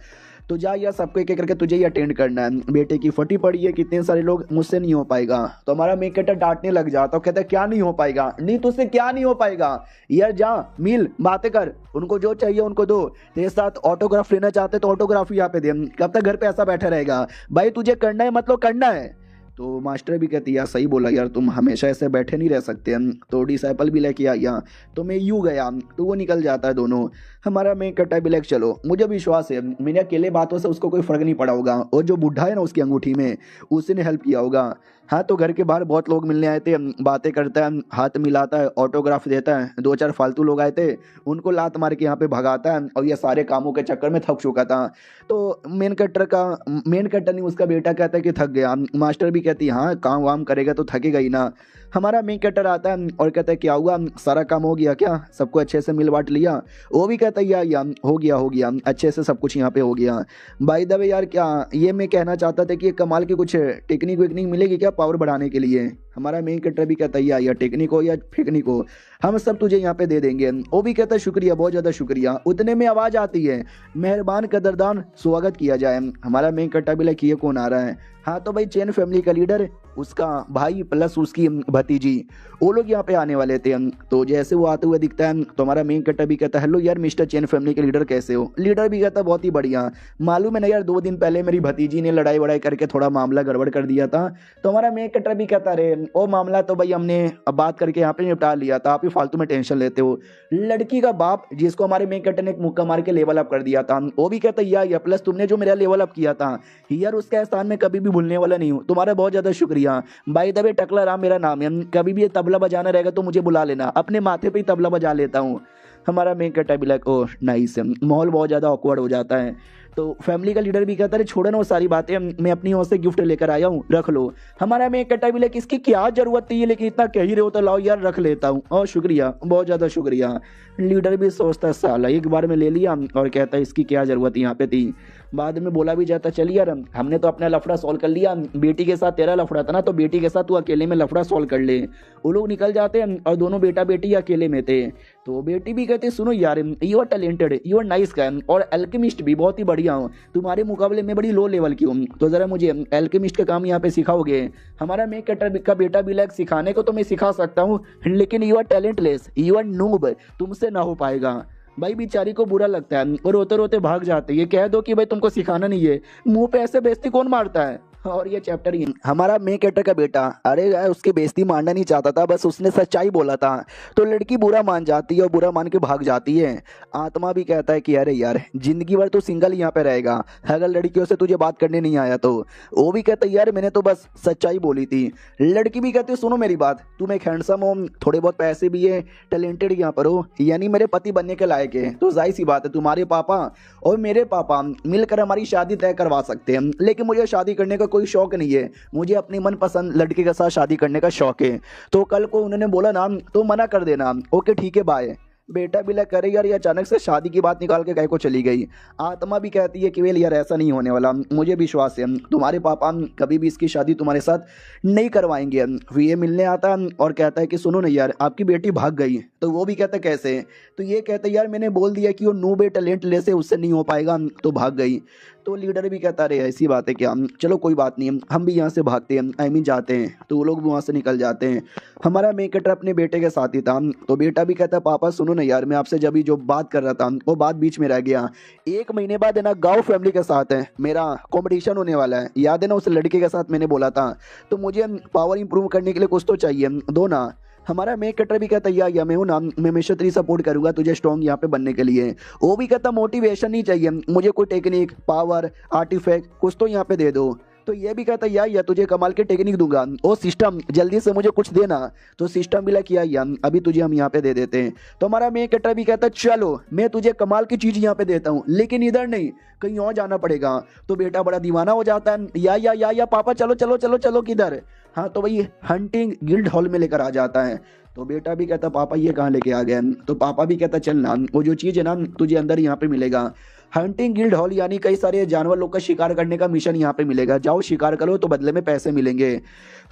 तो जा यार सबको एक एक करके तुझे ही अटेंड करना है, बेटे की फटी पड़ी है कितने सारे लोग, मुझसे नहीं हो पाएगा। तो हमारा मेन कैरेक्टर डांटने लग जाता है, कहता है क्या नहीं हो पाएगा, नहीं तुझसे क्या नहीं हो पाएगा यार, जा मिल बातें कर, उनको जो चाहिए उनको दो, तेरे साथ ऑटोग्राफ लेना चाहते तो ऑटोग्राफ यहाँ पे दे, कब तक घर पे ऐसा बैठा रहेगा भाई, तुझे करना है मतलब करना है। तो मास्टर भी कहती यार सही बोला यार तुम हमेशा ऐसे बैठे नहीं रह सकते। तो डिसाइपल भी लेके आया तो मैं यूँ गया तो वो निकल जाता है दोनों। हमारा मेन कैरेक्टर भी चलो मुझे विश्वास है मेरे अकेले बातों से उसको कोई फर्क नहीं पड़ा होगा, और जो बुढ़ा है ना उसकी अंगूठी में उसी ने हेल्प किया होगा। हाँ तो घर के बाहर बहुत लोग मिलने आए थे, बातें करता है, हाथ मिलाता है, ऑटोग्राफ देता है। 2-4 फालतू लोग आए थे उनको लात मार के यहाँ पे भगाता है, और ये सारे कामों के चक्कर में थक चुका था। तो मेन कैरेक्टर नहीं उसका बेटा कहता है कि थक गया। मास्टर भी कहती हाँ काम वाम करेगा तो थकेगा ही ना। हमारा मेन कैरेक्टर आता है और कहता है क्या हुआ सारा काम हो गया क्या, सबको अच्छे से मिल बांट लिया। वो भी कहता है या हो गया अच्छे से सब कुछ यहाँ पे हो गया। बाय द वे यार क्या ये मैं कहना चाहता था कि कमाल की कुछ टेक्निक वेक्निक मिलेगी क्या पावर बढ़ाने के लिए। हमारा मेन कैरेक्टर भी कहता है या टेक्निक हो या फेकनिक हो हम सब तुझे यहाँ पे दे देंगे। वो भी कहता है शुक्रिया बहुत ज़्यादा शुक्रिया। उतने में आवाज़ आती है मेहरबान कदरदान स्वागत किया जाए। हमारा मेन कैरेक्टर भी ये कौन आ रहा है। हाँ तो भाई चैन फैमिली का लीडर उसका भाई प्लस उसकी भतीजी वो लोग यहाँ पे आने वाले थे। तो जैसे वो आते हुए दिखता है तो हमारा मेन कैरेक्टर भी कहता है हेलो यार मिस्टर चैन फैमिली के लीडर कैसे हो। लीडर भी कहता है बहुत ही बढ़िया, मालूम है ना यार 2 दिन पहले मेरी भतीजी ने लड़ाई वड़ाई करके थोड़ा मामला गड़बड़ कर दिया था। तो हमारा मेन कैरेक्टर भी कहता रे वो मामला तो भाई हमने बात करके यहाँ पे निपटा लिया था, आप ही फालतू में टेंशन लेते हो। लड़की का बाप जिसको हमारे मेन कैरेक्टर ने एक मुक्का मार के लेवल अप कर दिया था वो भी कहता है या प्लस तुमने जो मेरा लेवल अप किया था यार उसका एहसान में कभी भी भूलने वाला नहीं हूँ, तुम्हारा बहुत ज्यादा शुक्रिया। बाय द वे टकला राम मेरा नाम है, कभी भी ये तबला बजाना रहेगा तो मुझे बुला लेना, अपने माथे पे ही तबला बजा लेता हूँ। हमारा मेन कैरेक्टर भी ओह नाइस है। माहौल बहुत ज़्यादा ऑकवर्ड हो जाता है। तो फैमिली का लीडर भी कहता है छोड़ो ना वो सारी बातें, मैं अपनी ओर से गिफ्ट लेकर आया हूँ, रख लो। हमारा मैं कहता भी लेकिन इसकी क्या जरूरत थी, लेकिन इतना कह ही रहे हो तो लाओ यार रख लेता हूँ, और शुक्रिया, बहुत ज़्यादा शुक्रिया। लीडर भी सोचता साला एक बार में ले लिया, और कहता है इसकी क्या जरूरत यहाँ पे थी। बाद में बोला भी जाता चल यार हमने तो अपना लफड़ा सॉल्व कर लिया, बेटी के साथ तेरा लफड़ा था ना, तो बेटी के साथ तू अकेले में लफड़ा सॉल्व कर ले। वो लोग निकल जाते हैं और दोनों बेटा बेटी अकेले में थे। तो बेटी भी कहती सुनो यार you are talented, you are nice guy, और एल्केमिस्ट भी बहुत ही बढ़िया हूँ, तुम्हारे मुकाबले में बड़ी लो लेवल की हूँ, तो ज़रा मुझे एल्केमिस्ट का काम यहाँ पे सिखाओगे। हमारा मेक कटर का बेटा भी लाइक सिखाने को तो मैं सिखा सकता हूँ, लेकिन you are talentless, you are noob, तुमसे ना हो पाएगा। भाई बेचारी को बुरा लगता है और रोते रोते भाग जाते हैं। ये कह दो कि भाई तुमको सिखाना नहीं है, मुंह पे ऐसे बेइज्जती कौन मारता है। और ये चैप्टर ही हमारा मे कैटर का बेटा, अरे यार उसकी बेइज्जती मारना नहीं चाहता था, बस उसने सच्चाई बोला था। तो लड़की बुरा मान जाती है और बुरा मान के भाग जाती है। आत्मा भी कहता है कि अरे यार जिंदगी भर तू सिंगल यहाँ पे रहेगा, अगर लड़कियों से तुझे बात करने नहीं आया तो। वो भी कहता है यार मैंने तो बस सच्चाई बोली थी। लड़की भी कहती है सुनो मेरी बात, तुम एक हैंडसम हो, थोड़े बहुत पैसे भी है, टैलेंटेड यहाँ पर हो, यानी मेरे पति बनने के लायक है, तो जाहिर सी बात है तुम्हारे पापा और मेरे पापा मिलकर हमारी शादी तय करवा सकते हैं। लेकिन मुझे शादी करने का कोई शौक नहीं है, मुझे अपनी मनपसंद लड़के के साथ शादी करने का शौक है। तो कल को उन्होंने बोला ना तो मना कर देना, ओके ठीक है बाय। बेटा भी लग करे यार ये अचानक से शादी की बात निकाल के कह को चली गई। आत्मा भी कहती है कि वेल यार ऐसा नहीं होने वाला, मुझे विश्वास है तुम्हारे पापा कभी भी इसकी शादी तुम्हारे साथ नहीं करवाएंगे। फिर ये मिलने आता और कहता है कि सुनो ना यार आपकी बेटी भाग गई। तो वो भी कहता है कैसे, तो ये कहता है यार मैंने बोल दिया कि वो नो बे टैलेंट ले से उससे नहीं हो पाएगा, तो भाग गई। तो लीडर भी कहता रहे ऐसी बात है क्या, चलो कोई बात नहीं हम भी यहाँ से भागते हैं, आई मीन जाते हैं। तो वो लोग वहाँ से निकल जाते हैं। हमारा मेकटर अपने बेटे के साथ ही था। तो बेटा भी कहता पापा सुनो ना यार मैं आपसे जब जो बात कर रहा था वो बात बीच में रह गया। 1 महीने बाद है ना गाँव फैमिली के साथ है मेरा कॉम्पिटिशन होने वाला है, याद है ना उस लड़के के साथ मैंने बोला था, तो मुझे पावर इंप्रूव करने के लिए कुछ तो चाहिए, दो ना। हमारा मेक कटर भी कहता या मैं हूँ ना, मैं हमेशा तेरी सपोर्ट करूंगा तुझे स्ट्रॉन्ग यहाँ पे बनने के लिए। वो भी कहता मोटिवेशन नहीं चाहिए मुझे, कोई टेक्निक पावर आर्टिफैक्ट कुछ तो यहाँ पे दे दो। तो ये भी कहता या तुझे कमाल के टेक्निक दूंगा, ओ सिस्टम जल्दी से मुझे कुछ देना। तो सिस्टम भी किया या अभी तुझे हम यहाँ पे दे देते हैं। तो हमारा मेक कटर भी कहता चलो मैं तुझे कमाल की चीज़ यहाँ पे देता हूँ, लेकिन इधर नहीं कहीं और जाना पड़ेगा। तो बेटा बड़ा दीवाना हो जाता है, या पापा चलो चलो चलो चलो किधर। हाँ तो भाई हंटिंग गिल्ड हॉल में लेकर आ जाता है। तो बेटा भी कहता पापा ये कहाँ लेके आ गए। तो पापा भी कहता चल ना वो जो चीज़ है ना तुझे अंदर यहाँ पे मिलेगा। हंटिंग गिल्ड हॉल यानी कई सारे जानवर लोग का शिकार करने का मिशन यहाँ पे मिलेगा, जाओ शिकार करो तो बदले में पैसे मिलेंगे।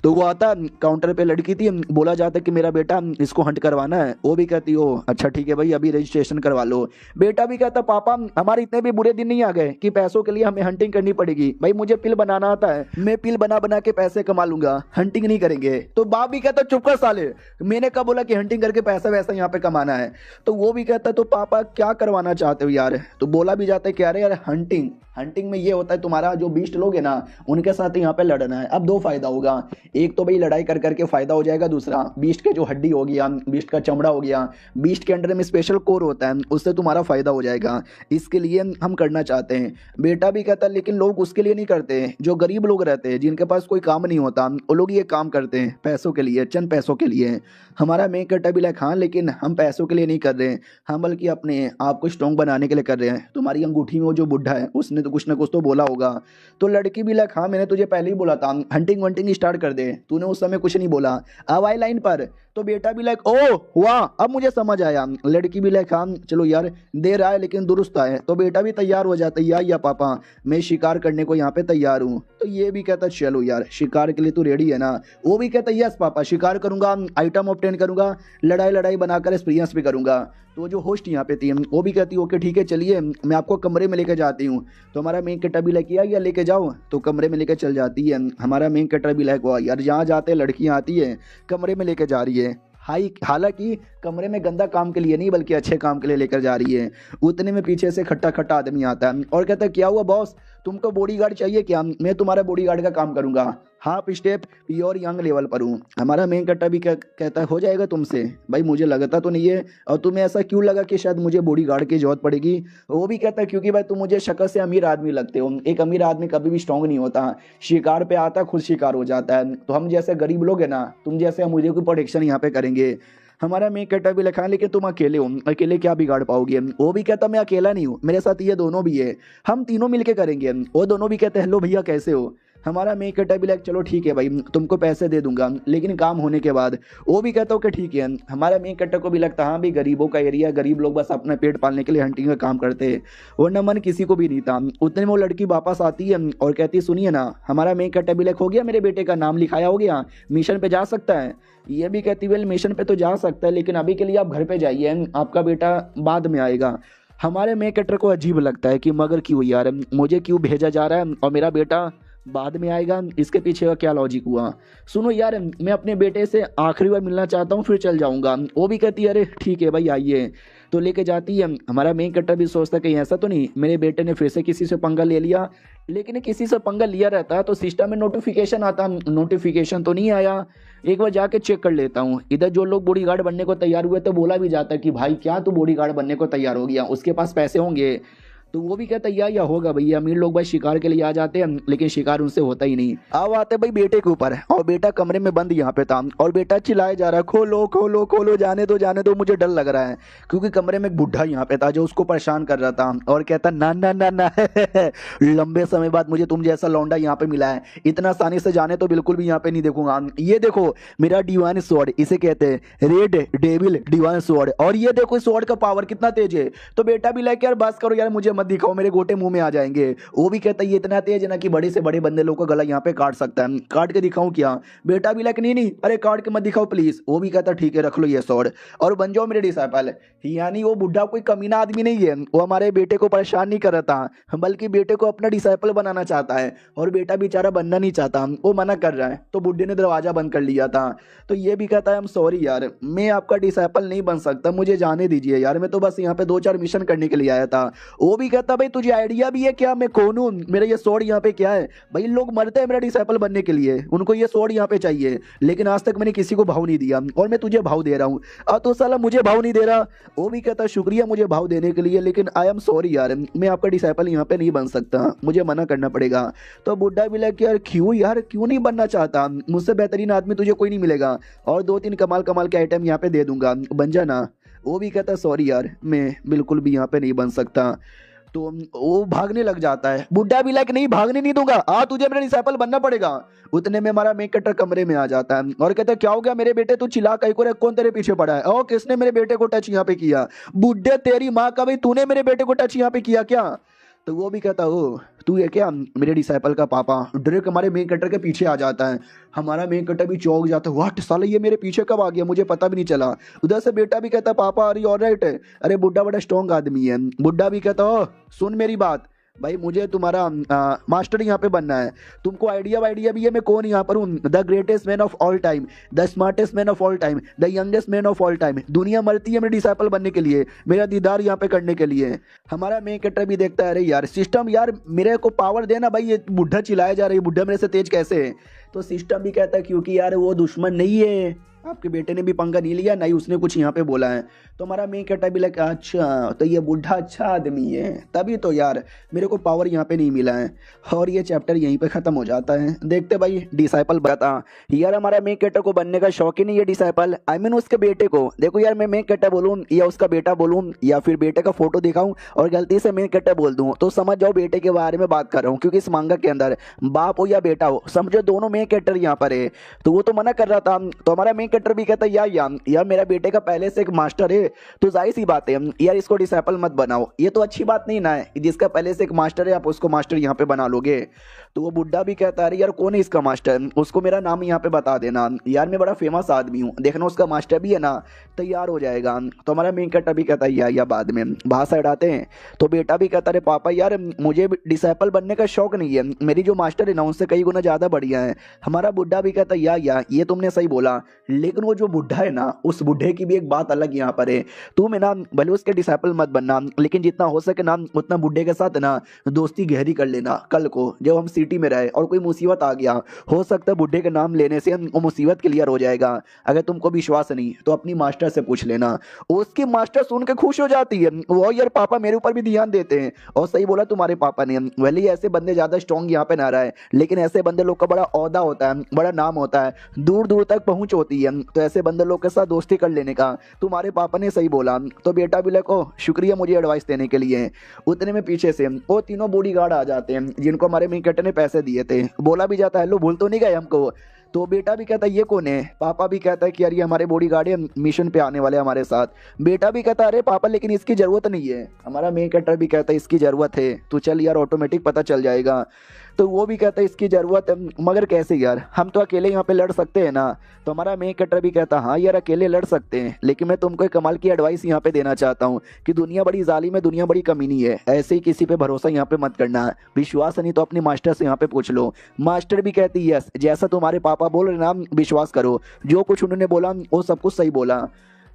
तो वो आता काउंटर पे लड़की थी, बोला जाता कि मेरा बेटा इसको हंट करवाना है। वो भी कहती हो अच्छा ठीक है भाई अभी रजिस्ट्रेशन करवा लो। बेटा भी कहता पापा हमारे इतने भी बुरे दिन नहीं आ गए कि पैसों के लिए हमें हंटिंग करनी पड़ेगी, भाई मुझे पिल बनाना आता है, मैं पिल बना बना के पैसे कमा लूंगा, हंटिंग नहीं करेंगे। तो बाप भी कहता चुप कर साले, मैंने कब बोला कि हंटिंग करके पैसा वैसा यहाँ पे कमाना है। तो वो भी कहता तो पापा क्या करवाना चाहते हो यार। तो बोला भी जाता है कि अरे यार हंटिंग में ये होता है तुम्हारा जो बीस्ट लोग है ना उनके साथ यहाँ पे लड़ना है। अब 2 फायदा होगा, एक तो भाई लड़ाई कर करके फायदा हो जाएगा, दूसरा बीस्ट के जो हड्डी हो गया, बीस्ट का चमड़ा हो गया, बीस्ट के अंडर में स्पेशल कोर होता है उससे तुम्हारा फायदा हो जाएगा, इसके लिए हम करना चाहते हैं। बेटा भी कहता लेकिन लोग उसके लिए नहीं करते, जो गरीब लोग रहते हैं जिनके पास कोई काम नहीं होता वो लोग ये काम करते हैं पैसों के लिए, चंद पैसों के लिए। हमारा मेक कटा भी हाँ लेकिन हम पैसों के लिए नहीं कर रहे हैं, हम बल्कि अपने आप को स्ट्रॉन्ग बनाने के लिए कर रहे हैं। तुम्हारी अंगूठी में वो जो बुढ़ा है उसने तो कुछ ना कुछ तो बोला होगा। तो लड़की भी हाँ मैंने तुझे पहले ही बोला था हंटिंग वंटिंग स्टार्ट कर दे, तूने उस समय कुछ नहीं बोला, अब आई लाइन पर। तो बेटा भी ओ वाह अब मुझे समझ आया। लड़की भी हाँ चलो यार देर आए लेकिन दुरुस्त आए। तो बेटा भी तैयार हो जाता है या पापा मैं शिकार करने को यहाँ पे तैयार हूँ। तो ये भी कहता चलो यार शिकार के लिए तू रेडी है ना। वो भी कहता यस पापा शिकार करूंगा, आइटम ऑब्टेन करूंगा, लड़ाई बनाकर एक्सपीरियंस भी करूंगा। तो जो होस्ट यहाँ पे थी वो भी कहती ओके ठीक है चलिए मैं आपको कमरे में लेकर जाती हूँ। तो हमारा मेन कटर भी लाइक या लेके जाओ, तो कमरे में लेकर चल जाती है। हमारा मेन कटर भी लाइक वाह यार जहाँ जाते लड़कियाँ आती है कमरे में लेकर जा रही है। हालांकि कमरे में गंदा काम के लिए नहीं बल्कि अच्छे काम के लिए लेकर जा रही है। उतने में पीछे से खट्टा खट्टा आदमी आता है और कहता है क्या हुआ बॉस तुमको बॉडीगार्ड चाहिए क्या, मैं तुम्हारा बॉडीगार्ड का काम करूंगा, half step pure young level पर हूँ। हमारा मेन कट्टा भी कहता है हो जाएगा तुमसे, भाई मुझे लगता तो नहीं है, और तुम्हें ऐसा क्यों लगा कि शायद मुझे बॉडीगार्ड की जरूरत पड़ेगी। वो भी कहता है क्योंकि भाई तुम मुझे शक्ल से अमीर आदमी लगते हो, एक अमीर आदमी कभी भी स्ट्रांग नहीं होता, शिकार पे आता खुद शिकार हो जाता है। तो हम जैसे गरीब लोग है ना तुम जैसे हम मुझे कोई प्रोटेक्शन यहाँ पे करेंगे। हमारा मेन कैरेक्टर भी लिखा है लेकिन तुम अकेले हो, अकेले क्या बिगाड़ पाओगे। वो भी कहता मैं अकेला नहीं हूँ, मेरे साथ ये दोनों भी है, हम तीनों मिलके करेंगे। वो दोनों भी कहते हैं हेलो भैया कैसे हो। हमारा मेन कैरेक्टर भी लाइक चलो ठीक है भाई तुमको पैसे दे दूंगा लेकिन काम होने के बाद। वो भी कहता हूँ कि ठीक है। हमारा मेन कैरेक्टर को भी लगता हाँ भी गरीबों का एरिया, गरीब लोग बस अपना पेट पालने के लिए हंटिंग का काम करते हैं, वरना मन किसी को भी नहीं था। उतने में वो लड़की वापस आती है और कहती है सुनिए ना, हमारा मेन कैरेक्टर भी लाइक हो गया, मेरे बेटे का नाम लिखाया हो गया, मिशन पे जा सकता है। ये भी कहती वेल मिशन पे तो जा सकता है लेकिन अभी के लिए आप घर पे जाइए, आपका बेटा बाद में आएगा। हमारे मेन कैरेक्टर को अजीब लगता है कि मगर क्यों यार, मुझे क्यों भेजा जा रहा है और मेरा बेटा बाद में आएगा, इसके पीछे का क्या लॉजिक हुआ। सुनो यार मैं अपने बेटे से आखिरी बार मिलना चाहता हूँ फिर चल जाऊंगा। वो भी कहती है अरे ठीक है भाई आइए, तो लेके जाती है। हमारा मेन कैरेक्टर भी सोचता है कहीं ऐसा तो नहीं मेरे बेटे ने फिर से किसी से पंगा ले लिया, लेकिन किसी से पंगा लिया रहता तो सिस्टम में नोटिफिकेशन आता, नोटिफिकेशन तो नहीं आया, एक बार जाके चेक कर लेता हूँ। इधर जो लोग बॉडीगार्ड बनने को तैयार हुए तो बोला भी जाता है कि भाई क्या तू बॉडीगार्ड बनने को तैयार हो गया, उसके पास पैसे होंगे। तो वो भी कहता है या होगा भैया, अमीर लोग भाई शिकार के लिए आ जाते हैं लेकिन शिकार उनसे होता ही नहीं। अब आते भाई बेटे के ऊपर और बेटा कमरे में बंद यहाँ पे था और बेटा चिल्लाए जा रहा है खोलो खोलो खोलो, जाने दो मुझे डर लग रहा है। क्योंकि कमरे में एक बुढ़ा यहाँ पे था जो उसको परेशान कर रहा था और कहता ना ना ना ना लंबे समय बाद मुझे तुम जैसा लौंडा यहाँ पे मिला है, इतना आसानी से जाने तो बिल्कुल भी यहाँ पे नहीं देखूंगा। ये देखो मेरा डिवाइन स्वॉर्ड, इसे कहते हैं रेड डेविल डिवाइन स्वॉर्ड, और ये देखो स्वॉर्ड का पावर कितना तेज है। तो बेटा भी लाइक यार बस करो यार मुझे मत दिखाओ, मेरे गोटे मुंह में आ जाएंगे। वो भी कहता है ये इतना तेज है ना कि बड़े से बड़े बंदे लोग का गला यहाँ पे काट सकता है, काट के दिखाऊं क्या। बेटा भी लाइक नहीं नहीं अरे काट के मत दिखाओ प्लीज। वो भी कहता ठीक है रख लो ये स्वॉर्ड और बन जाओ मेरे डिसाइपल। यानी वो बुढ़ा कोई कमीना आदमी नहीं है, वो हमारे बेटे को परेशान नहीं कर रहा था बल्कि बेटे को अपना डिसाइपल बनाना चाहता है और बेटा बेचारा बनना नहीं चाहता, वो मना कर रहा है। तो बुढ़े ने दरवाजा बंद कर लिया था। तो ये भी कहता है आई एम सॉरी यार मैं आपका डिसाइपल नहीं बन सकता, मुझे जाने दीजिए यार, मैं तो बस यहाँ पे 2-4 मिशन करने के लिए आया था। वो भी कहता भाई तुझे आइडिया भी है क्या मैं कौन हूँ, मेरा ये स्वॉर्ड यहाँ पे क्या है। भाई लोग मरते हैं मेरा डिसाइपल बनने के लिए, उनको ये स्वॉर्ड यहाँ पे चाहिए, लेकिन आज तक मैंने किसी को भाव नहीं दिया और मैं तुझे भाव दे रहा हूँ और तो साला मुझे भाव नहीं दे रहा। वो भी कहता शुक्रिया मुझे भाव देने के लिए लेकिन आई एम सॉरी यार मैं आपका डिसाइपल यहाँ पे नहीं बन सकता, मुझे मना करना पड़ेगा। तो बुड्ढा भी लगा यार क्यों नहीं बनना चाहता, मुझसे बेहतरीन आदमी तुझे कोई नहीं मिलेगा और 2-3 कमाल कमाल के आइटम यहाँ पे दे दूंगा, बन जाना। वो भी कहता सॉरी यार मैं बिल्कुल भी यहाँ पे नहीं बन सकता। तो वो भागने लग जाता है। बुड्ढा भी लाइक नहीं भागने नहीं दूंगा, तुझे मेरा डिसाइपल बनना पड़ेगा। उतने में हमारा मेक कटर कमरे में आ जाता है और कहता है क्या हो गया मेरे बेटे, तू चिल्ला कहीं को, कौन तेरे पीछे पड़ा है, ओ किसने मेरे बेटे को टच यहाँ पे किया। बुड्ढे तेरी माँ का भाई तूने मेरे बेटे को टच यहाँ पे किया क्या। तो वो भी कहता हो तू ये क्या, मेरे डिसाइपल का पापा। डायरेक्ट हमारे मेन कटर के पीछे आ जाता है। हमारा मेन कटर भी चौंक जाता है, व्हाट साला ये मेरे पीछे कब आ गया, मुझे पता भी नहीं चला। उधर से बेटा भी कहता पापा अरे ऑलराइट है। अरे बुड्ढा बड़ा स्ट्रॉन्ग आदमी है। बुड्ढा भी कहता हो सुन मेरी बात भाई, मुझे तुम्हारा मास्टर यहाँ पे बनना है, तुमको आइडिया भी है मैं कौन यहाँ पर हूँ, the greatest man of all time, the smartest man of all time, the youngest man of all time. दुनिया मरती है मेरे डिसाइपल बनने के लिए, मेरा दीदार यहाँ पे करने के लिए। हमारा मेन कैरेक्टर भी देखता है अरे यार सिस्टम यार मेरे को पावर देना भाई, ये बुढ़ा चिल्लाया जा रहा है, बुढ़ा मेरे से तेज कैसे है। तो सिस्टम भी कहता है क्योंकि यार वो दुश्मन नहीं है, आपके बेटे ने भी पंगा नहीं लिया, नहीं उसने कुछ यहाँ पे बोला है। तो हमारा मेन कैरेक्टर भी लगा अच्छा तो ये बुढ़ा अच्छा आदमी है, तभी तो यार मेरे को पावर यहाँ पे नहीं मिला है। और ये चैप्टर यहीं पे ख़त्म हो जाता है। देखते भाई डिसाइपल बता यार, हमारा मेन कैरेक्टर को बनने का शौक ही नहीं है डिसाइपल, आई मीन उसके बेटे को। देखो यार मैं मेन कैरेक्टर बोलूँ या उसका बेटा बोलूँ या फिर बेटे का फोटो दिखाऊँ और गलती से मेन कैरेक्टर बोल दूँ तो समझ जाओ बेटे के बारे में बात कर रहा हूँ, क्योंकि इस मांगा के अंदर बाप हो या बेटा हो समझो दोनों मेन कैरेक्टर यहाँ पर है। तो वो तो मना कर रहा था। तो हमारा मेन कैरेक्टर भी कहता है यार मेरा बेटे का पहले से एक मास्टर है, तो जाहिर सी बात है यार इसको डिसाइपल मत बनाओ, ये तो अच्छी बात नहीं ना है, जिसका पहले से एक मास्टर है आप उसको मास्टर यहाँ पे बना लोगे। तो वो बुड्ढा भी कहता है यार कौन है इसका मास्टर, उसको मेरा नाम यहाँ पे बता देना यार, मैं बड़ा फेमस आदमी हूँ, देखना उसका मास्टर भी है ना, तैयार हो जाएगा। तो हमारा मेन कैरेक्टर भी कहता है या बाद में बाहर साइड आते हैं। तो बेटा भी कहता है पापा यार मुझे डिसाइपल बनने का शौक नहीं है, मेरी जो मास्टर है ना उनसे कई गुना ज़्यादा बढ़िया है। हमारा बुड्ढा भी कहता है ये तुमने सही बोला, लेकिन वो जो बुड्ढा है ना उस बुड्ढे की भी एक बात अलग यहाँ पर है, तुम है ना भले उसके डिसाइपल मत बनना, लेकिन जितना हो सके ना उतना बुड्ढे के साथ ना दोस्ती गहरी कर लेना। कल को जब हम सिटी में रहे और कोई मुसीबत आ गया, हो सकता है बुड्ढे के नाम लेने से वो मुसीबत क्लियर हो जाएगा। अगर तुमको विश्वास नहीं तो अपनी मास्टर से पूछ लेना। उसकी मास्टर सुन के खुश हो जाती है, वो यार पापा मेरे ऊपर भी ध्यान देते हैं, और सही बोला तुम्हारे पापा ने, भले ही ऐसे बंदे ज्यादा स्ट्रॉन्ग यहाँ पे ना रहे, लेकिन ऐसे बंदे लोग का बड़ा औहदा होता है, बड़ा नाम होता है, दूर दूर तक पहुंच होती है। तो ऐसे बंदर लोग के साथ दोस्ती कर लेने का। तुम्हारे पापा ने सही बोला। तो बेटा भी लको शुक्रिया मुझे एडवाइस देने के लिए। उतने में पीछे से वो तीनों बॉडीगार्ड आ जाते हैं जिनको हमारे मेन कैरेक्टर ने पैसे दिए थे। बोला भी जाता है हेलो भूल तो नहीं गए हमको। तो बेटा भी कहता है ये कौन है। पापा भी कहता है कि यार ये हमारे बॉडीगार्ड है, मिशन पे आने वाले हमारे साथ। बेटा भी कहता है अरे पापा लेकिन इसकी जरूरत नहीं है। हमारा मेन कैरेक्टर भी कहता है इसकी जरूरत है, तू चल यार ऑटोमेटिक पता चल जाएगा। तो वो भी कहता है इसकी ज़रूरत है मगर कैसे यार, हम तो अकेले यहाँ पे लड़ सकते हैं ना। तो हमारा मेन कैरेक्टर भी कहता हाँ यार अकेले लड़ सकते हैं, लेकिन मैं तुमको एक कमाल की एडवाइस यहाँ पे देना चाहता हूँ कि दुनिया बड़ी जालिम है, दुनिया बड़ी कमीनी है। ऐसे ही किसी पे भरोसा यहाँ पे मत करना। विश्वास नहीं तो अपने मास्टर से यहाँ पे पूछ लो। मास्टर भी कहती यस जैसा तुम्हारे पापा बोल रहे ना विश्वास करो, जो कुछ उन्होंने बोला वो सब कुछ सही बोला।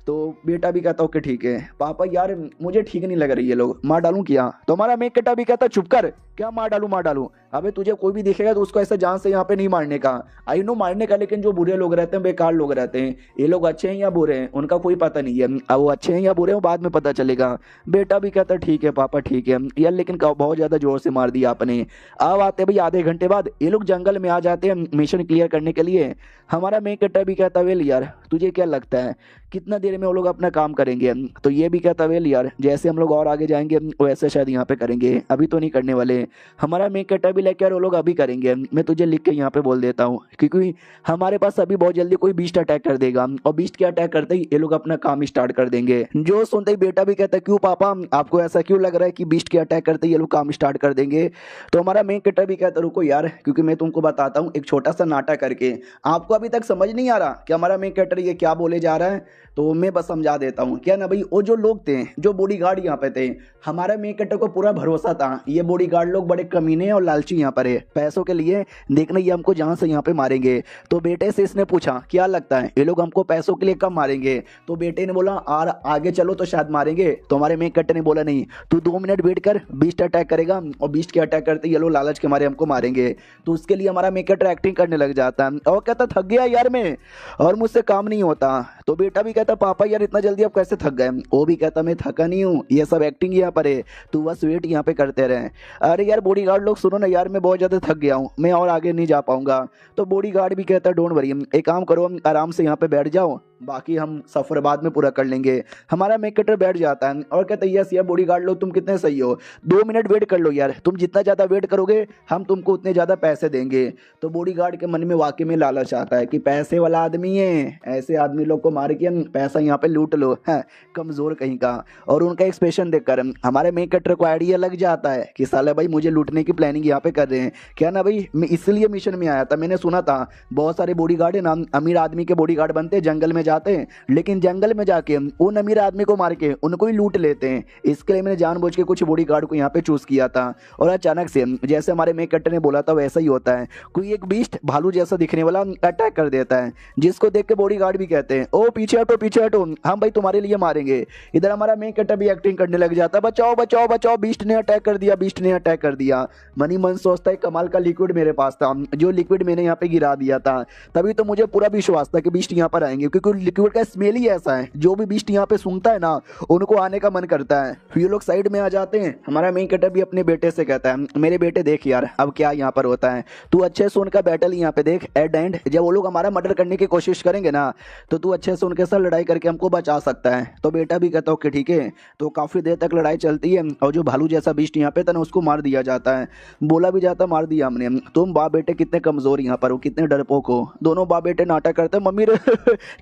तो बेटा भी कहता ओके ठीक है। पापा यार मुझे ठीक नहीं लग रही है, लोग मार डालूं क्या। तो हमारा मेन कैरेक्टर भी कहता चुप कर, क्या मार डालूं। अबे तुझे कोई भी दिखेगा तो उसको ऐसे जान से यहाँ पे नहीं मारने का। आई नो मारने का, लेकिन जो बुरे लोग रहते हैं बेकार लोग रहते हैं। ये लोग अच्छे हैं या बुरे हैं उनका कोई पता नहीं है। अब वो अच्छे हैं या बुरे हैं वो बाद में पता चलेगा। बेटा भी कहता ठीक है पापा ठीक है यार, लेकिन बहुत ज्यादा जोर से मार दिया आपने। अब आते भाई आधे घंटे बाद ये लोग जंगल में आ जाते हैं मिशन क्लियर करने के लिए। हमारा मेन कैरेक्टर भी कहता वेल यार तुझे क्या लगता है कितना देर में वो लोग अपना काम करेंगे। तो ये भी कहता वेल यार जैसे हम लोग और आगे जाएंगे वैसे शायद यहाँ पे करेंगे, अभी तो नहीं करने वाले। हमारा मेन कैरेक्टर भी लेकर वो लोग अभी करेंगे, मैं तुझे लिख के यहाँ पे बोल देता हूँ, क्योंकि हमारे पास अभी बहुत जल्दी कोई बीस्ट अटैक कर देगा और बीस्ट के अटैक करते ही ये लोग अपना काम स्टार्ट कर देंगे। जो सुनते ही बेटा भी कहता है क्यों पापा आपको ऐसा क्यों लग रहा है कि बीस्ट के अटैक करते ही ये लोग काम स्टार्ट कर देंगे। तो हमारा मेन कैरेक्टर भी कहता रुको यार, क्योंकि मैं तुमको बताता हूँ एक छोटा सा नाटक करके। आपको अभी तक समझ नहीं आ रहा कि हमारा मेन कैरेक्टर ये क्या बोले जा रहा है, तो मैं बस समझा देता हूँ। क्या ना भाई वो जो लोग थे जो बॉडीगार्ड यहाँ पे थे, हमारे मेन कैरेक्टर को पूरा भरोसा था ये बॉडीगार्ड लोग बड़े कमीने और लालची यहाँ पर है, पैसों के लिए देखना ये हमको जहाँ से यहाँ पे मारेंगे। तो बेटे से इसने पूछा क्या लगता है ये लोग हमको पैसों के लिए कब मारेंगे। तो बेटे ने बोला और आगे चलो तो शायद मारेंगे। तो हमारे मेन कैरेक्टर ने बोला नहीं तू 2 मिनट वेट कर, बीस्ट अटैक करेगा और बीस्ट के अटैक करते ये लोग लालच के मारे हमको मारेंगे। तो उसके लिए हमारा मेन कैरेक्टर एक्टिंग करने लग जाता है और कहता थक गया यार मैं और मुझसे काम नहीं होता। तो बेटा भी कहता पापा यार इतना जल्दी आप कैसे थक गए। वो भी कहता मैं थका नहीं हूँ, ये सब एक्टिंग यहाँ पर है, तू बस वेट यहाँ पे करते रहे। अरे यार बॉडीगार्ड लोग सुनो ना यार, मैं बहुत ज़्यादा थक गया हूँ, मैं और आगे नहीं जा पाऊंगा। तो बॉडीगार्ड भी कहता डोंट वरी, एक काम करो आराम से यहाँ पे बैठ जाओ, बाकी हम सफ़र बाद में पूरा कर लेंगे। हमारा मेन कैरेक्टर बैठ जाता है और कहता है यस यार बॉडीगार्ड लोग तुम कितने सही हो, 2 मिनट वेट कर लो यार, तुम जितना ज़्यादा वेट करोगे हम तुमको उतने ज़्यादा पैसे देंगे। तो बॉडीगार्ड के मन में वाकई में लालच आता है कि पैसे वाला आदमी है, ऐसे आदमी लोग को मार के पैसा यहाँ पे लूट लो, है कमज़ोर कहीं का। और उनका एक्सप्रेशन देखकर हमारे मेन कैरेक्टर को आइडिया लग जाता है कि साले भाई मुझे लूटने की प्लानिंग यहाँ पे कर रहे हैं। क्या ना भाई मैं इसलिए मिशन में आया था, मैंने सुना था बहुत सारे बॉडीगार्ड है ना अमीर आदमी के बॉडीगार्ड बनते जंगल में जाते हैं, लेकिन जंगल में जाके उन अमीर आदमी को मार के उनको ही लूट लेते हैं। इसके लिए मैंने जानबूझ के कुछ बॉडीगार्ड को यहाँ पे चूज किया था। और अचानक से जैसे हमारे मेन कैरेक्टर ने बोला था वैसा ही होता है, कोई एक बीस्ट भालू जैसा दिखने वाला अटैक कर देता है, जिसको देख के बॉडीगार्ड भी कहते हैं ओ पीछे हटो हम भाई तुम्हारे लिए मारेंगे। इधर हमारा मेन कैरेक्टर भी एक्टिंग करने लग जाता है बचाओ बचाओ बचाओ, बीस्ट ने अटैक कर दिया। मनी मन सोचता है कमाल का लिक्विड मेरे पास था, जो लिक्विड मैंने यहाँ पे गिरा दिया था, तभी तो मुझे पूरा विश्वास था कि बीस्ट यहाँ पर आएंगे, क्योंकि लिक्विड का स्मेल ही ऐसा है, जो भी बीस्ट यहाँ पे सूंघता है ना उनको आने का मन करता है। ये लोग साइड में आ जाते हैं। हमारा मेन कैरेक्टर भी अपने बेटे से कहता है मेरे बेटे देख यार अब क्या यहाँ पर होता है, तू अच्छे से उनका बैटल यहाँ पे देख, एट एंड जब वो लोग हमारा मर्डर करने की कोशिश करेंगे ना तो तू अच्छे से उनके साथ लड़ाई करके हमको बचा सकता है। तो बेटा भी कहता ओके ठीक है। तो काफी देर तक लड़ाई चलती है और जो भालू जैसा बीस्ट यहाँ पे था ना उसको मार दिया जाता है। बोला भी जाता मार दिया हमने, तुम बाप बेटे कितने कमजोर यहाँ पर हो, कितने डरपोक हो। दोनों बाप बेटे नाटक करते मम्मी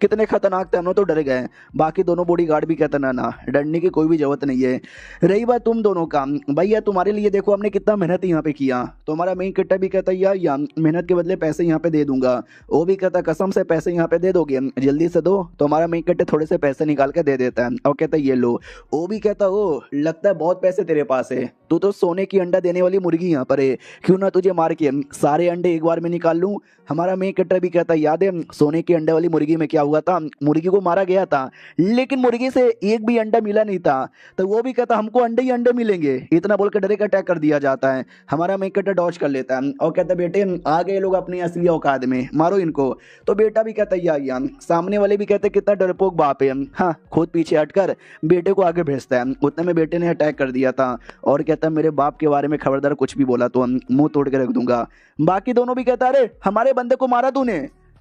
कितने खतरनाक थे, हम लोग तो डर गए। बाकी दोनों बॉडीगार्ड भी कहते ना डरने की कोई भी जरूरत नहीं है। रही बात तुम दोनों का, भैया तुम्हारे लिए देखो हमने कितना मेहनत यहाँ पे किया। तो हमारा मेन कैरेक्टर भी कहता है यार मेहनत के बदले पैसे यहाँ पे दे दूंगा। वो भी कहता कसम से पैसे यहाँ पे दे दोगे, जल्दी से दो। तो हमारा मेन कैरेक्टर थोड़े से पैसे निकाल के दे देता है और कहता है ये लो। वो भी कहता ओ लगता है बहुत पैसे तेरे पास है, तू तो सोने की अंडा देने वाली मुर्गी यहाँ पर है, क्यों ना तुझे मार के सारे अंडे एक बार में निकाल लूं। हमारा मेन कैरेक्टर भी कहता है याद है सोने के अंडे वाली मुर्गी में क्या हुआ था, मुर्गी को मारा गया था लेकिन मुर्गी से एक भी अंडा मिला नहीं था। तो वो भी कहता हमको अंडे ही अंडे मिलेंगे, इतना बोलकर डायरेक्ट अटैक कर दिया जाता है। हमारा मेन कैरेक्टर डॉज कर लेता है और कहता है बेटे आ गए लोग अपनी असली औकात में, मारो इनको। तो बेटा भी कहता है यार सामने वाले भी कहते कितना डरपोक बाप है, हाँ खुद पीछे हटकर बेटे को आगे भेजता है। उतने में बेटे ने अटैक कर दिया था और कहता है मेरे बाप के बारे में खबरदार कुछ भी बोला तो मुंह तोड़ के रख दूंगा। बाकी दोनों भी कहता अरे हमारे बंदे को मारा तूने,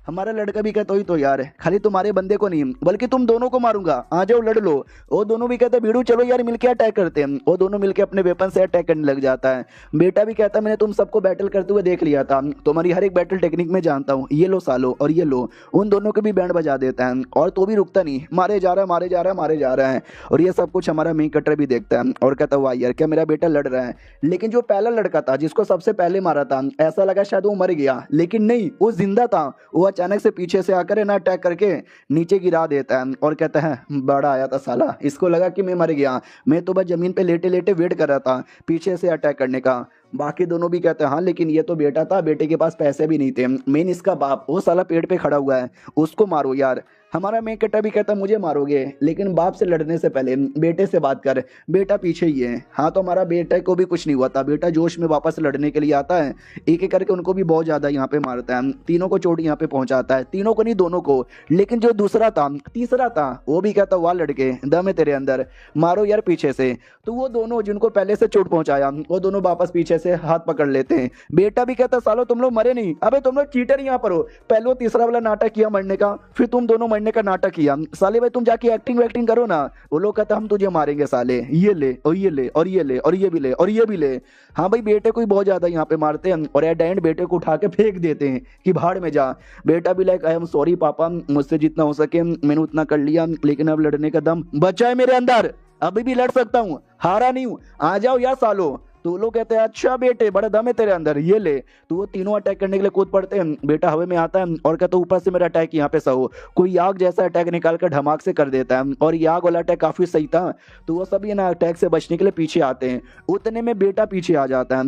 हमारा लड़का भी कहता ही तो यार, खाली तुम्हारे बंदे को नहीं बल्कि तुम दोनों को मारूंगा, आ जाओ लड़ लो। वो दोनों भी कहते भीड़ू चलो यार मिलके अटैक करते हैं। वो दोनों मिलके अपने वेपन से अटैक करने लग जाता है। बेटा भी कहता मैंने तुम सबको बैटल करते हुए देख लिया था, तुम्हारी हर एक बैटल टेक्निक में जानता हूँ, ये लो सालो और ये लो। उन दोनों के भी बैंड बजा देता है और तो भी रुकता नहीं, मारे जा रहा है मारे जा रहा है मारे जा रहा है। और ये सब कुछ हमारा मेन कटर भी देखता है और कहता वाह यार क्या मेरा बेटा लड़ रहा है। लेकिन जो पहला लड़का था जिसको सबसे पहले मारा था, ऐसा लगा शायद वो मर गया, लेकिन नहीं वो जिंदा था। वो अचानक से पीछे से आकर है ना अटैक करके नीचे गिरा देता है और कहता है बड़ा आया था साला, इसको लगा कि मैं मर गया, मैं तो बस जमीन पे लेटे लेटे वेट कर रहा था पीछे से अटैक करने का। बाकी दोनों भी कहते हैं हाँ लेकिन ये तो बेटा था, बेटे के पास पैसे भी नहीं थे, मेन इसका बाप वो साला पेड़ पे खड़ा हुआ है, उसको मारो यार। हमारा मेन कट्टा भी कहता मुझे मारोगे लेकिन बाप से लड़ने से पहले बेटे से बात कर, बेटा पीछे ही है। हाँ तो हमारा बेटे को भी कुछ नहीं हुआ था, बेटा जोश में वापस लड़ने के लिए आता है, एक एक करके उनको भी बहुत ज़्यादा यहाँ पे मारता है, तीनों को चोट यहाँ पे पहुंचाता है, तीनों को नहीं दोनों को। लेकिन जो दूसरा था तीसरा था वो भी कहता वाह लड़के दम है तेरे अंदर, मारो यार पीछे से। तो वो दोनों जिनको पहले से चोट पहुंचाया वो दोनों वापस पीछे से हाथ पकड़ लेते हैं। बेटा भी कहता सालो तुम लोग मरे नहीं, अबे तुम लोग चीटर यहाँ पर हो, पहले वो तीसरा वाला नाटक किया मरने का, फिर तुम दोनों मरने का नाटक किया, साले भाई तुम जाके एक्टिंग वैक्टिंग करो ना। वो लोग कहता हम तुझे मारेंगे साले, ये ले और ये ले और ये ले और ये भी ले और ये भी ले। हाँ भाई बेटे को ही बहुत ज्यादा यहाँ पे मारते हैं और एट एंड बेटे को उठा के फेंक देते हैं कि भाड़ में जा। बेटा भी लाइक आई एम सॉरी पापा, मुझसे जितना हो सके मैंने उतना कर लिया, लेकिन अब लड़ने का दम बचा है मेरे अंदर, अभी भी लड़ सकता हूँ, हारा नहीं हूँ, आ जाओ यार सालो। तो लोग कहते हैं अच्छा बेटे बड़ा दम है तेरे अंदर, ये ले। तो वो तीनों अटैक करने के लिए कूद पड़ते हैं। बेटा हवा में आता है और कहता ऊपर से मेरा अटैक यहाँ पे सहो, कोई आग जैसा अटैक निकाल कर धमाक से कर देता है और ये आग वाला अटैक काफी सही था। तो वो सभी ना अटैक से बचने के लिए पीछे आते हैं, उतने में बेटा पीछे आ जाता है